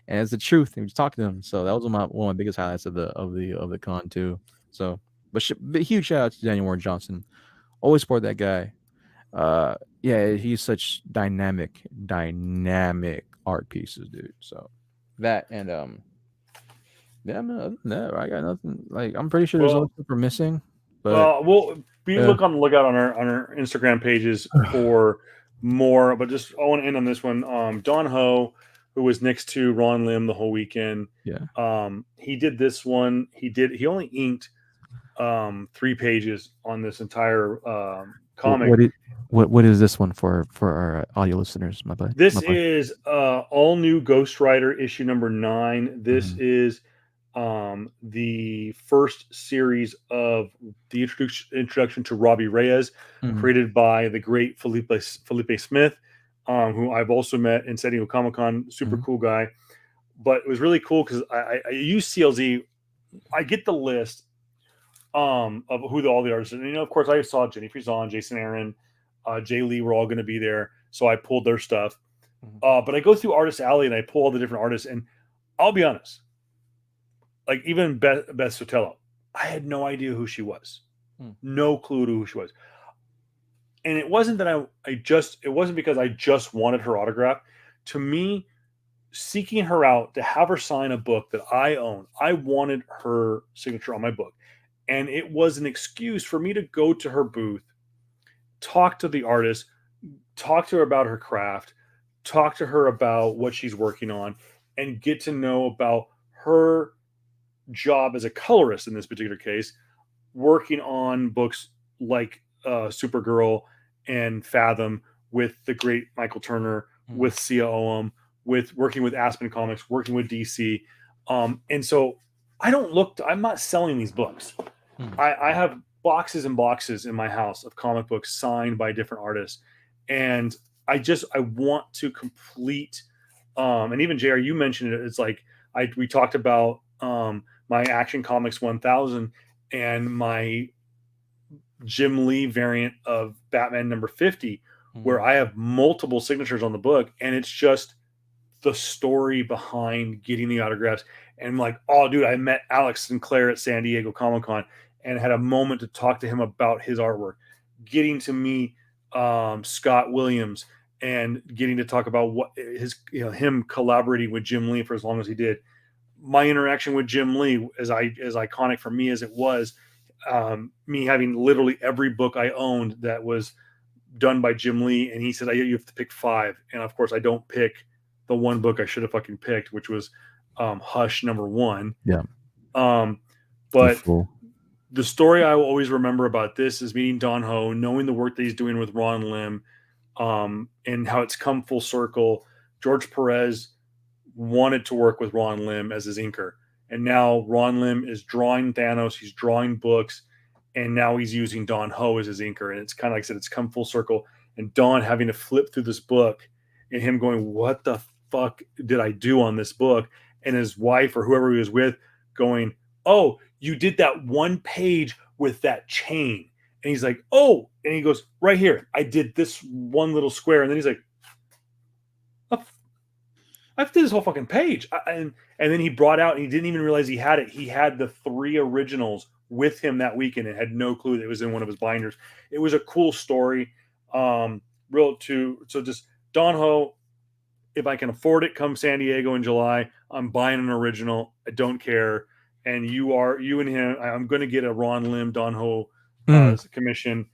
And it's the truth. And we just talked to him. So that was one of my biggest highlights of the con too. So, but huge shout out to Daniel Warren Johnson. Always support that guy. Yeah, he's such dynamic art pieces, dude. So that, and yeah, man, other than that, I got nothing. Like, I'm pretty sure there's other stuff we're missing. But we'll look on the lookout on our Instagram pages for more. But just I want to end on this one. Don Ho, who was next to Ron Lim the whole weekend. Yeah. He did this one. He only inked 3 pages on this entire comic. What is this one for our audio listeners, my bud? This is all new Ghost Rider issue number 9. This is the first series of the introduction to Robbie Reyes, Mhm. created by the great Felipe Smith, who I've also met in San Diego Comic Con. Super Mhm. cool guy. But it was really cool because I use CLZ. I get the list of who all the artists are. And, you know, of course, I saw Jenny Frison, Jason Aaron, Jay Lee were all going to be there. So I pulled their stuff. Mhm. But I go through Artist Alley and I pull all the different artists. And I'll be honest, like even Beth Sotelo, I had no idea who she was. No clue to who she was. And it wasn't that it wasn't because I just wanted her autograph. To me, seeking her out to have her sign a book that I own, I wanted her signature on my book. And it was an excuse for me to go to her booth, talk to the artist, talk to her about her craft, talk to her about what she's working on, and get to know about her job as a colorist in this particular case, working on books like Supergirl and Fathom with the great Michael Turner, with Sia Oum, with working with Aspen Comics, working with DC. And so I'm not selling these books. I have boxes and boxes in my house of comic books signed by different artists. And I want to complete, and even JR, you mentioned it. It's like, we talked about my Action Comics 1000 and my Jim Lee variant of Batman number 50, where I have multiple signatures on the book, and it's just the story behind getting the autographs. And I'm like, oh, dude, I met Alex Sinclair at San Diego Comic Con and had a moment to talk to him about his artwork. Getting to meet Scott Williams and getting to talk about what him collaborating with Jim Lee for as long as he did. My interaction with Jim Lee, as iconic for me as it was, me having literally every book I owned that was done by Jim Lee, and he said, you have to pick 5. And of course, I don't pick the one book I should have fucking picked, which was Hush #1. Yeah. But the story I will always remember about this is meeting Don Ho, knowing the work that he's doing with Ron Lim, and how it's come full circle. George Perez wanted to work with Ron Lim as his inker. And now Ron Lim is drawing Thanos, he's drawing books, and now he's using Don Ho as his inker. And it's kind of like I said, it's come full circle. And Don having to flip through this book and him going, what the fuck did I do on this book? And his wife or whoever he was with going, oh, you did that one page with that chain. And he's like, oh, and he goes, right here, I did this one little square. And then he's like, I did this whole fucking page. And then he brought out, and he didn't even realize he had it. He had the 3 originals with him that weekend and had no clue that it was in one of his binders. It was a cool story. So just Don Ho, if I can afford it, come San Diego in July, I'm buying an original. I don't care. And you and him, I'm going to get a Ron Lim, Don Ho commission.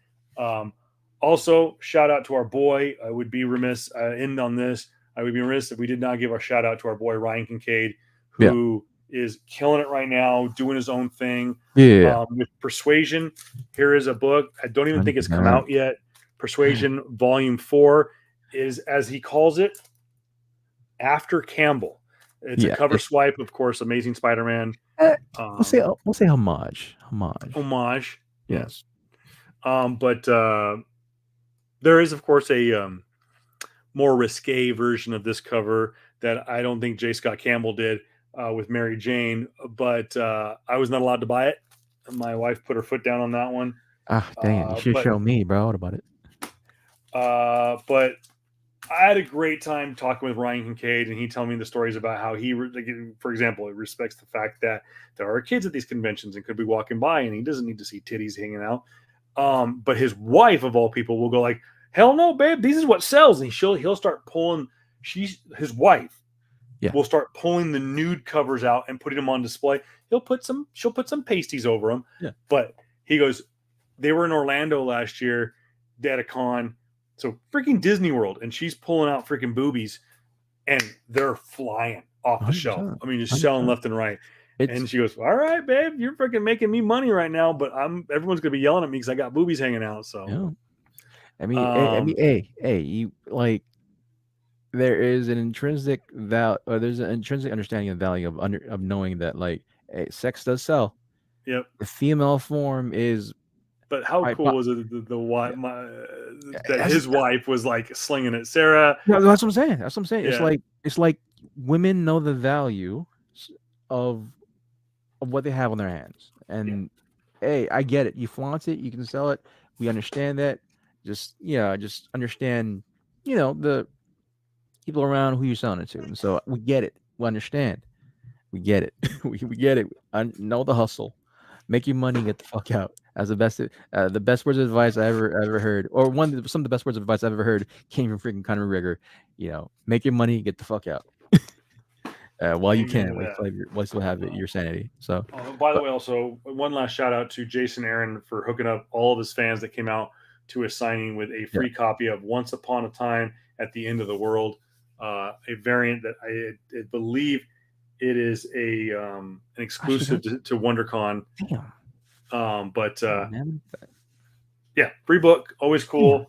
Also, shout out to our boy. I would be remiss on this. I would be remiss if we did not give our shout out to our boy Ryan Kincaid, who is killing it right now, doing his own thing. With Persuasion, here is a book. I don't even think it's come out yet. Persuasion Volume 4 is, as he calls it, After Campbell. It's a cover swipe, of course, Amazing Spider-Man. We'll say homage. Homage. Yes. But there is, of course, a more risque version of this cover that I don't think J. Scott Campbell did with Mary Jane, but I was not allowed to buy it. My wife put her foot down on that one. Ah, dang it. You should show me, bro. What about it? But I had a great time talking with Ryan Kincaid, and he told me the stories about how he, for example, it respects the fact that there are kids at these conventions and could be walking by, and he doesn't need to see titties hanging out. But his wife, of all people, will go like, hell no, babe, this is what sells. And he'll start pulling, his wife will start pulling the nude covers out and putting them on display. She'll put some pasties over them. Yeah. But he goes, they were in Orlando last year, they had a con. So freaking Disney World, and she's pulling out freaking boobies, and they're flying off the shelf. I mean, just selling left and right. And she goes, "All right, babe, you're freaking making me money right now, but everyone's gonna be yelling at me because I got boobies hanging out." So, yeah. I mean, hey, you like. There is an intrinsic value, or there's an intrinsic understanding of value of knowing that, like, sex does sell. Yep. The female form is. But how I, cool was it yeah, that his wife was like slinging it, Sarah? yeah, that's what I'm saying. That's what I'm saying. Yeah, It's like women know the value of what they have on their hands, yeah. and hey, I get it. You flaunt it, you can sell it. We understand that. Just understand. The people around who you're selling it to, and so we get it. We understand. We get it. we get it. I know the hustle. Make your money, get the fuck out. As the best words of advice I ever heard, or some of the best words of advice I've ever heard came from freaking Conor McGregor. Make your money, get the fuck out while you Amen can, to that. while you still have your sanity. So, By the but way, also one last shout out to Jason Aaron for hooking up all of his fans that came out to his signing with a yeah, free copy of Once Upon a Time at the End of the World, a variant that I believe it is an exclusive to WonderCon. damn, But man, yeah, free book, always damn. cool.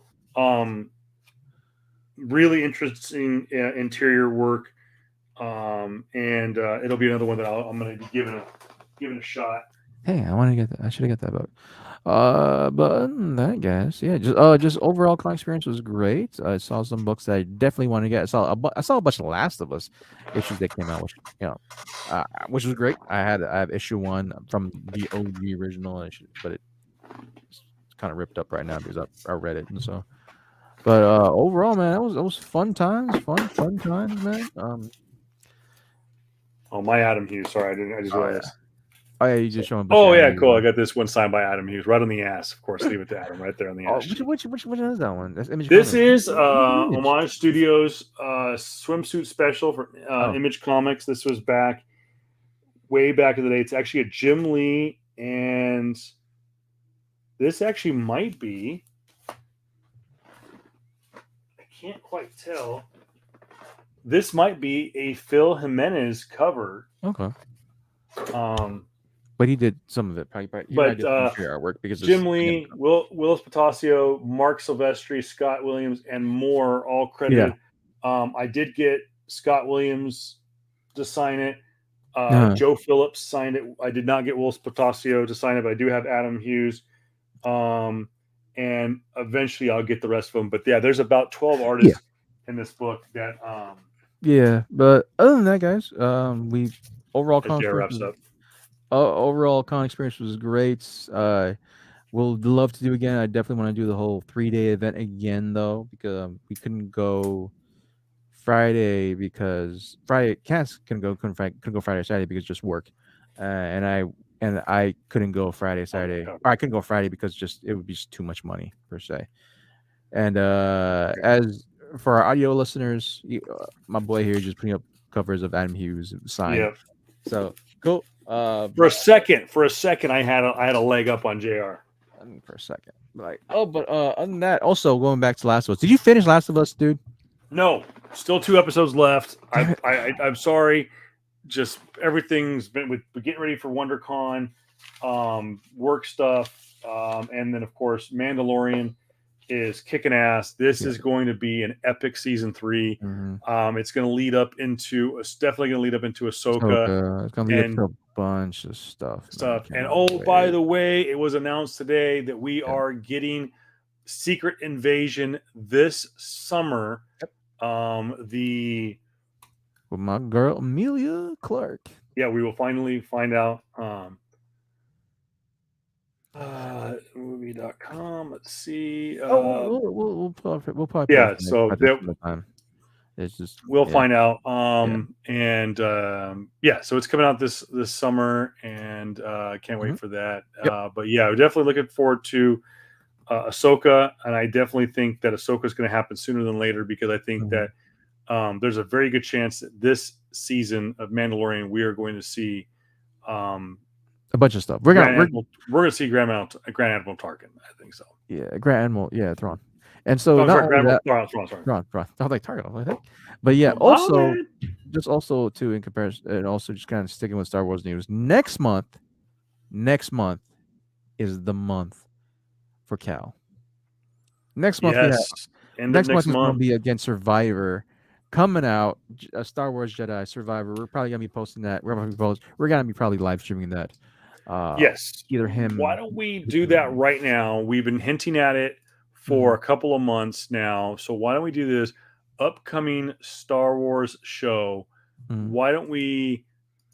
Really interesting interior work, and it'll be another one that I'm going to be giving a shot. Hey, I want to get that. I should have got that book. But other than that, guys, yeah, just overall con experience was great. I saw some books that I definitely want to get. I saw a bunch of Last of Us issues that came out, which was great. I have issue 1 from the OG original issue, but it's kind of ripped up right now because I read it, and so. But overall, man, that was fun times, fun times, man. Oh, my Adam Hughes. Sorry, I just Oh realized. yeah. Oh yeah, you just showing a bunch Oh of yeah, anime cool. I ones. got this one signed by Adam Hughes, right on the ass. Of course, leave it to Adam, right there on the Oh, ass. which one is that one? That's Image This Comics. is Image. Homage Studios swimsuit special for Oh. Image Comics. This was way back in the day. It's actually a Jim Lee, and this actually might be. I can't quite tell. This might be a Phil Jimenez cover. Okay. Um, But he did some of it. Probably he but did some of your artwork because Jim Lee, Willis Potasio, Mark Silvestri, Scott Williams, and more all credited. I did get Scott Williams to sign it. Joe Phillips signed it. I did not get Willis Potasio to sign it, but I do have Adam Hughes. And eventually I'll get the rest of them. But yeah, there's about 12 artists in this book that yeah. But other than that, guys, we overall con wraps up. Overall con experience was great. We'll love to do again. I definitely want to do the whole 3-day event again, though, because we couldn't go Friday because Cass couldn't go Friday or Saturday because just work, and I couldn't go Friday Saturday. Or I couldn't go Friday because it would be just too much money per se. And as for our audio listeners, my boy here just putting up covers of Adam Hughes signed. Yeah. So cool. For a second, I had a leg up on JR. For a second, but other than that, also going back to Last of Us, did you finish Last of Us, dude? No, still 2 episodes left. I'm sorry. Just everything's been with getting ready for WonderCon, work stuff, and then of course Mandalorian is kicking ass. This is going to be an epic season 3. Mm-hmm. It's going to lead up into. It's definitely going to lead up into Ahsoka. It's going to lead up to a bunch of stuff. And by the way, it was announced today that we are getting Secret Invasion this summer. With my girl Emilia Clarke. Yeah, we will finally find out. Movie.com. Let's see. We'll probably yeah. So it's just we'll find out. And so it's coming out this summer, and can't wait for that. But yeah, we're definitely looking forward to Ahsoka, and I definitely think that Ahsoka is going to happen sooner than later because I think that there's a very good chance that this season of Mandalorian we are going to see a bunch of stuff. We're gonna see Grand Admiral Tarkin. I think so. Yeah, Grand Admiral. Yeah, Thrawn. And so Thrawn. I was like Target, I think. But yeah, also too in comparison, and also just kind of sticking with Star Wars news. Next month is the month for Cal. Next month, next month is going to be against Survivor. coming out, Star Wars Jedi Survivor. We're probably gonna be posting that. We're gonna be probably live streaming that. Yes. Either Why him. don't we do that right now? We've been hinting at it for a couple of months now. So why don't we do this upcoming Star Wars show? Why don't we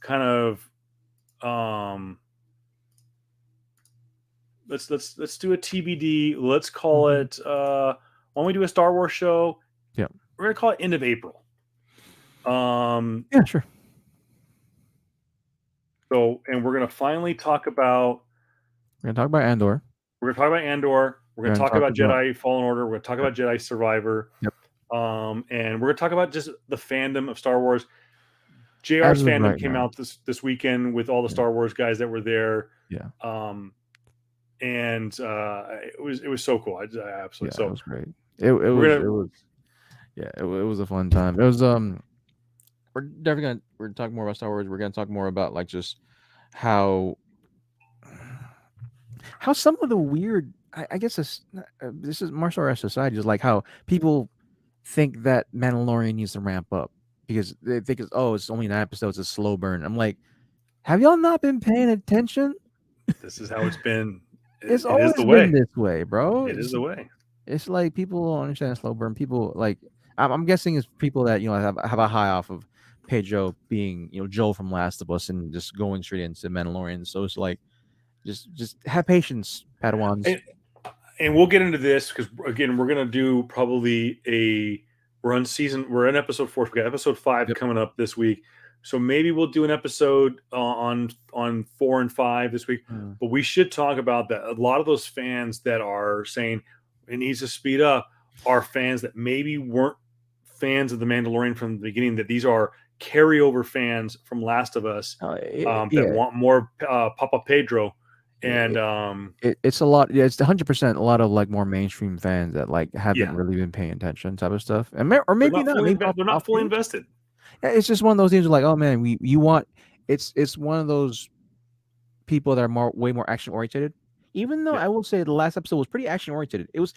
kind of let's do a TBD. Let's call it why don't we do a Star Wars show? Yeah. We're gonna call it end of April. Yeah, sure. So, and we're gonna finally talk about. We're gonna talk about Andor. We're gonna talk about Andor. We're gonna talk about Jedi Fallen Order. We're gonna talk about Jedi Survivor. Yep. And we're gonna talk about just the fandom of Star Wars. JR's fandom came out this weekend with all the Star Wars guys that were there. Yeah. And it was so cool. I absolutely so it was great. It was a fun time. It was we're definitely gonna talk more about Star Wars. We're gonna talk more about like just how some of the weird I guess this is martial arts society is like how people think that Mandalorian needs to ramp up because they think it's only 9 episodes, it's a slow burn. I'm like, have y'all not been paying attention? This is how it's been. It's always been this way, bro. It is the way. It's like people don't understand slow burn. People like I'm guessing it's people that have a high off of Pedro being Joel from Last of Us and just going straight into Mandalorian. So it's like just have patience, Padawans. And we'll get into this because again we're gonna do probably we're in episode 4. We got episode 5 coming up this week. So maybe we'll do an episode on 4 and 5 this week. But we should talk about that. A lot of those fans that are saying it needs to speed up are fans that maybe weren't fans of The Mandalorian from the beginning, that these are carryover fans from Last of Us that want more Papa Pedro. And it's a lot. Yeah, it's 100% a lot of like more mainstream fans that like haven't really been paying attention type of stuff, and or maybe not. They're not fully invested. It's just one of those things like, oh man, you want it's one of those people that are way more action oriented. Even though I will say the last episode was pretty action oriented. It was.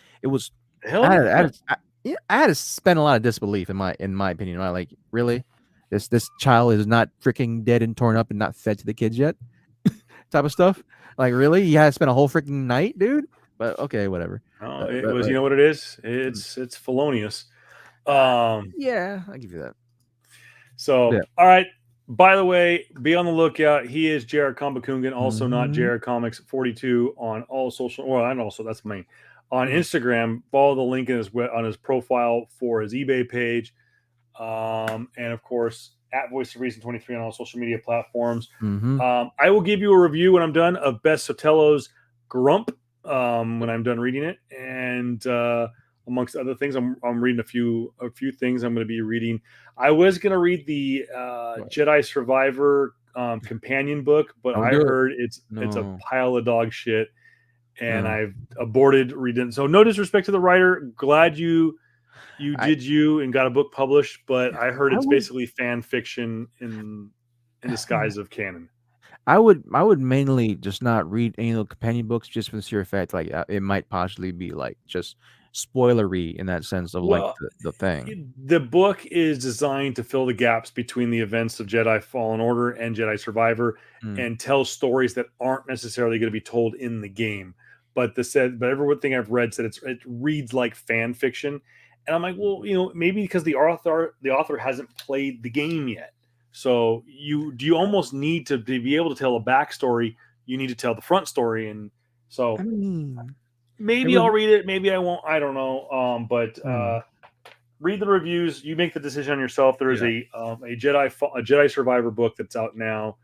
I had to spend a lot of disbelief in my opinion. I'm like, really, this child is not freaking dead and torn up and not fed to the kids yet, type of stuff. Like, really, you had to spend a whole freaking night, dude. But okay, whatever. It was. You know what it is? It's felonious. Yeah, I give you that. So, all right. By the way, be on the lookout. He is Jared Kombakungan, also not Jared Comics 42 on all social. Well, and also that's me on Instagram. Follow the link on his profile for his eBay page, and of course at Voice of Reason 23 on all social media platforms. I will give you a review when I'm done of Best Sotelo's Grump when I'm done reading it, and amongst other things, I'm reading a few things. I'm going to be reading. I was going to read the Jedi Survivor companion book, but I heard it's a pile of dog shit, and I've aborted reading. So no disrespect to the writer. Glad you did and got a book published, but I heard it's basically fan fiction in disguise of canon. I would mainly just not read any of the companion books just for the sheer fact like it might possibly be like just spoilery in that sense of like the thing. The book is designed to fill the gaps between the events of Jedi Fallen Order and Jedi Survivor and tell stories that aren't necessarily going to be told in the game. But everything I've read said it reads like fan fiction. And I'm like, well, maybe because the author hasn't played the game yet. So you almost need to be able to tell a backstory. You need to tell the front story. And so maybe I'll read it. Maybe I won't. I don't know. But read the reviews. You make the decision on yourself. There is a Jedi Survivor book that's out now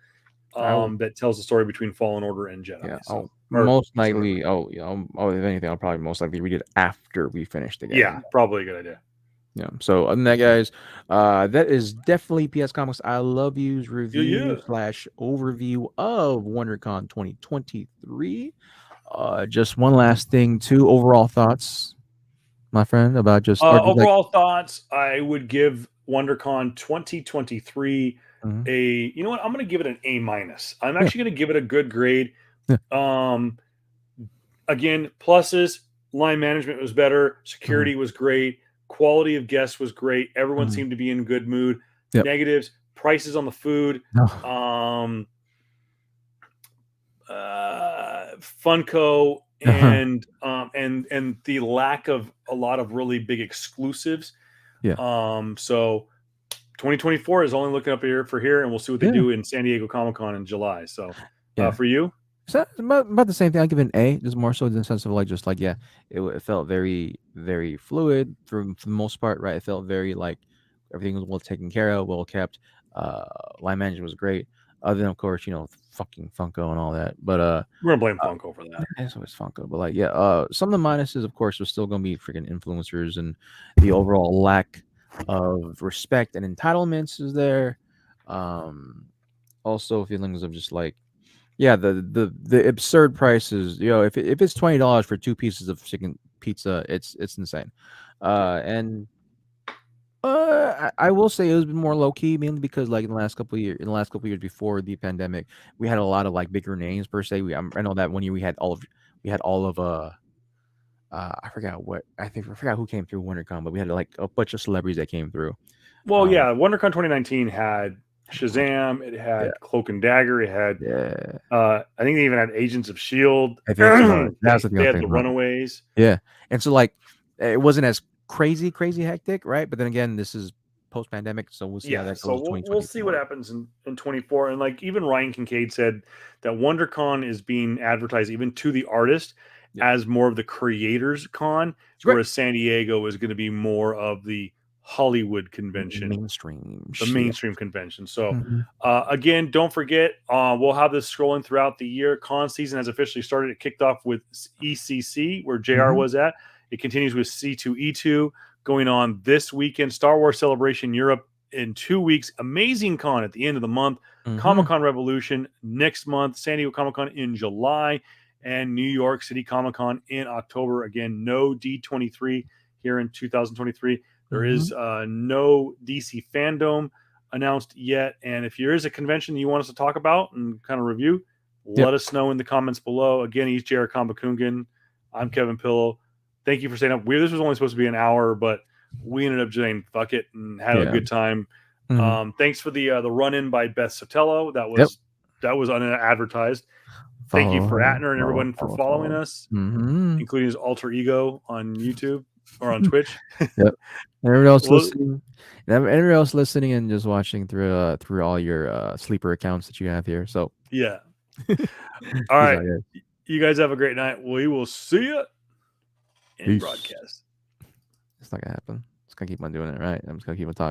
that tells the story between Fallen Order and Jedi. Yeah, most likely. If anything, I'll probably most likely read it after we finish the game. Yeah, probably a good idea. Yeah. So other than that, guys, that is definitely PS Comics I Love You's review / overview of WonderCon 2023. Just one last thing, too. Overall thoughts, my friend, about just overall thoughts. I would give WonderCon 2023 a. You know what? I'm going to give it an A-. I'm actually going to give it a good grade. Again, pluses. Line management was better. Security was great. quality of guests was great. Everyone Mhm. seemed to be in good mood. Yep. Negatives, prices on the food. No. Funko Uh-huh. and the lack of a lot of really big exclusives. Yeah. So 2024 is only looking up here for here, and we'll see what they Yeah. do in San Diego Comic-Con in July. So Yeah. for you, So it's about the same thing. I give it an A, just more so in the sense of like just like yeah, it felt very very fluid for the most part, right? It felt very like everything was well taken care of, well kept. Line management was great, other than of course fucking Funko and all that. But we're gonna blame Funko for that. it's always Funko. But like yeah, some of the minuses of course was still gonna be freaking influencers and the overall lack of respect and entitlements is there. Also feelings of just like yeah, the absurd prices. If it's $20 for 2 pieces of chicken pizza, it's insane. And I will say it was been more low key, mainly because like in the last couple of years before the pandemic, we had a lot of like bigger names per se. I know that one year we had all of I forgot who came through WonderCon, but we had like a bunch of celebrities that came through. Well, yeah, WonderCon 2019 had bunch. Shazam, it Yeah. had Cloak and Dagger, it had Yeah, I think they even had Agents of Shield. I think so. That's the thing They I'm had thinking the about. Runaways. Yeah, and so like it wasn't as crazy hectic, right? But then again, this is post pandemic, so we'll see how Yeah, that so goes. we'll see what 2024. happens in 24. And like even Ryan Kincaid said that WonderCon is being advertised even to the artist Yeah. as more of the creators con, It's great. whereas San Diego is going to be more of the Hollywood convention, Mainstream the shit. mainstream convention. So Mhm. again, don't forget, we'll have this scrolling throughout the year. Con season has officially started. It kicked off with ECC, where JR Mhm. was at. It continues with C2E2 going on this weekend. Star Wars Celebration Europe in 2 weeks. Amazing Con at the end of the month. Mhm. Comic Con Revolution next month. San Diego Comic Con in July. And New York City Comic Con in October. Again, no D23 here in 2023. There is no DC fandom announced yet. And if there is a convention you want us to talk about and kind of review, Yep. let us know in the comments below. Again, he's Jared Kambakungan. I'm Kevin Pillow. Thank you for staying up. This was only supposed to be an hour, but we ended up saying fuck it and had a Yeah. good time. Mhm. Thanks for the run-in by Beth Sotelo. That was unadvertised. Thank you for Atner and everyone for following us, Mhm. including his alter ego on YouTube or on Twitch. Yep. Everyone else Well, listening, everyone else listening and just watching through all your sleeper accounts that you have here. So yeah. peace All right. out, guys. You guys have a great night. We will see you in Peace. broadcast. It's not gonna happen. It's gonna keep on doing it, right? I'm just gonna keep on talking.